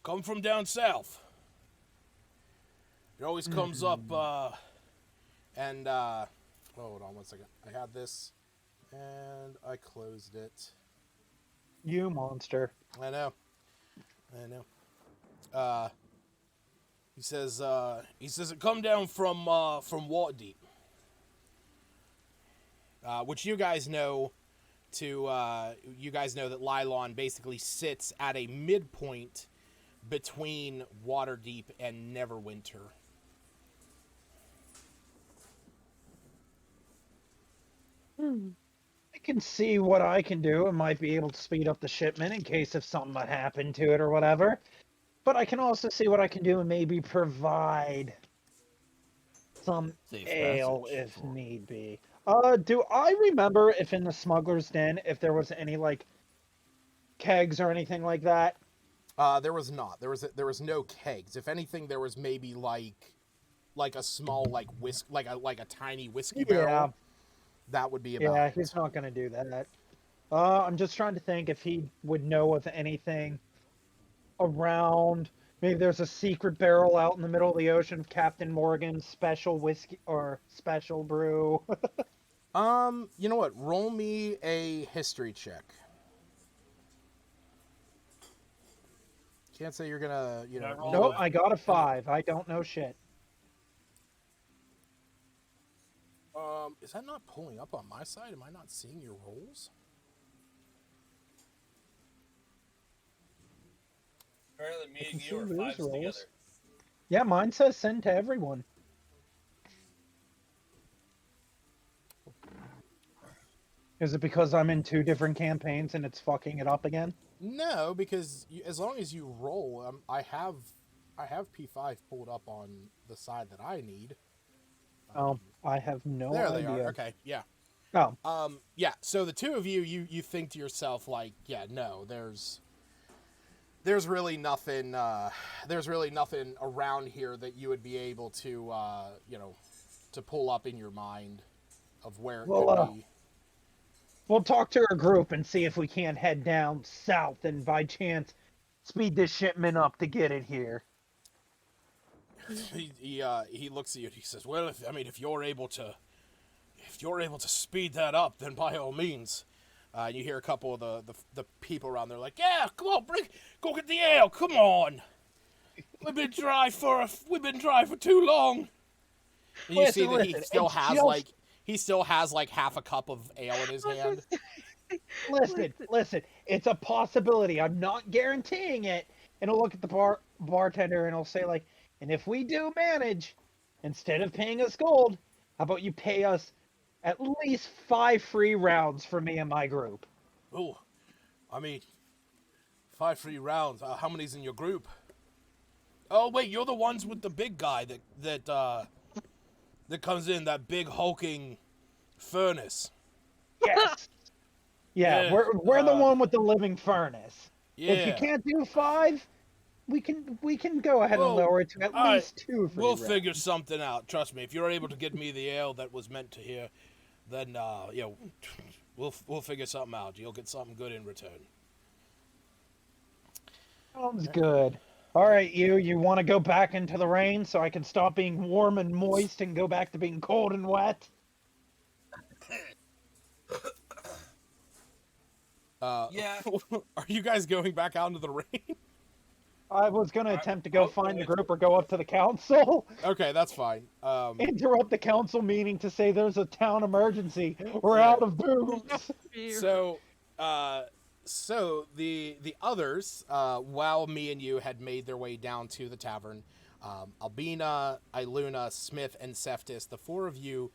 Come from down south. It always comes up, and, hold on 1 second. I had this, and I closed it. You monster. I know. He says it come down from Waterdeep. Which you guys know that Lylon basically sits at a midpoint between Waterdeep and Neverwinter. I can see what I can do and might be able to speed up the shipment in case if something might happen to it or whatever. But I can also see what I can do and maybe provide some Safe ale passage if for- need be. Do I remember if in the smuggler's den if there was any like kegs or anything like that? There was not. There was no kegs. If anything, there was maybe like a small like a tiny whiskey barrel. That would be about. Yeah, it. he's not gonna do that. I'm just trying to think if he would know of anything around. Maybe there's a secret barrel out in the middle of the ocean of Captain Morgan's special whiskey or special brew. You know what? Roll me a history check. Can't say you're gonna, Nope, I got a 5. I don't know shit. Is that not pulling up on my side? Am I not seeing your rolls? Apparently, me and see you are Lou's fives rolls. together. Yeah, mine says send to everyone. Is it because I'm in 2 different campaigns and it's fucking it up again? No, because as long as you roll, I have P5 pulled up on the side that I need. I have no there idea. They are. Okay, yeah. Oh. Yeah. So the two of you think to yourself like, yeah, no, there's really nothing. There's really nothing around here that you would be able to, to pull up in your mind of where it could be. We'll talk to our group and see if we can't head down south and by chance speed this shipment up to get it here. He looks at you and he says, well, if you're able to speed that up, then by all means. You hear a couple of the people around there like, yeah, come on, go get the ale, come on. We've been dry for too long. And you see that he still has like half a cup of ale in his hand. Listen, it's a possibility. I'm not guaranteeing it. And he'll look at the bartender and he'll say like, and if we do manage, instead of paying us gold, how about you pay us at least 5 free rounds for me and my group? Oh, 5 free rounds. How many's in your group? Oh wait, you're the ones with the big guy that comes in, that big hulking furnace. Yes. Yeah, we're the one with the living furnace. Yeah. If you can't do 5, We can go ahead and Well, lower it to at alright, least 2 free we'll rounds. figure something out. Trust me. If you're able to get me the ale that was meant to here, then we'll figure something out. You'll get something good in return. Sounds good. All right, you want to go back into the rain so I can stop being warm and moist and go back to being cold and wet? Yeah. Are you guys going back out into the rain? I was going to attempt to go find the group or go up to the council, Okay, that's fine. interrupt the council meeting to say there's a town emergency. We're Yeah. out of booze. So, the others, while me and you had made their way down to the tavern, Albina, Iluna, Smith, and Seftis, the four of you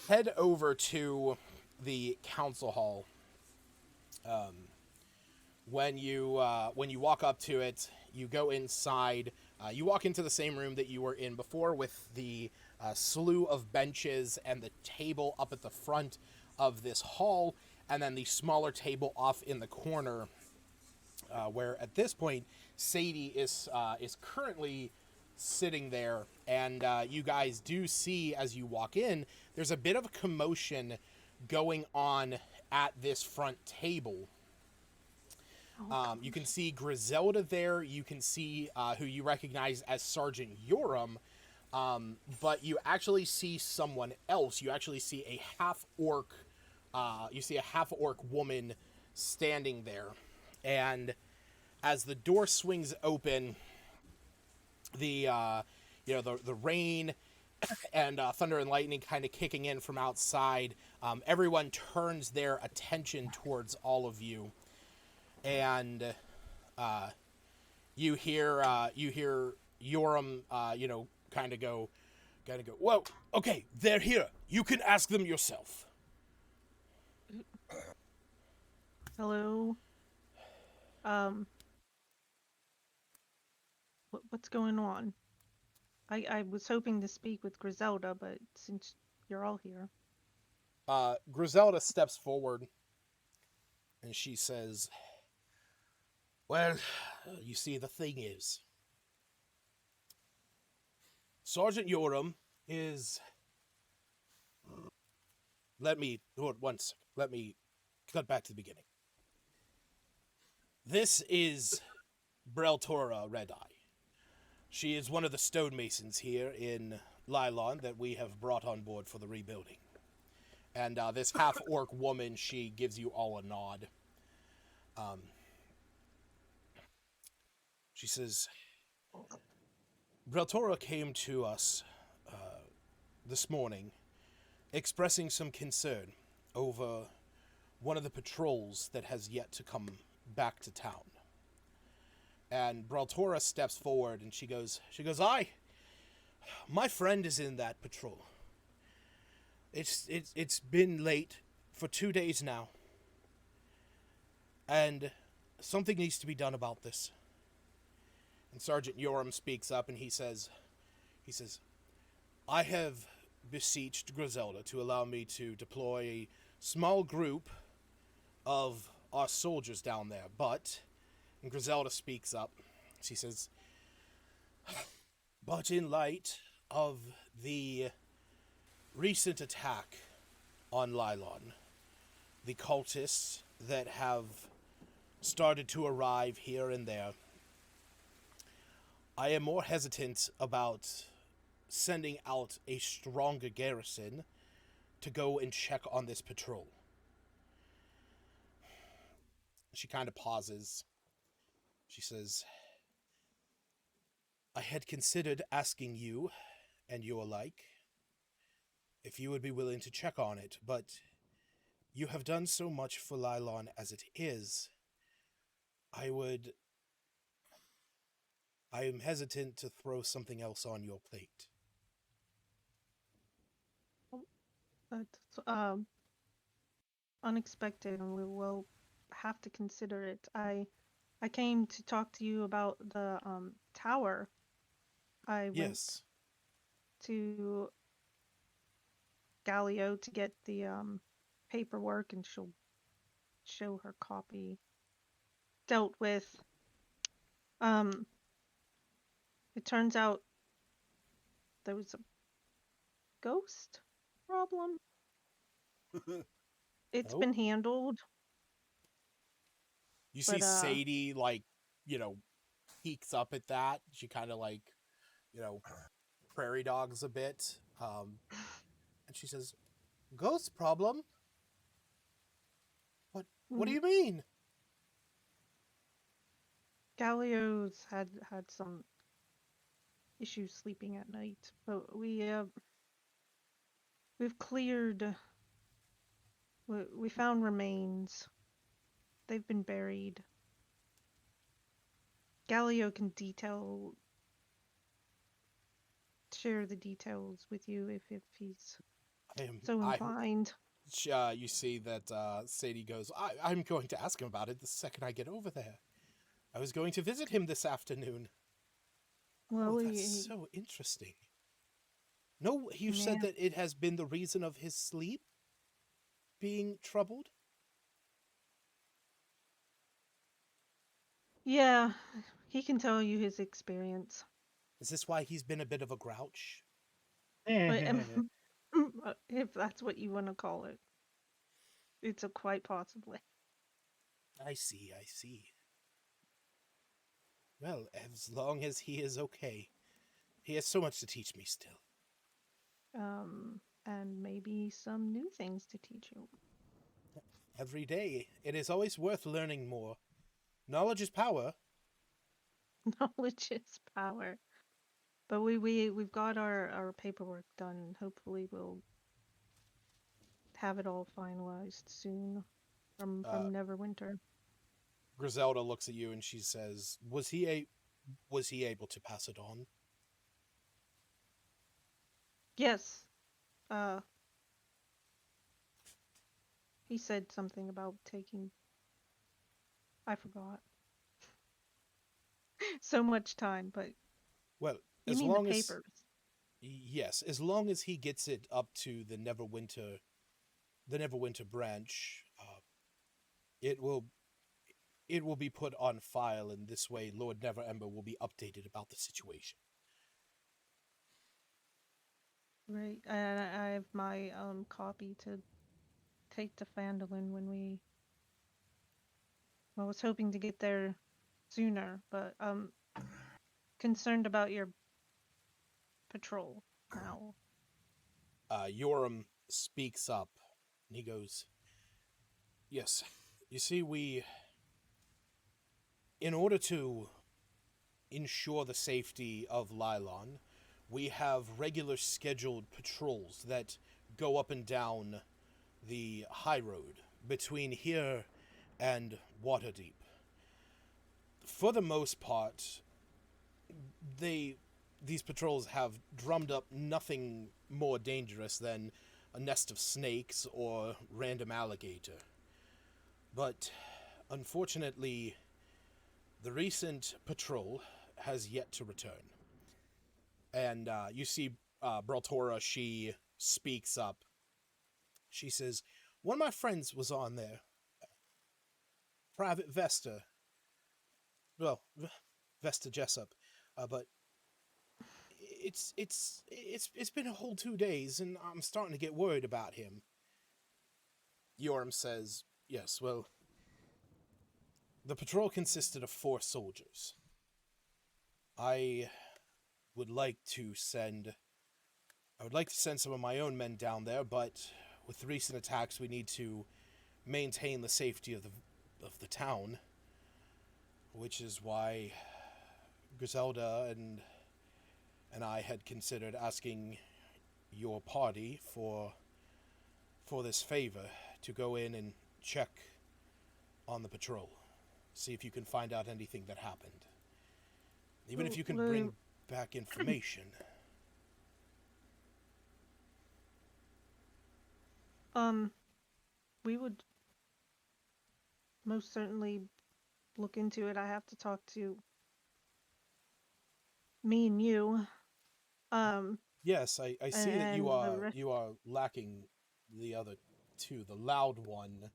head over to the council hall. When you walk up to it, you go inside. You walk into the same room that you were in before, with the slew of benches and the table up at the front of this hall, and then the smaller table off in the corner, where at this point Sadie is currently sitting there, and you guys do see as you walk in, there's a bit of a commotion going on at this front table. You can see Griselda there. You can see who you recognize as Sergeant Yoram, but you actually see someone else. You actually see a half-orc. You see a half-orc woman standing there, and as the door swings open, the rain and thunder and lightning kind of kicking in from outside. Everyone turns their attention towards all of you. And you hear Yoram, kind of go, whoa, okay, they're here. You can ask them yourself. Hello. What's going on? I was hoping to speak with Griselda, but since you're all here. Griselda steps forward, and she says, well, you see, the thing is, Sergeant Yoram is... Let me cut back to the beginning. This is Breltora Red Eye. She is one of the stonemasons here in Lylon that we have brought on board for the rebuilding. And this half-orc woman, she gives you all a nod. She says, Breltora came to us this morning expressing some concern over one of the patrols that has yet to come back to town. And Breltora steps forward and she goes, my friend is in that patrol. It's been late for 2 days now. And something needs to be done about this. And Sergeant Yoram speaks up and he says, I have beseeched Griselda to allow me to deploy a small group of our soldiers down there, but... And Griselda speaks up. She says, but in light of the recent attack on Lylon, the cultists that have started to arrive here and there, I am more hesitant about sending out a stronger garrison to go and check on this patrol. She kind of pauses. She says, I had considered asking you and your like if you would be willing to check on it, but you have done so much for Lylon as it is. I am hesitant to throw something else on your plate. That's unexpected, and we will have to consider it. I came to talk to you about the tower. I went to Galileo to get the paperwork, and she'll show her copy. Dealt with It turns out there was a ghost problem. It's Oh. been handled, You see but Sadie, like, peeks up at that. She kind of like, prairie dogs a bit. And she says, "Ghost problem? What do you mean?" Galio's had some issues sleeping at night, but we've cleared. We found remains. They've been buried. Galio can share the details with you if he's so I inclined. You see that Sadie goes, I'm going to ask him about it the second I get over there. I was going to visit him this afternoon. Well, Oh, that's so interesting. No, you said that it has been the reason of his sleep being troubled? Yeah, he can tell you his experience. Is this why he's been a bit of a grouch? But, if that's what you want to call it. It's a quite possibly. I see. Well, as long as he is okay. He has so much to teach me still. And maybe some new things to teach you. Every day, it is always worth learning more. Knowledge is power. Knowledge is power. But we've got our paperwork done. Hopefully we'll have it all finalized soon from Neverwinter. Griselda looks at you and she says, was he able to pass it on? Yes. He said something about taking... I forgot. So much time, but... Well, you as mean long the as... papers? Yes, as long as he gets it up to the Neverwinter branch, it will be put on file, and this way Lord Neverember will be updated about the situation. Right, and I have my copy to take to Phandalin when we... Well, I was hoping to get there sooner, but concerned about your patrol now. Yoram speaks up, and he goes, yes, you see, in order to ensure the safety of Lylon, we have regular scheduled patrols that go up and down the high road between here and Waterdeep. For the most part, these patrols have drummed up nothing more dangerous than a nest of snakes or random alligator. But unfortunately, the recent patrol has yet to return. And you see Braltora, she speaks up. She says, one of my friends was on there. Private Vesta. Well, Vesta Jessup. But it's been a whole 2 days, and I'm starting to get worried about him. Yoram says, yes, well, the patrol consisted of 4 soldiers. I would like to send some of my own men down there, but with the recent attacks, we need to maintain the safety of the town, which is why Griselda and I had considered asking your party for this favor to go in and check on the patrol, see if you can find out anything that happened, even if you can bring back information. We would most certainly look into it. I have to talk to me and you. Yes, I see that and the rest... you are lacking the other 2, the loud one.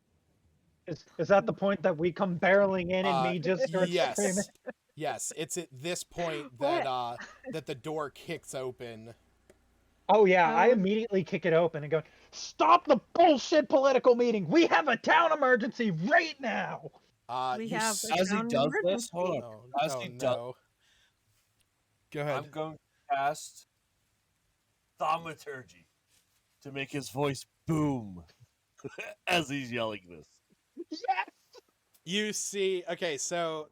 Is that the point that we come barreling in and me just start screaming? Yes. Yes, it's at this point What? that the door kicks open. Oh yeah, I Oh, immediately kick it open and go, "Stop the bullshit political meeting! We have a town emergency right now!" we You have a s- As he town does this, hold on. emergency. Oh, As oh he does, no. Go ahead. I'm going to cast thaumaturgy to make his voice boom as he's yelling this. Yes. You see, okay, so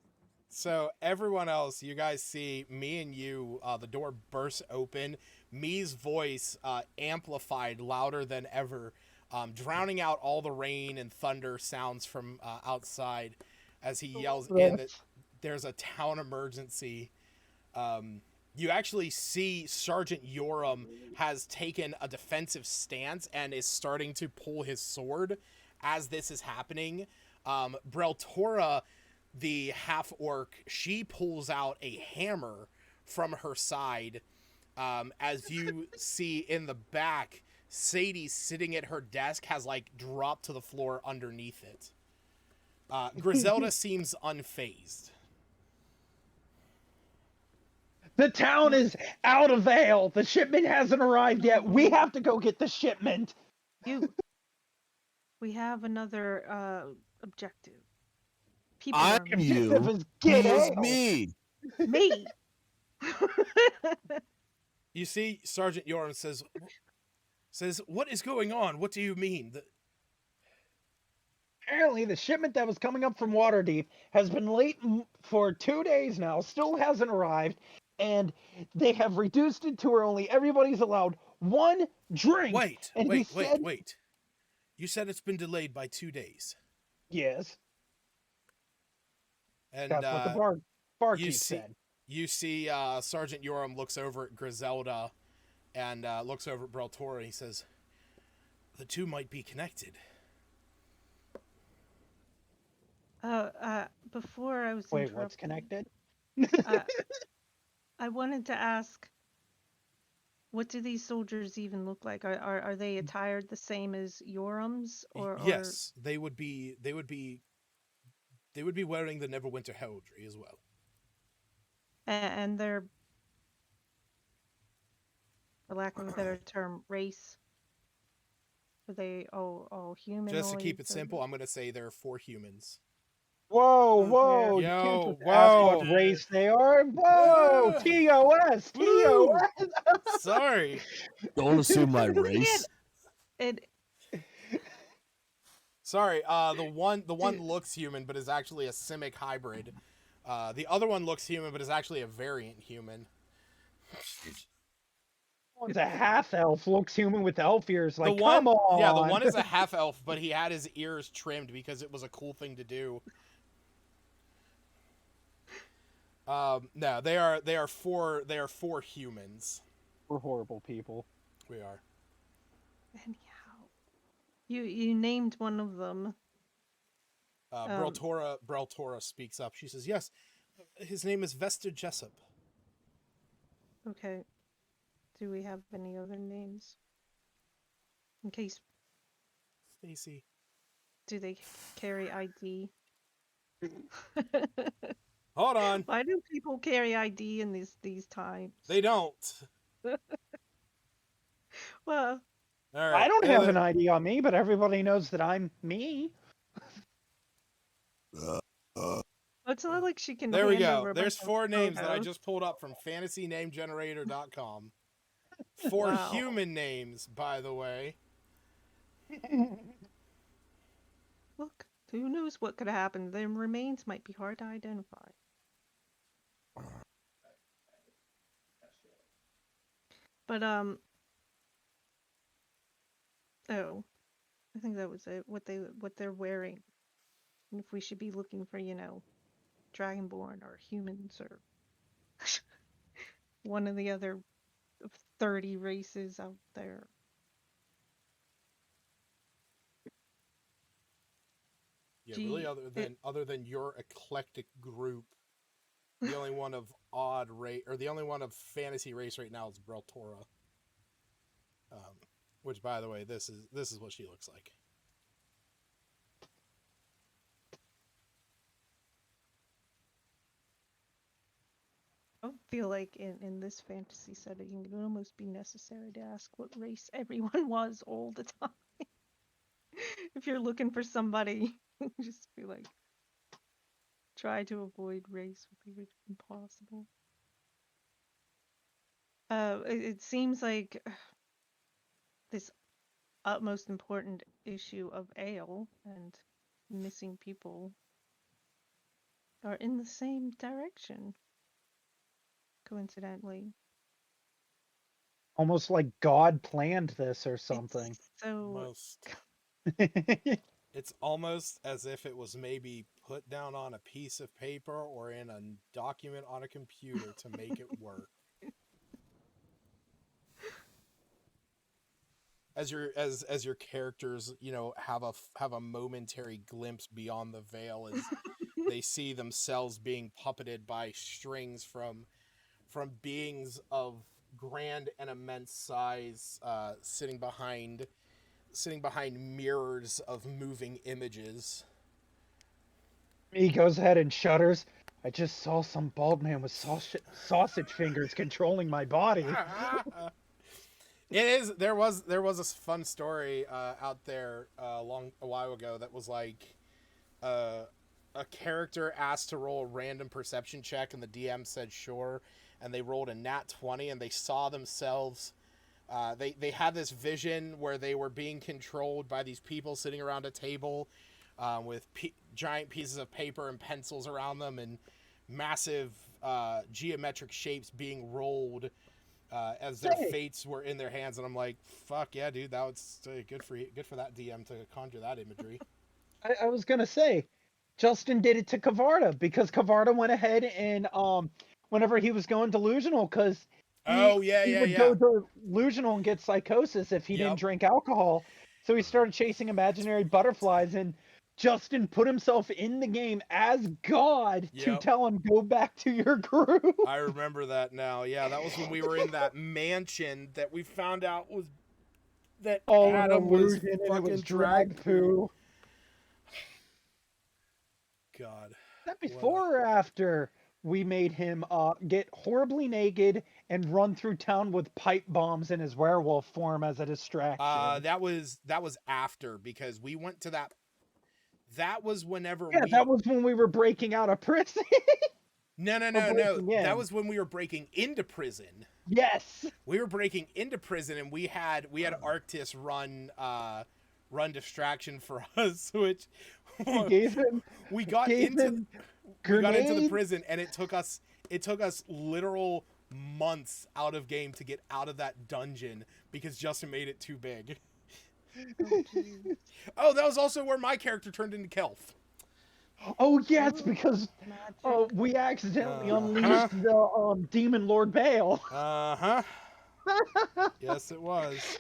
everyone else, you guys see me and you. The door bursts open. Me's voice amplified louder than ever, drowning out all the rain and thunder sounds from outside, as he yells in that there's a town emergency. You actually see Sergeant Yoram has taken a defensive stance and is starting to pull his sword as this is happening. Breltora, the half orc, she pulls out a hammer from her side. As you see in the back, Sadie sitting at her desk has like dropped to the floor underneath it. Griselda seems unfazed. The town is out of ale. The shipment hasn't arrived yet. We have to go get the shipment. You. We have another objective. People I'm are Objective you. is He get is ale. me. me. You see, Sergeant Yoram says, "What is going on? What do you mean?" Apparently, the shipment that was coming up from Waterdeep has been late for 2 days now, still hasn't arrived, and they have reduced it to where only everybody's allowed one drink. Wait, And he wait, wait, said, wait. You said it's been delayed by 2 days. yes, And that's what the you barkeep see said. you see Sergeant Yoram looks over at Griselda and looks over at Breltora. He says, "The two might be connected." Before I was Wait, what's interrupted, connected? I wanted to ask, what do these soldiers even look like? Are they attired the same as Yorams, or Yes, they would be wearing the Neverwinter heraldry as well. and they're, for lack of a better term, race? Are they all humanoids? Just to keep it or- simple, I'm going to say there are 4 humans. Whoa, Oh, whoa, you Yo, can't just ask what whoa. race they are. Whoa, TOS, Woo! TOS. Sorry. Don't assume my You race. can't. Sorry, the one looks human but is actually a simic hybrid. The other one looks human but is actually a variant human. One's a half elf, looks human with elf ears. Like, The one, come on. yeah, the one is a half elf, but he had his ears trimmed because it was a cool thing to do. No, they are 4 humans. We're horrible people. We are. Anyhow, you named one of them. Breltora speaks up. She says, "Yes, his name is Vester Jessup." Okay. Do we have any other names? In case, Stacy. do they carry ID? Hold on. Why do people carry ID in these times? They don't. Well, All right. I don't have an ID on me, but everybody knows that I'm me. it's not like she can. There we hand go. over a There's bunch of 4 names that I photos. just pulled up from fantasynamegenerator.com. 4 Wow. human names, by the way. Look, who knows what could happen? Their remains might be hard to identify. But oh, I think that was it. What they're wearing, and if we should be looking for, Dragonborn or humans or one of the other 30 races out there. Yeah, Gee, really other than your eclectic group, the only one of odd race or the only one of fantasy race right now is Breltora. Which, by the way, this is what she looks like. I feel like in this fantasy setting, it would almost be necessary to ask what race everyone was all the time. If you're looking for somebody, just be like, try to avoid race would be impossible. It seems like this utmost important issue of ale and missing people are in the same direction, coincidentally. Almost like God planned this or something. It's so Most. It's almost as if it was maybe put down on a piece of paper or in a document on a computer to make it work. As your characters, have a momentary glimpse beyond the veil as they see themselves being puppeted by strings from beings of grand and immense size, sitting behind mirrors of moving images. He goes ahead and shudders. I just saw some bald man with sausage fingers controlling my body. It is. There was a fun story out there a while ago that was like uh, a character asked to roll a random perception check and the DM said sure, and they rolled a nat 20 and they saw themselves. They had this vision where they were being controlled by these people sitting around a table with giant pieces of paper and pencils around them and massive geometric shapes being rolled as their fates were in their hands, and I'm like, "Fuck yeah, dude! That was good for that DM to conjure that imagery." I was gonna say, Justin did it to Kavarda because Kavarda went ahead and whenever he was going delusional, because he Oh yeah, he yeah, would yeah. go delusional and get psychosis if he didn't Yep. drink alcohol. So he started chasing imaginary butterflies, and Justin put himself in the game as God to Yep. tell him go back to your group. I remember that now. Yeah, that was when we were in that mansion that we found out was that All an Adam was illusion, and it was fucking drag poo. poo. God. That What a before or after we made him get horribly naked and run through town with pipe bombs in his werewolf form as a distraction. that was after because we went to that was whenever Yeah, that we was when we were breaking out of prison No, no, or no, no. breaking That in. was when we were breaking into prison. Yes. We were breaking into prison and we had Arctis run distraction for us, which He gave him we got gave into him we got into the grenades. prison and it took us literal months out of game to get out of that dungeon because Justin made it too big. oh jeez. Oh, that was also where my character turned into Kelf. Oh yes, Oh, because magic. we accidentally Uh-huh. unleashed the demon Lord Bale. Uh-huh. Yes, it was.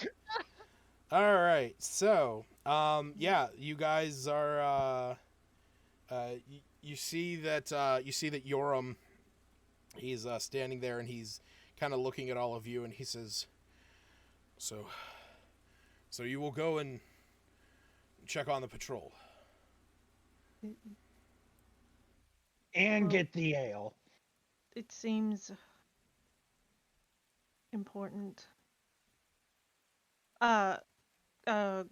All right. So, yeah, you guys are you see that Yoram, he's standing there and he's kind of looking at all of you and he says, "So you will go and check on the patrol." And Well, get the ale. it seems important. Uh, uh,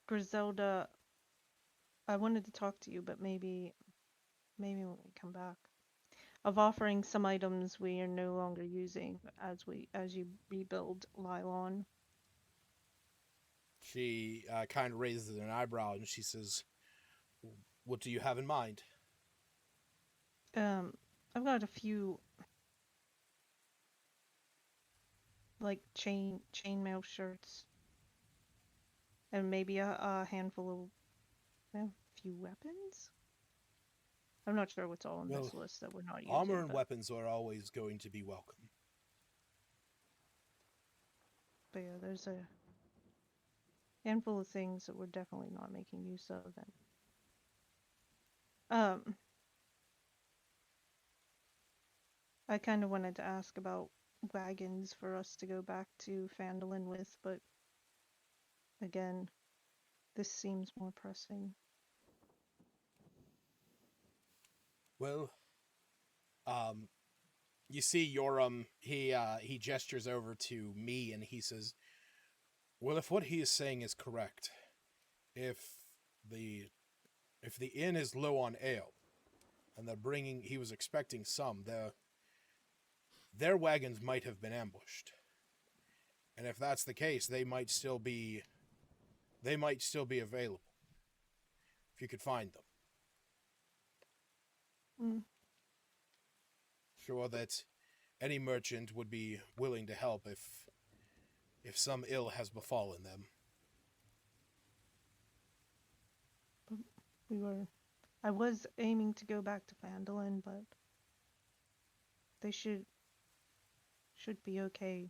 Griselda, I wanted to talk to you, but maybe when we come back. Of offering some items we are no longer using as you rebuild Lylon. She kind of raises an eyebrow and she says, "What do you have in mind?" I've got a few like chainmail shirts and maybe a handful of few weapons. I'm not sure what's all on Well, this list that we're not using. armor and but, weapons are always going to be welcome. but yeah, there's a handful of things that we're definitely not making use of. And I kind of wanted to ask about wagons for us to go back to Phandalin with, but again, this seems more pressing. Well, You see Yoram, he gestures over to me and he says, "Well, if what he is saying is correct, if the inn is low on ale, and he was expecting some, their wagons might have been ambushed, and if that's the case, they might still be available if you could find them. Mm. Sure that any merchant would be willing to help if some ill has befallen them." I was aiming to go back to Phandalin, but they should be okay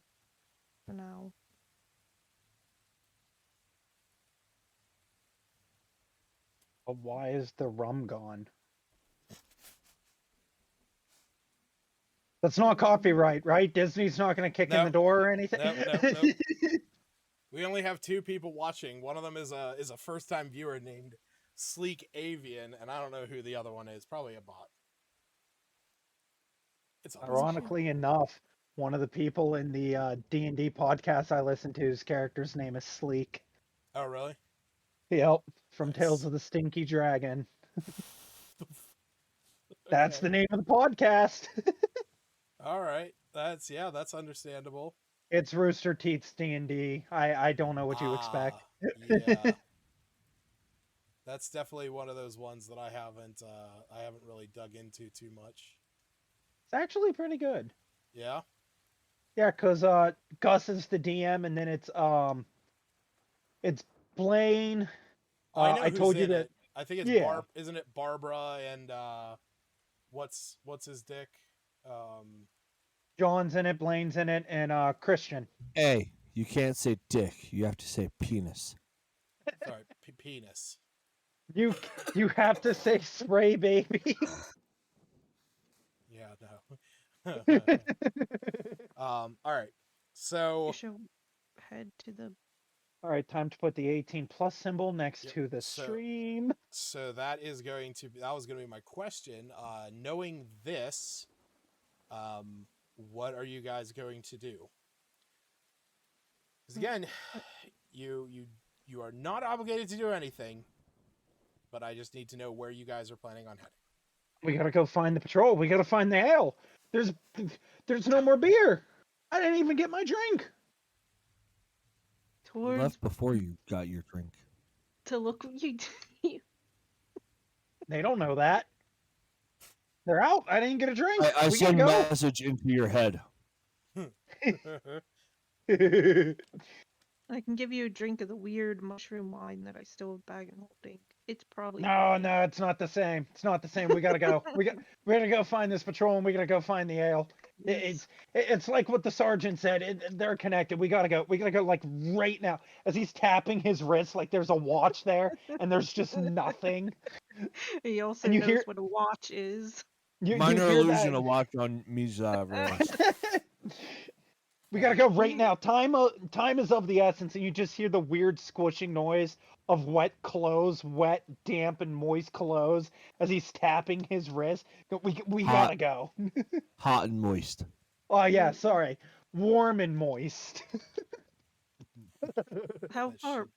for now. But why is the rum gone? That's not copyright, right? Disney's not going to kick in the door or anything. No. We only have 2 people watching. One of them is a first time viewer named Sleek Avian, and I don't know who the other one is. Probably a bot. It's all Ironically enough, one of the people in the D&D podcast I listen to, his character's name is Sleek. Oh, really? Yep, from Nice. Tales of the Stinky Dragon. That's the name of the podcast. All right. That's understandable. It's Rooster Teeth's D&D. I don't know what you expect. Yeah. That's definitely one of those ones that I haven't really dug into too much. It's actually pretty good. Yeah. Yeah, because Gus is the DM, and then it's Blaine. I know I who's told you in that. it. I think it's Yeah. Isn't it Barbara and what's his dick? John's in it, Blaine's in it, and Christian. Hey, you can't say dick. You have to say penis. Sorry, penis. You have to say spray, baby. Yeah, no. All right. So You should head to the. All right, time to put the 18+ symbol next Yep, to the so- stream. So that was going to be my question. Knowing this, what are you guys going to do? Because again, you are not obligated to do anything, but I just need to know where you guys are planning on heading. We gotta go find the patrol. We gotta find the ale. There's no more beer. I didn't even get my drink. You Towards left before you got your drink. to look you. They don't know that. They're out. I didn't get a drink. I We send gotta message into your head. go. I can give you a drink of the weird mushroom wine that I still have bag and holding. It's probably No, it's not the same. It's not the same. We gotta go. we gotta go find this patrol, and we gotta go find the ale. It's like what the sergeant said. They're connected. We gotta go. We gotta go like right now. As he's tapping his wrist, like there's a watch there, and there's just nothing. He also And you knows hear- what a watch is. You Minor hear illusion that? to watch on Misa wrist. We gotta go right now. Time is of the essence, and you just hear the weird squishing noise of wet, damp, and moist clothes as he's tapping his wrist. We Hot. gotta go. Hot and moist. Oh yeah, sorry, warm and moist. How far?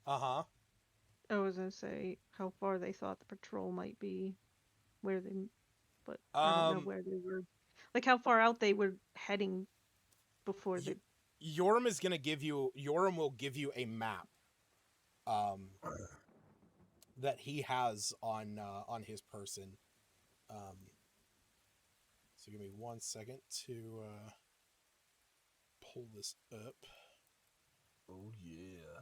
Uh-huh. I was gonna say how far they thought the patrol might be, where they, but I don't know where they were. Like how far out they were heading before they. Yoram will give you a map that he has on his person. So give me 1 second to pull this up. Oh yeah.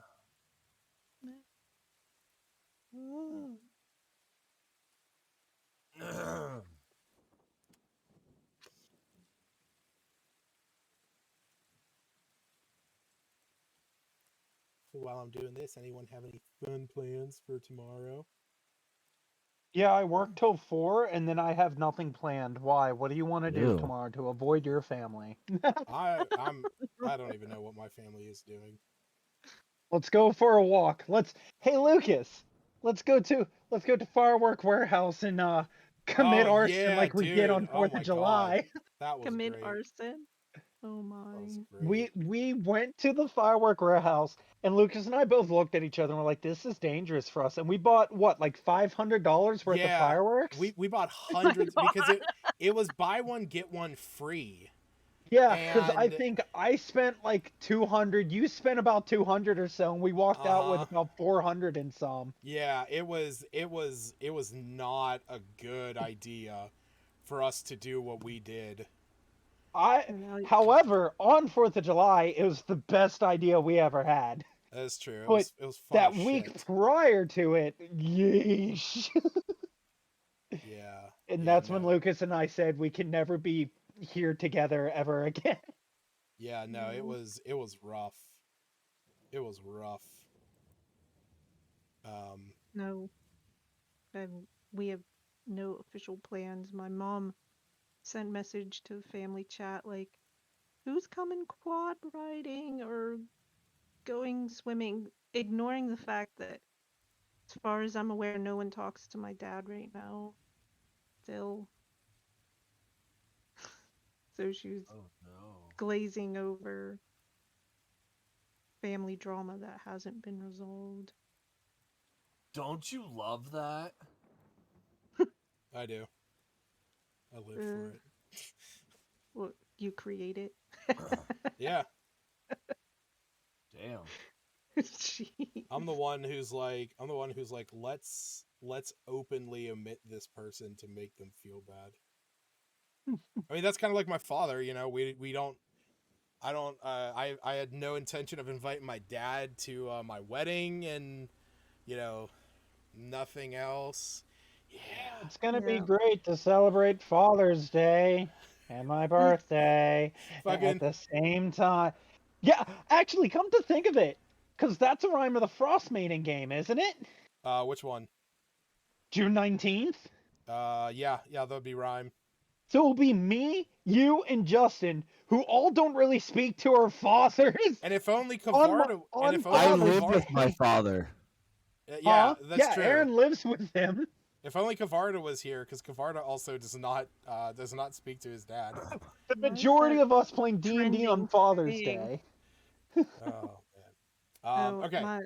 So while I'm doing this, anyone have any fun plans for tomorrow? Yeah, I work till 4, and then I have nothing planned. Why? What do you want to do Ew. tomorrow to avoid your family? I don't even know what my family is doing. Let's go for a walk. Hey Lucas, let's go to Firework Warehouse and commit Oh, arson yeah, like we did dude. on Oh 4th my of July. God. That was Commit great. arson. Oh my. That was great. We went to the firework warehouse, and Lucas and I both looked at each other and were like, "This is dangerous for us." And we bought what, like $500 worth of Yeah, fireworks? we bought Oh my hundreds because God. it was buy one get one free. Yeah, because I And think I spent like 200. You spent about 200 or so, and we walked out with about 400 and some. yeah, it was not a good idea for us to do what we did. And now However, on 4th of July, it was the best idea we ever had. That's true. But It was fun that as week shit. prior to it, yeesh. Yeah. And Yeah, that's when no. Lucas and I said we can never be here together ever again. Yeah, no, it was rough. It was rough. no, and we have no official plans. My mom sent message to the family chat like, "Who's coming quad riding or going swimming?" Ignoring the fact that, as far as I'm aware, no one talks to my dad right now. Still, so she was Oh no. glazing over family drama that hasn't been resolved. Don't you love that? I do. I live for it. Well, you create it. Yeah. Damn. Jeez. I'm the one who's like let's openly omit this person to make them feel bad. I mean, that's kind of like my father, you know. We don't I had no intention of inviting my dad to my wedding, and you know, nothing else. Yeah. It's gonna be Yeah. great to celebrate Father's Day and my birthday at Fucking the same time. Yeah, actually, come to think of it, because that's a rhyme of the Frost Maiden game, isn't it? which one? June 19th. Yeah, that'd be rhyme. So it'll be me, you, and Justin, who all don't really speak to our fathers And if only on Kavarda and on if only I Father's live Kavarda, with my Day. father. yeah, Huh? that's Yeah, true. Aaron lives with him. If only Kavarda was here, because Kavarda also does not speak to his dad. The Why is majority that of us playing D&D on trending Father's thing? Day. Oh man. Oh, Okay. my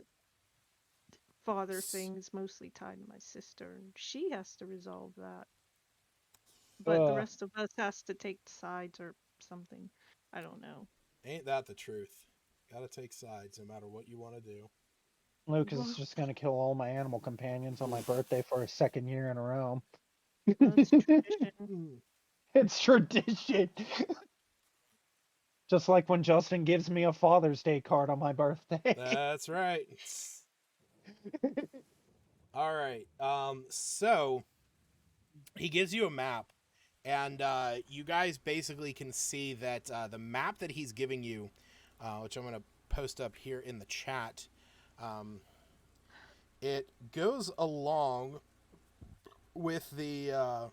father thing is mostly tied to my sister, and she has to resolve that. But the rest of us has to take sides or something. I don't know. Ain't that the truth? Gotta take sides no matter what you want to do. Lucas is Well, just gonna kill all my animal companions on my birthday for a second year in a row. that's tradition. It's tradition. Just like when Justin gives me a Father's Day card on my birthday. That's right. All right. So he gives you a map, and you guys basically can see that the map that he's giving you, which I'm gonna post up here in the chat, it goes along with the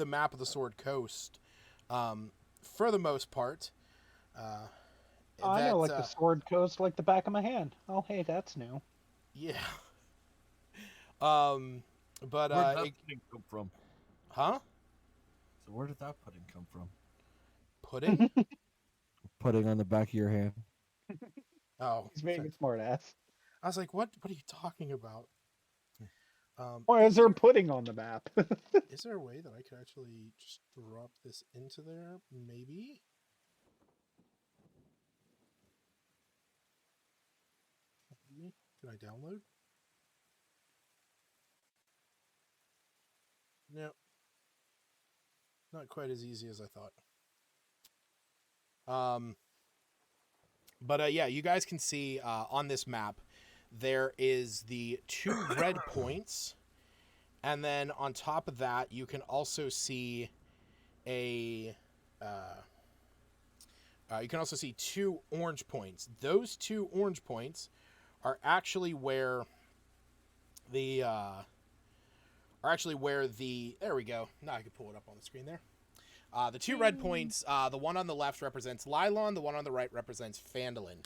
map of the Sword Coast, for the most part. I know, like the That Sword Coast, like the back of my hand. Oh, hey, that's new. yeah. But Where did that pudding come from? huh? So where did that pudding come from? Pudding? Pudding on the back of your hand. Oh, He's being a smart ass. I was like, what are you talking about? Why is there pudding on the map? Is there a way that I could actually just drop this into there? Maybe? Can I download? No. Not quite as easy as I thought. But yeah, you guys can see on this map, there is the 2 red points. And then on top of that, you can also see you can also see 2 orange points. Those 2 orange points are actually where the there we go. Now I can pull it up on the screen there. The 2 red points, the one on the left represents Lylon, the one on the right represents Phandalin.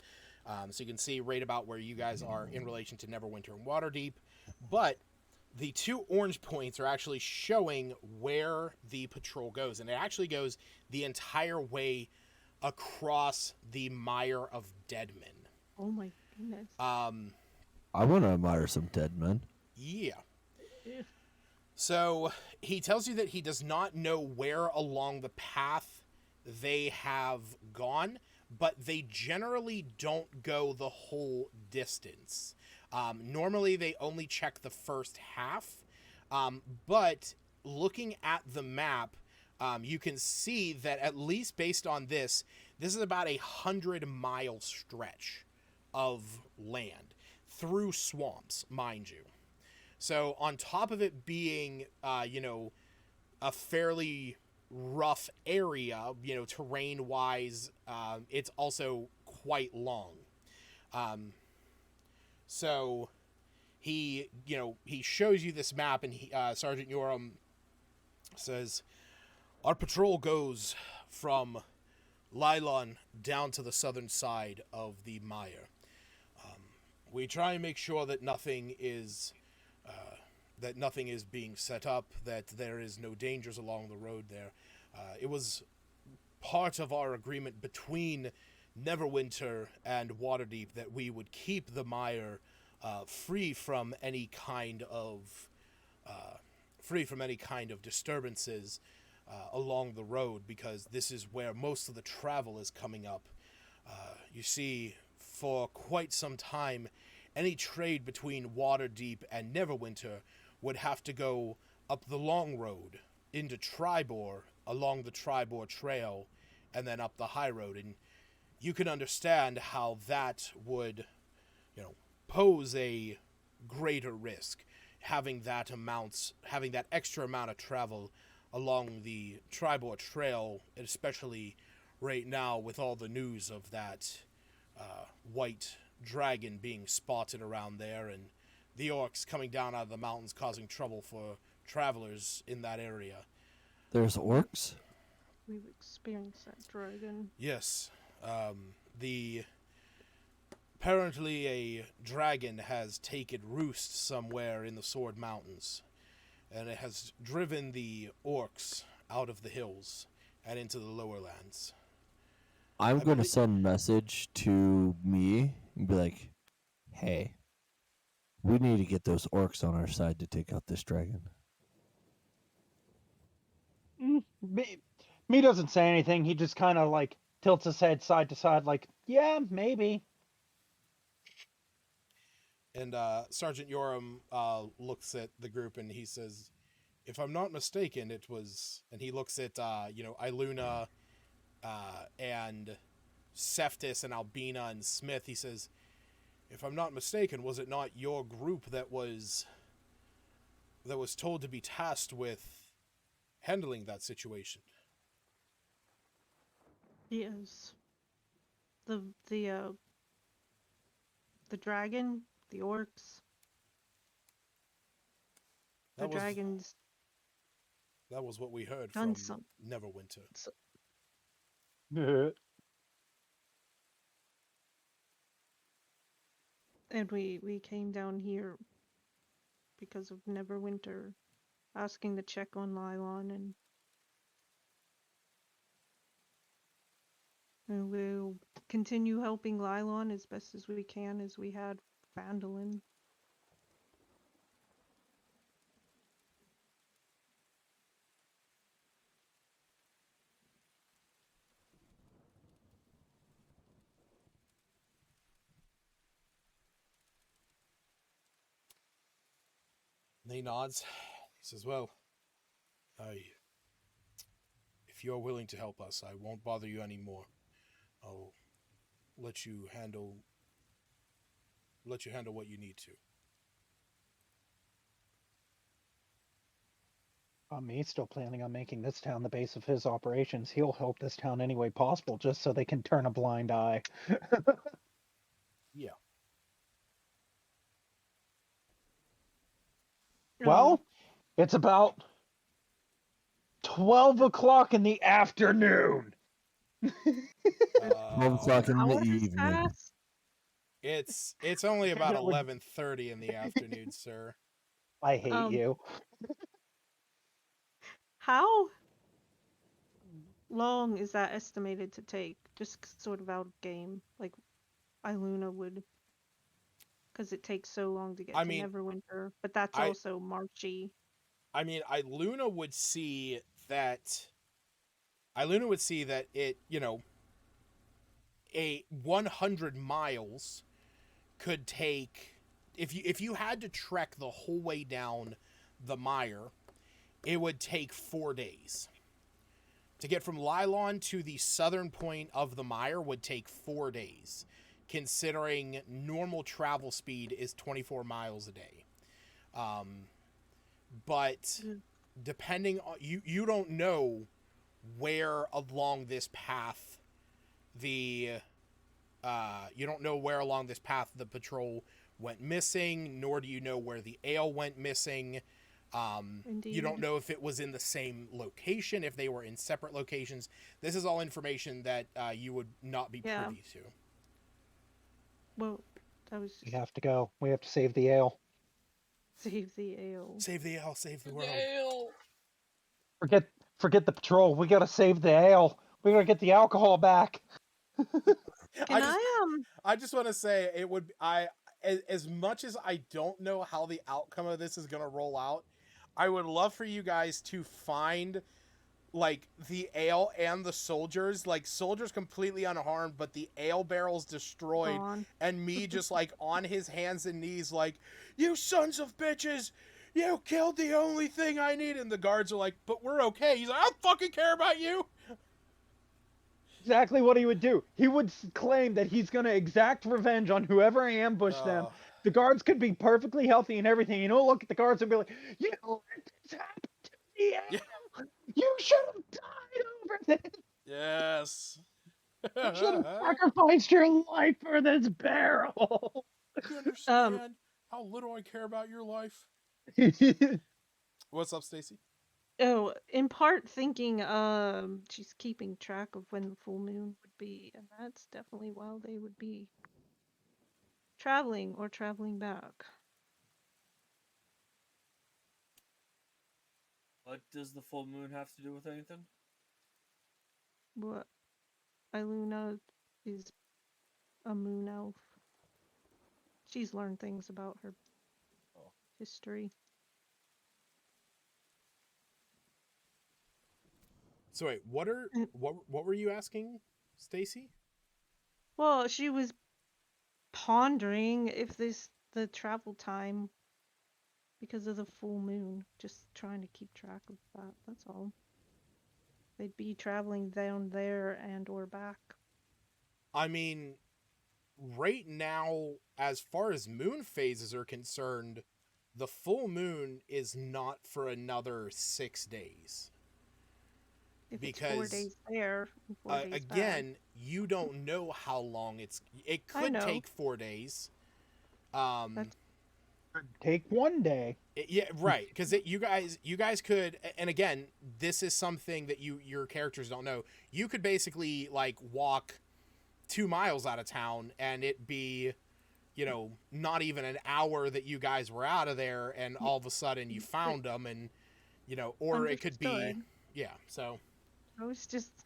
So you can see right about where you guys are in relation to Neverwinter and Waterdeep. But the 2 orange points are actually showing where the patrol goes, and it actually goes the entire way across the mire of dead men. Oh my goodness. I want to admire some dead men. Yeah. Eh. So he tells you that he does not know where along the path they have gone, but they generally don't go the whole distance. Normally, they only check the first half, but looking at the map, you can see that at least based on this is about 100-mile stretch of land through swamps, mind you. So on top of it being, a fairly rough area, terrain-wise, it's also quite long. So he shows you this map, and Sergeant Yoram says, our patrol goes from Lylon down to the southern side of the mire. We try and make sure that nothing is being set up, that there is no dangers along the road there. It was part of our agreement between Neverwinter and Waterdeep that we would keep the mire free from any kind of disturbances along the road, because this is where most of the travel is coming up. You see, for quite some time, any trade between Waterdeep and Neverwinter would have to go up the long road into Tribor, along the Tribor Trail, and then up the high road. And you can understand how that would, pose a greater risk, having that extra amount of travel along the Tribor Trail, especially right now with all the news of that white dragon being spotted around there, and the orcs coming down out of the mountains causing trouble for travelers in that area. There's orcs? We've experienced that dragon. Yes. Apparently a dragon has taken roost somewhere in the Sword Mountains, and it has driven the orcs out of the hills and into the lower lands. I'm going to send a message to me and be like, hey, we need to get those orcs on our side to take out this dragon. Me doesn't say anything. He just kind of like tilts his head side to side, like, yeah, maybe. And Sergeant Yoram looks at the group and he says, if I'm not mistaken, it was... And he looks at, Iluna and Seftis and Albina and Smith. He says, if I'm not mistaken, was it not your group that was told to be tasked with handling that situation? Yes. The dragon, the orcs. The dragons. That was what we heard Done from Neverwinter. And we came down here because of Neverwinter asking to check on Lylon, and we'll continue helping Lylon as best as we can, as we had Phandalin. And he nods. He says, well, if you're willing to help us, I won't bother you anymore. I'll let you handle what you need to. He's still planning on making this town the base of his operations. He'll help this town any way possible just so they can turn a blind eye. Yeah. Well, it's about 12 o'clock in the afternoon. 12 o'clock in the evening. It's only about 11:30 in the afternoon, sir. I hate you. How long is that estimated to take? Just sort of out of game, like Iluna would, because it takes so long to get I to mean, Neverwinter. But that's I also Marchy. I mean, Iluna would see that. Iluna would see that it, a 100 miles could take, if you had to trek the whole way down the mire, it would take 4 days. To get from Lylon to the southern point of the mire would take 4 days, considering normal travel speed is 24 miles a day. But depending on you don't know where along this path the you don't know where along this path the patrol went missing, nor do you know where the ale went missing. You don't Indeed. know if it was in the same location, if they were in separate locations. This is all information that you would not be Yeah. privy to. Well, that was We have to go. We have to save the ale. save the ale. Save the ale, save the world. Ale. Forget the patrol. We gotta save the ale. We gotta get the alcohol back. Can I just want to say it would as much as I don't know how the outcome of this is going to roll out, I would love for you guys to find like the ale and the soldiers, like soldiers completely unharmed, but the ale barrels destroyed, Gone. and me just like on his hands and knees, like, you sons of bitches, you killed the only thing I need. And the guards are like, but we're okay. He's like, I don't fucking care about you. Exactly what he would do. He would claim that he's gonna exact revenge on whoever ambushed them. The guards could be perfectly healthy and everything. You know, look at the guards and be like, "You let this happen to the ale. Yeah. You should have died over this. Yes. You should have sacrificed your life for this barrel." You understand how little I care about your life? What's up, Stacy? Oh, in part thinking she's keeping track of when the full moon would be, and that's definitely while they would be traveling or traveling back. What does the full moon have to do with anything? What Iluna is a moon elf. She's learned things about her history. So wait, what were you asking, Stacy? Well, she was pondering if the travel time because of the full moon, just trying to keep track of that. That's all. They'd be traveling down there and or back. I mean, right now, as far as moon phases are concerned, the full moon is not for another 6 days. If Because it's 4 days there, and 4 days again, back. you don't know how long it I could know. take 4 days. Take 1 day. Yeah, right. Because you guys could, and again, this is something that your characters don't know. You could basically like walk 2 miles out of town, and it be, not even an hour that you guys were out of there, and all of a sudden you found them, and or it could be, Understood. yeah. So I was just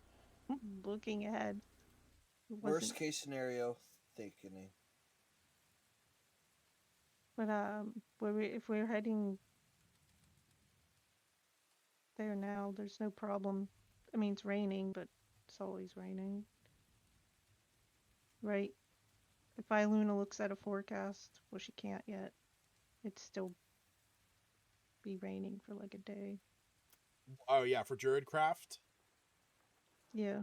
looking ahead. Worst case scenario, thickening. But if we're heading there now, there's no problem. I mean, it's raining, but it's always raining, right? If Iluna looks at a forecast, well, she can't yet. It'd still be raining for like a day. oh yeah, for Druidcraft. Yeah.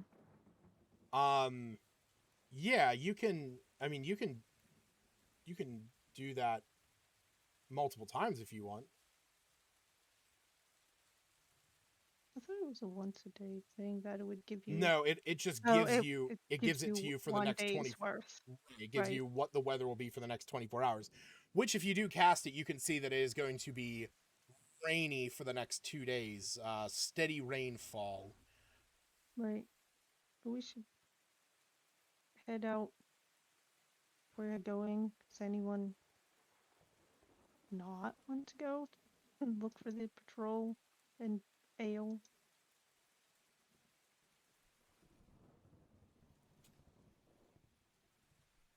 Yeah, you can. I mean, you can do that multiple times if you want. I thought it was a once a day thing that it would give you. No, it just gives it gives it to you for the next 20. Worth. It gives you what the weather will be for the next 24 hours. Which, if you do cast it, you can see that it is going to be rainy for the next 2 days. Steady rainfall. Right. But we should head out. Where we're going. Does anyone not want to go? and look for the patrol and ale.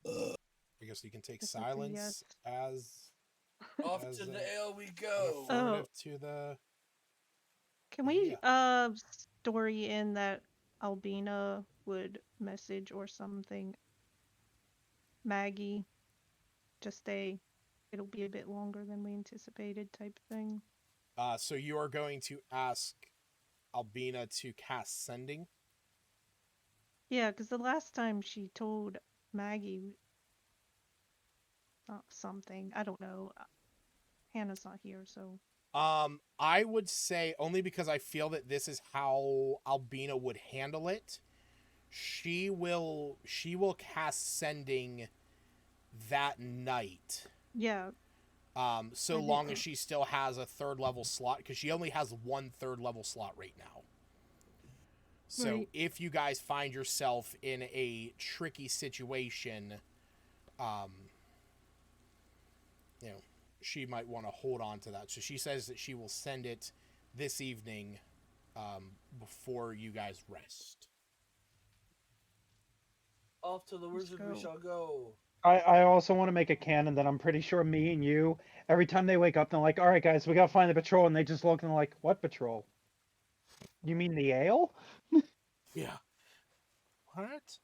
I guess you can take Guess that's a yes. silence as Off as to the a- ale we an go. affirmative to the. Can we Yeah. story in that Albina would message or something Maggie, just it'll be a bit longer than we anticipated type thing. So you are going to ask Albina to cast sending. Yeah, because the last time she told Maggie something, I don't know. Hannah's not here, so. I would say only because I feel that this is how Albina would handle it. She will cast sending that night. Yeah. So long as she still has a 3rd level slot, because she only has 1 3rd level slot right now. So right. If you guys find yourself in a tricky situation, she might want to hold on to that. So she says that she will send it this evening, before you guys rest. Off to the wizard we shall go. I also want to make a canon that I'm pretty sure me and you, every time they wake up, they're like, all right, guys, we got to find the patrol. And they just look and they're like, what patrol? You mean the ale? Yeah. What?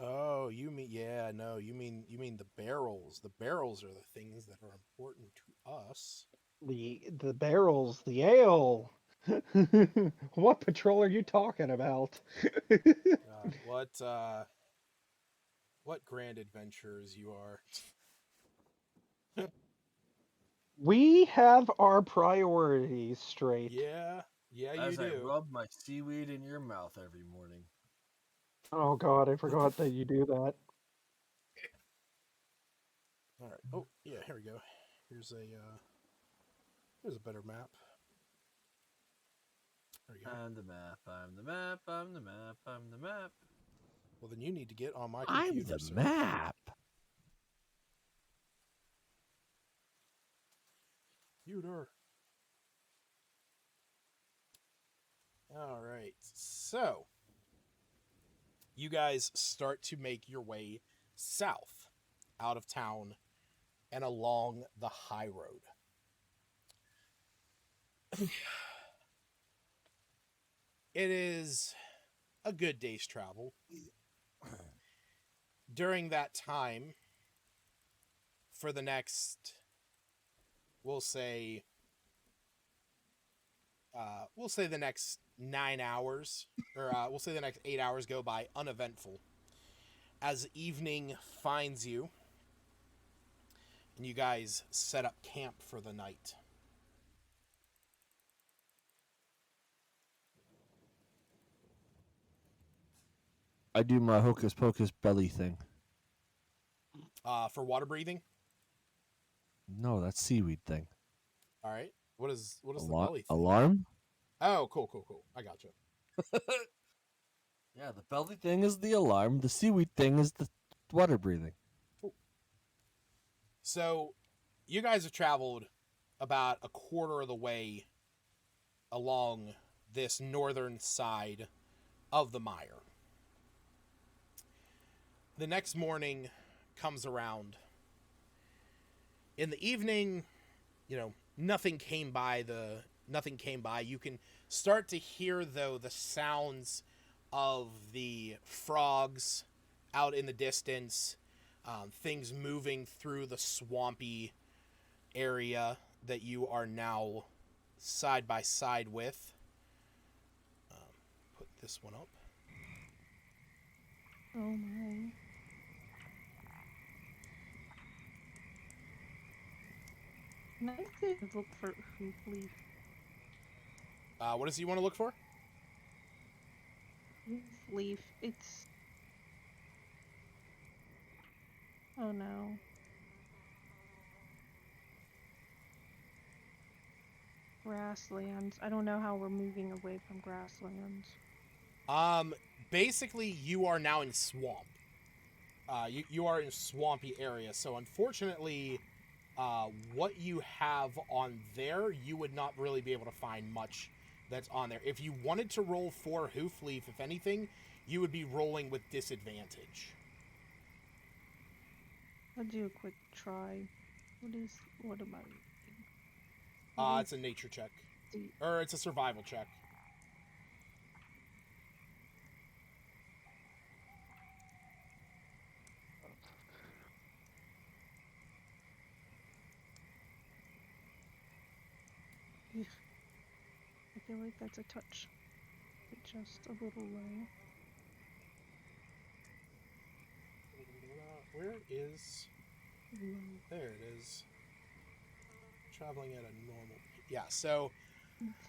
Oh, you mean, yeah, no, you mean the barrels. The barrels are the things that are important to us. The barrels, the ale. What patrol are you talking about? What grand adventurers you are. We have our priorities straight. Yeah, you As do. I rub my seaweed in your mouth every morning. Oh god, I forgot that you do that. All right. Oh, yeah, here we go. Here's a better map. There we go. I'm the map, I'm the map, I'm the map, I'm the map. Well, then you need to get on my computer. I'm the map. Computer. All right. So, you guys start to make your way south, out of town, and along the high road. It is a good day's travel. During that time, for the next, we'll say the next 9 hours, or we'll say the next 8 hours go by uneventful. As evening finds you, and you guys set up camp for the night. I do my hocus pocus belly thing. For water breathing? No, that's seaweed thing. All right. What is the belly thing? Alarm? Oh, cool. I gotcha. Yeah, the belly thing is the alarm. The seaweed thing is the water breathing. Cool. So, you guys have traveled about a quarter of the way along this northern side of the mire. The next morning comes around. In the evening, nothing came by. You can start to hear, though, the sounds of the frogs out in the distance, things moving through the swampy area that you are now side by side with. Put this one up. Oh my. Can I say look for hoof leaf? What does he want to look for? Hoof leaf. It's. Oh no. Grasslands. I don't know how we're moving away from grasslands. Basically, you are now in swamp. You are in swampy area, so unfortunately, what you have on there, you would not really be able to find much that's on there. If you wanted to roll for Hoof Leaf, if anything, you would be rolling with disadvantage. I'll do a quick try. What am I reading? It's a nature check. The- Or it's a survival check. Ugh. I feel like that's a touch. Just a little low. Where is... Low. There it is. Traveling at a normal... Yeah, so... It's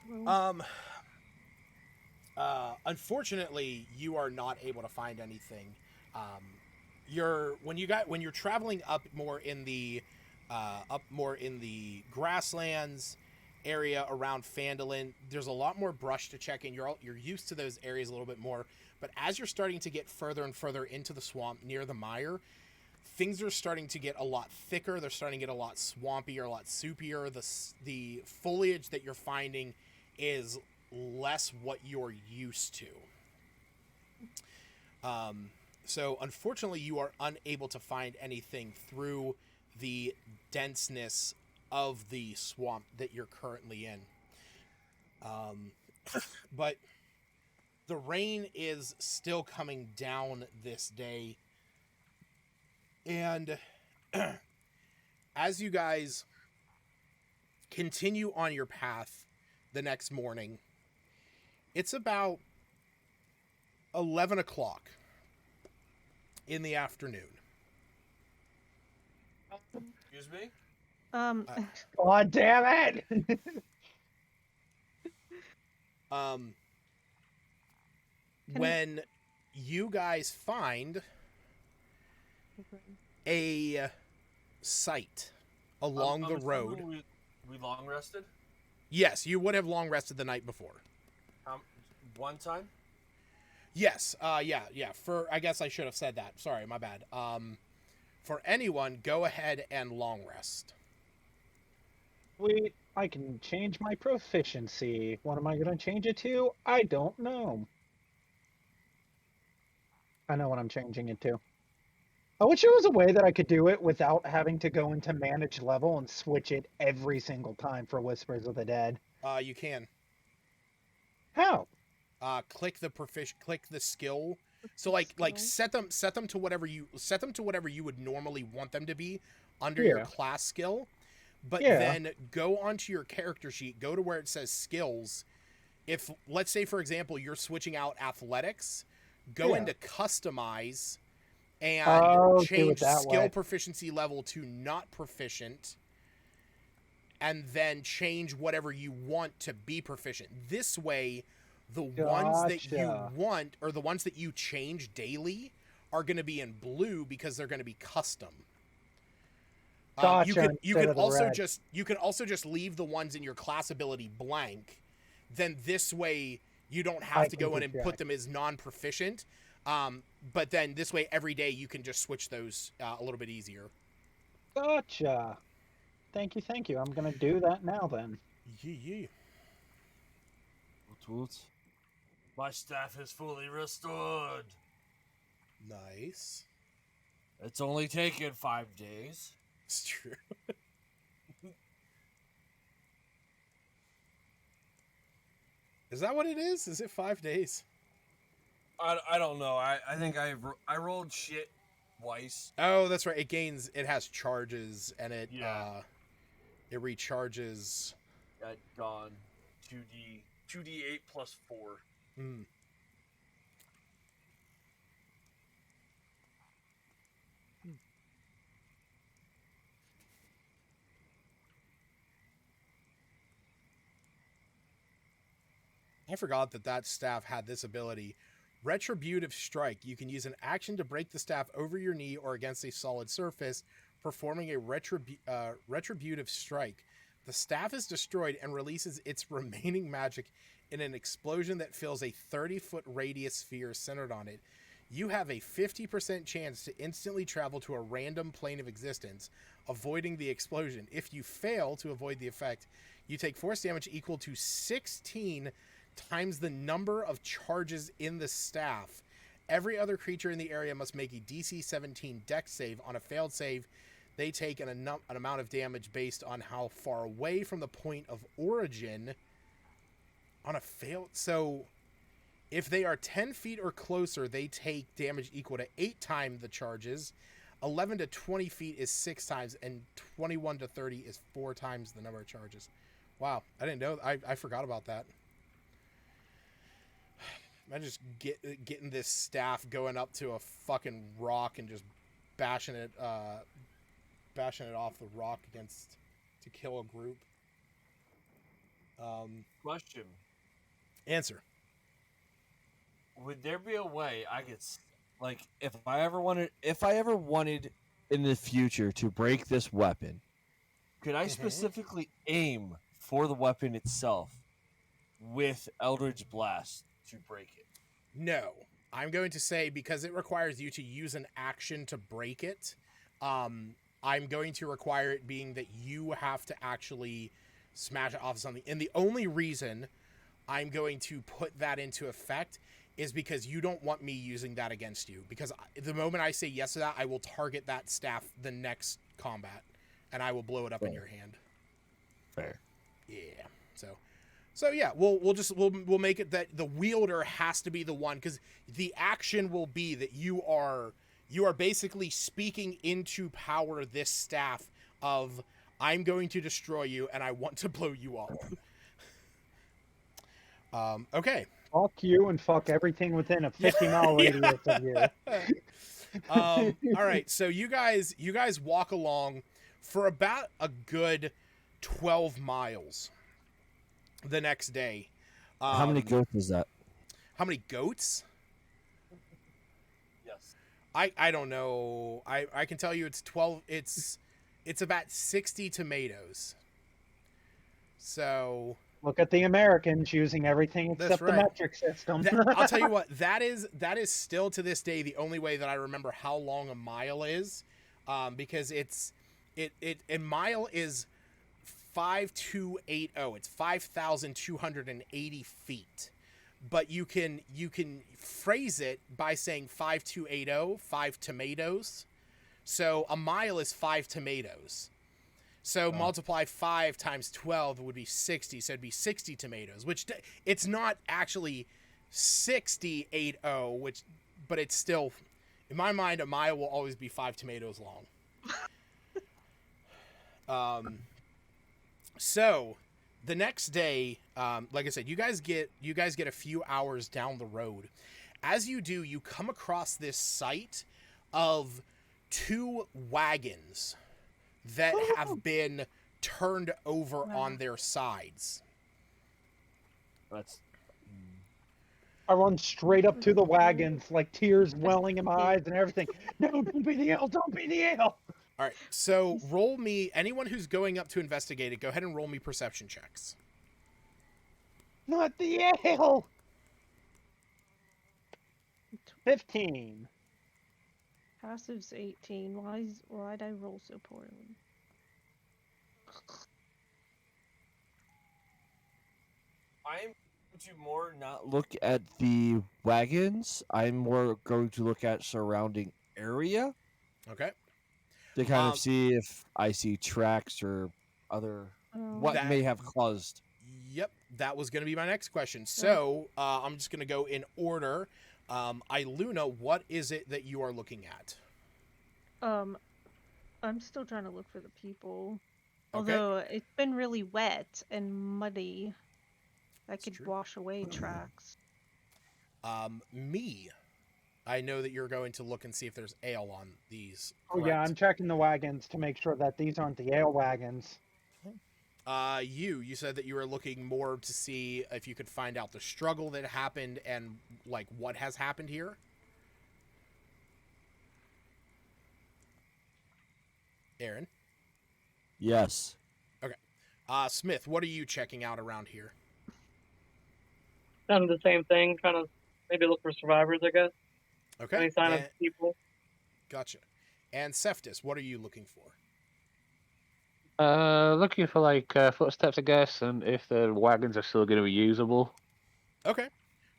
low. Unfortunately, you are not able to find anything. When you're traveling up more in the grasslands area around Phandalin, there's a lot more brush to check in. You're used to those areas a little bit more, but as you're starting to get further and further into the swamp near the mire, things are starting to get a lot thicker. They're starting to get a lot swampier, a lot soupier. The foliage that you're finding is less what you're used to. So unfortunately, you are unable to find anything through the denseness of the swamp that you're currently in. But the rain is still coming down this day. And as you guys continue on your path the next morning, it's about 11 o'clock in the afternoon. Excuse me? God damn it! When you guys find a site along the road. We long rested? Yes, you would have long rested the night before. One time? Yes, yeah. I guess I should have said that. Sorry, my bad. For anyone, go ahead and long rest. Wait, I can change my proficiency. What am I going to change it to? I don't know. I know what I'm changing it to. I wish there was a way that I could do it without having to go into manage level and switch it every single time for Whispers of the Dead. You can. How? Click the skill. So like set them to whatever you would normally want them to be under your class skill. But then go onto your character sheet, go to where it says skills. If let's say for example you're switching out athletics, go into customize and change skill proficiency level to not proficient, and then change whatever you want to be proficient. This way, the ones that you want or the ones that you change daily are going to be in blue because they're going to be custom. You can also just leave the ones in your class ability blank. Then this way you don't have to go in and put them as non-proficient. But then this way every day you can just switch those a little bit easier. Gotcha. Thank you. I'm gonna do that now then. Yeah. Tools. My staff is fully restored. Nice. It's only taken 5 days. It's true. Is that what it is? Is it 5 days? I don't know. I think I rolled shit twice. Oh, that's right. It has charges and it recharges. Gone. 2d8 plus 4. I forgot that staff had this ability. Retributive Strike. You can use an action to break the staff over your knee or against a solid surface, performing a retributive strike. The staff is destroyed and releases its remaining magic in an explosion that fills a 30-foot radius sphere centered on it. You have a 50% chance to instantly travel to a random plane of existence, avoiding the explosion. If you fail to avoid the effect, you take force damage equal to 16 times the number of charges in the staff. Every other creature in the area must make a DC 17 Dex save. On a failed save, they take an amount of damage based on how far away from the point of origin. On a failed... So, if they are 10 feet or closer, they take damage equal to 8 times the charges. 11 to 20 feet is 6 times, and 21 to 30 is 4 times the number of charges. Wow, I didn't know. I forgot about that. I just getting this staff going up to a fucking rock and just bashing it off the rock to kill a group. Question. Answer. Would there be a way I could, like, If I ever wanted in the future to break this weapon, could I specifically aim for the weapon itself with Eldritch Blast to break it? No. I'm going to say, because it requires you to use an action to break it, I'm going to require it being that you have to actually smash it off something. And the only reason I'm going to put that into effect is because you don't want me using that against you. Because the moment I say yes to that, I will target that staff the next combat, and I will blow it up in your hand. Fair. Yeah. So yeah, we'll make it that the wielder has to be the one, because the action will be that you are basically speaking into power this staff of, I'm going to destroy you and I want to blow you up. Okay. Fuck you and fuck everything within a 50-mile radius of you. All right, so you guys walk along for about a good 12 miles the next day. How many goats is that? How many goats? Yes. I don't know. I can tell you it's 12. It's about 60 tomatoes. So look at the Americans using everything except the metric system. I'll tell you what, that is still to this day the only way that I remember how long a mile is, because a mile is 5280. It's 5,280 feet. But you can phrase it by saying 5280, 5 tomatoes. So a mile is 5 tomatoes. So multiply 5 times 12 would be 60. So it'd be 60 tomatoes, which it's not actually 6080, but it's still, in my mind, a mile will always be 5 tomatoes long. So the next day, like I said, you guys get a few hours down the road. As you do, you come across this sight of 2 wagons that have been turned over on their sides. I run straight up to the wagons, like tears welling in my eyes and everything. No, don't be the ale, don't be the ale. All right, so roll me, anyone who's going up to investigate it, go ahead and roll me perception checks. Not the ale. 15. Passive's 18. Why'd I roll so poorly? I'm going to more not Look at the wagons. I'm more going to look at surrounding area. Okay. To kind of see if I see tracks or other what may have caused. Yep, that was going to be my next question. So I'm just going to go in order. Iluna, what is it that you are looking at? I'm still trying to look for the people. Okay. Although it's been really wet and muddy. That could wash away tracks. I know that you're going to look and see if there's ale on these. Oh yeah, I'm checking the wagons to make sure that these aren't the ale wagons. You said that you were looking more to see if you could find out the struggle that happened and like what has happened here. Aaron? Yes. Okay. Smith, what are you checking out around here? Kind of the same thing, trying to maybe look for survivors, I guess. Okay. Any sign of and- people? Gotcha. And Cephas, what are you looking for? Looking for like footsteps, I guess, and if the wagons are still going to be usable. Okay.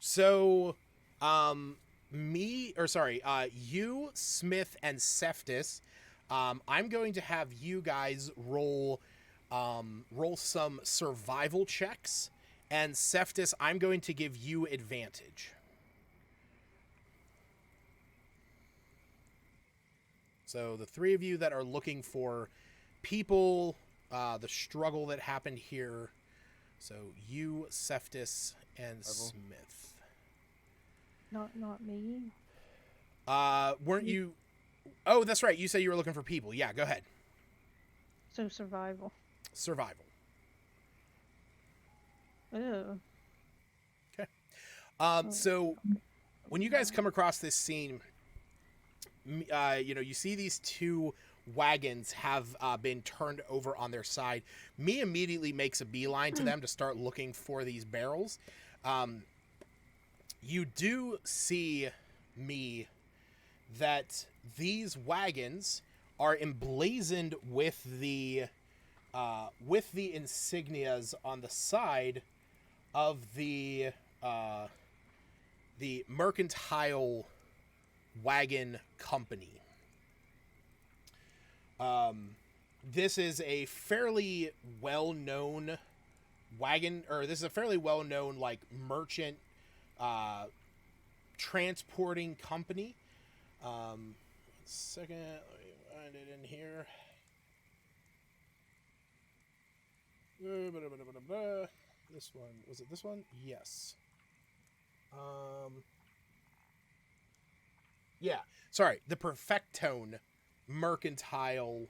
So, you, Smith, and Cephas, I'm going to have you guys roll some survival checks, and Cephas, I'm going to give you advantage. So the three of you that are looking for people, the struggle that happened here. So you, Cephas, and Smith. Not me. Weren't you? Oh, that's right. You said you were looking for people. Yeah, go ahead. So survival. Survival. Ew. Okay. So when you guys come across this scene, you see these two wagons have been turned over on their side. Me immediately makes a beeline to them to start looking for these barrels. You do see me that these wagons are emblazoned with the insignias on the side of the mercantile wagon company. This is a fairly well-known wagon, or this is a fairly well-known like merchant transporting company. One second, let me find it in here. This one, was it this one? Yes. Yeah, sorry, the Perfectone Mercantile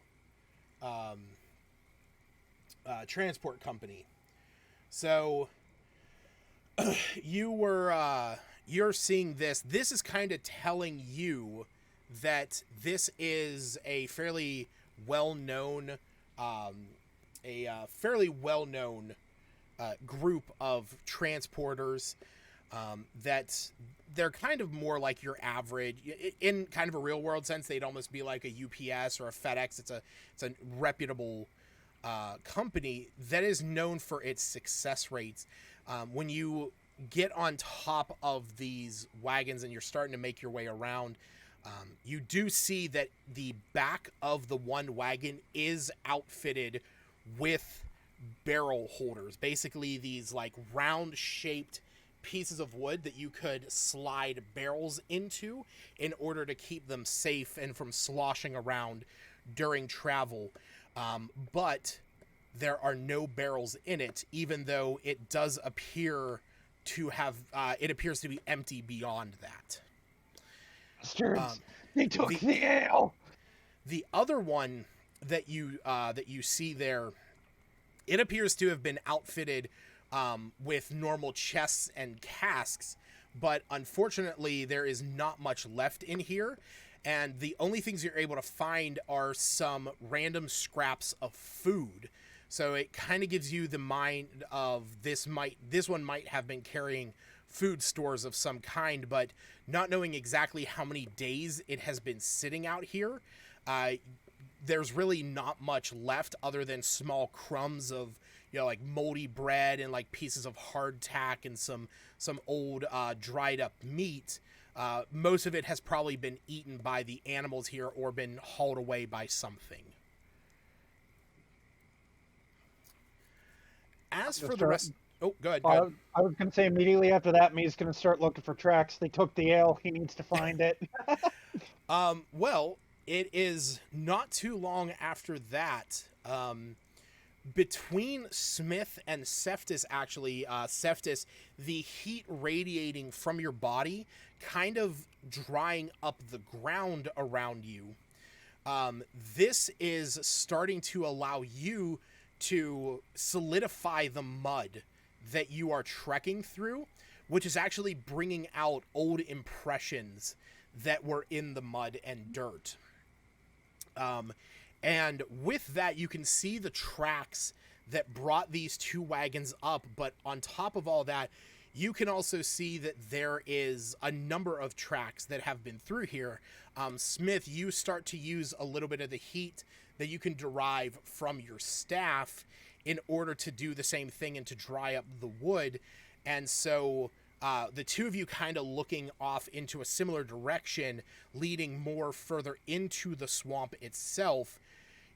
transport company. So you're seeing this. This is kind of telling you that this is a fairly well-known group of transporters. That they're kind of more like your average, in kind of a real world sense. They'd almost be like a UPS or a FedEx. It's a reputable company that is known for its success rates. When you get on top of these wagons and you're starting to make your way around, you do see that the back of the one wagon is outfitted with barrel holders. Basically, these like round shaped pieces of wood that you could slide barrels into in order to keep them safe and from sloshing around during travel. But there are no barrels in it, even though it does appear to have, it appears to be empty beyond that. They took the ale. The other one that you see there, it appears to have been outfitted with normal chests and casks, but unfortunately there is not much left in here, and the only things you're able to find are some random scraps of food. So it kind of gives you the mind of this one might have been carrying food stores of some kind, but not knowing exactly how many days it has been sitting out here, there's really not much left other than small crumbs of, like moldy bread and like pieces of hardtack and some old dried up meat. Most of it has probably been eaten by the animals here or been hauled away by something. As for the rest... Oh, go ahead. I was going to say immediately after that, Me's going to start looking for tracks. They took the ale. He needs to find it. Well, it is not too long after that. Between Smith and Cephas, actually, Cephas, the heat radiating from your body kind of drying up the ground around you. This is starting to allow you to solidify the mud that you are trekking through, which is actually bringing out old impressions that were in the mud and dirt. And with that, you can see the tracks that brought these two wagons up, but on top of all that, You can also see that there is a number of tracks that have been through here. Smith, you start to use a little bit of the heat that you can derive from your staff in order to do the same thing and to dry up the wood. And so the two of you kind of looking off into a similar direction, leading more further into the swamp itself,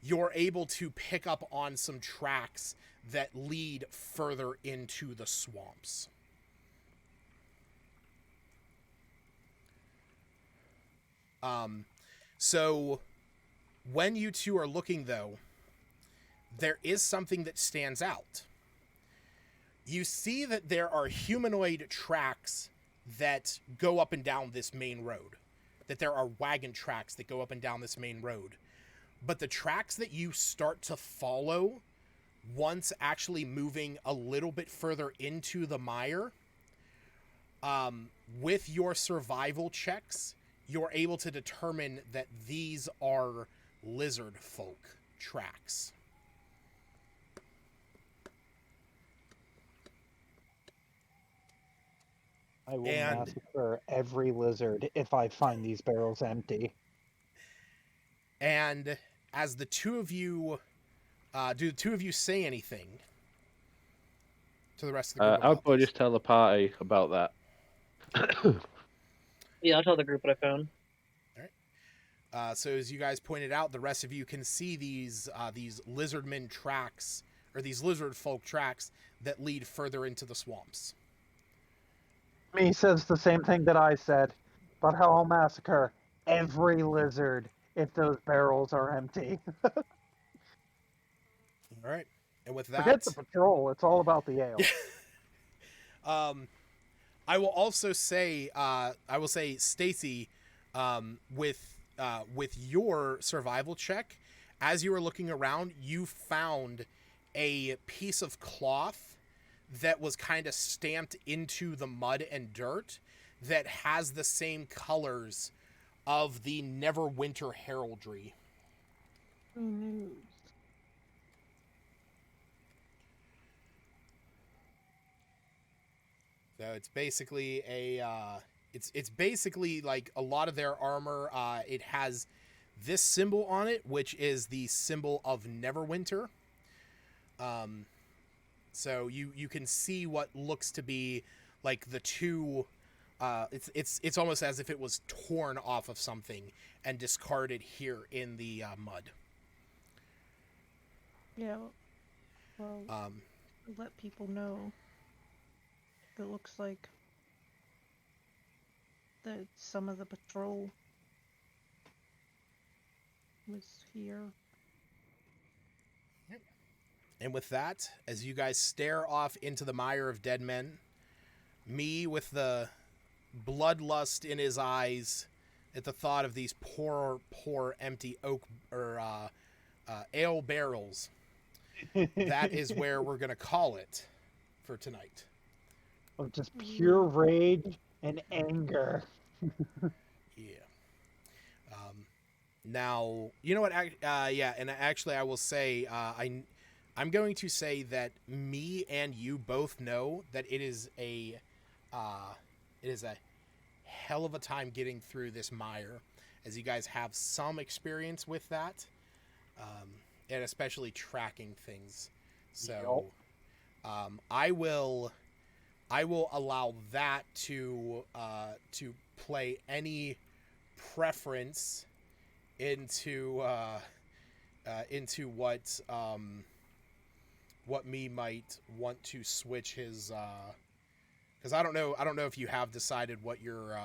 you're able to pick up on some tracks that lead further into the swamps. So when you two are looking, though, there is something that stands out. You see that there are humanoid tracks that go up and down this main road, that there are wagon tracks that go up and down this main road. But the tracks that you start to follow, once actually moving a little bit further into the mire, with your survival checks, you're able to determine that these are lizard folk tracks. I will massacre every lizard if I find these barrels empty. And as the two of you, do the two of you say anything to the rest of the group? I would probably just tell the party about that. Yeah, I'll tell the group what I found. All right. So as you guys pointed out, the rest of you can see these lizardmen tracks, or these lizard folk tracks that lead further into the swamps. Me says the same thing that I said, about how I'll massacre every lizard if those barrels are empty. All right. And with that, forget the patrol. It's all about the ale. I will also say, Stacy, with your survival check, as you were looking around, you found a piece of cloth that was kind of stamped into the mud and dirt that has the same colors of the Neverwinter heraldry. Who knew? So it's basically it's basically like a lot of their armor. It has this symbol on it, which is the symbol of Neverwinter. So you can see what looks to be like the two. It's almost as if it was torn off of something and discarded here in the mud. Yeah. Well, let people know. It looks like that some of the patrol was here. And with that, as you guys stare off into the mire of dead men, me with the bloodlust in his eyes at the thought of these poor empty oak or ale barrels, that is where we're going to call it for tonight. Of just pure rage and anger. Yeah. Now, you know what? Yeah, and actually, I will say, I'm going to say that me and you both know that it is a hell of a time getting through this mire, as you guys have some experience with that, and especially tracking things. So, I will allow that to play any preference into what me might want to switch his, because I don't know if you have decided what your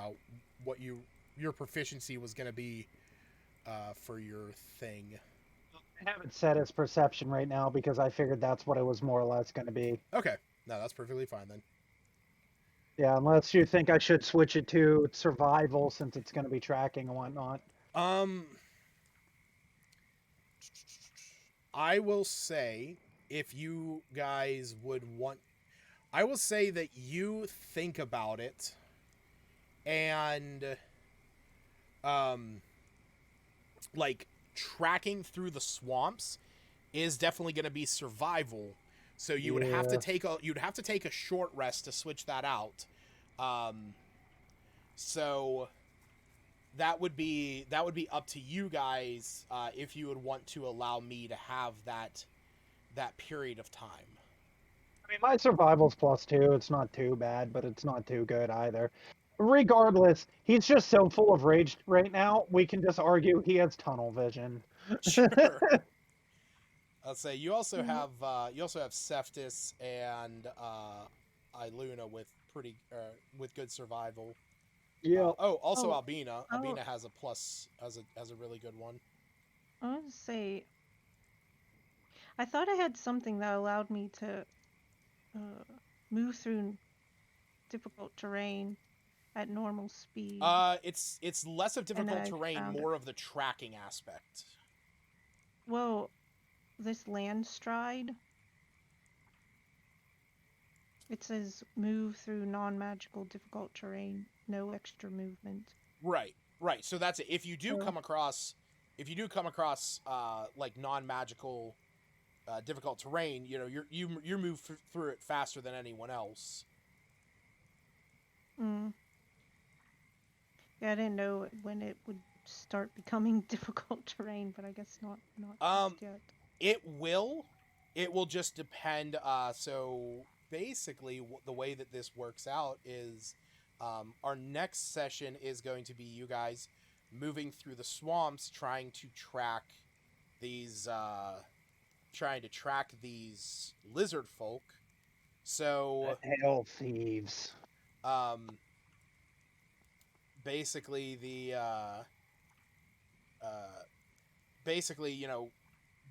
proficiency was going to be for your thing. I haven't set his perception right now because I figured that's what it was more or less going to be. Okay, no, that's perfectly fine then. Yeah, unless you think I should switch it to survival since it's going to be tracking and whatnot. I will say, if you guys would want, I will say that you think about it, and like tracking through the swamps is definitely going to be survival, So you would have to Yeah. take a short rest to switch that out. So that would be up to you guys if you would want to allow me to have that period of time. I mean, my survival's +2. It's not too bad, but it's not too good either. Regardless, he's just so full of rage right now. We can just argue he has tunnel vision. Sure. I'll say you also Mhm. have Seftis and Iluna with good survival. Yeah. Also Oh, Albina. oh. Albina has a really good one. I want to say, I thought I had something that allowed me to move through difficult terrain at normal speed, It's less of and difficult I terrain, found it. more of the tracking aspect. Well, this land stride, it says move through non-magical difficult terrain, no extra movement. Right. So that's it. If you do So, come across like non-magical difficult terrain, you know, you move through it faster than anyone else. yeah, I didn't know when it would start becoming difficult terrain, but I guess not just yet. It will just depend. So basically, the way that this works out is our next session is going to be you guys moving through the swamps, these trying to track these lizard folk. So Hell thieves. um, basically basically, you know,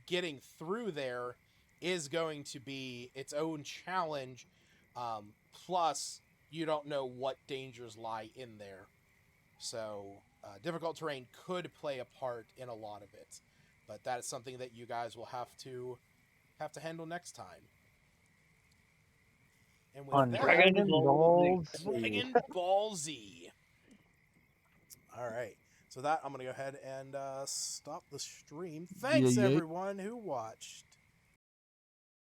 getting through there is going to be its own challenge. Plus, you don't know what dangers lie in there. So, difficult terrain could play a part in a lot of it, but that is something that you guys will have to handle next time. And with On that, Dragon Ball Z. Dragon Ball Z. All right. So that I'm gonna go ahead and stop the stream. Yeah, Thanks yeah. everyone who watched.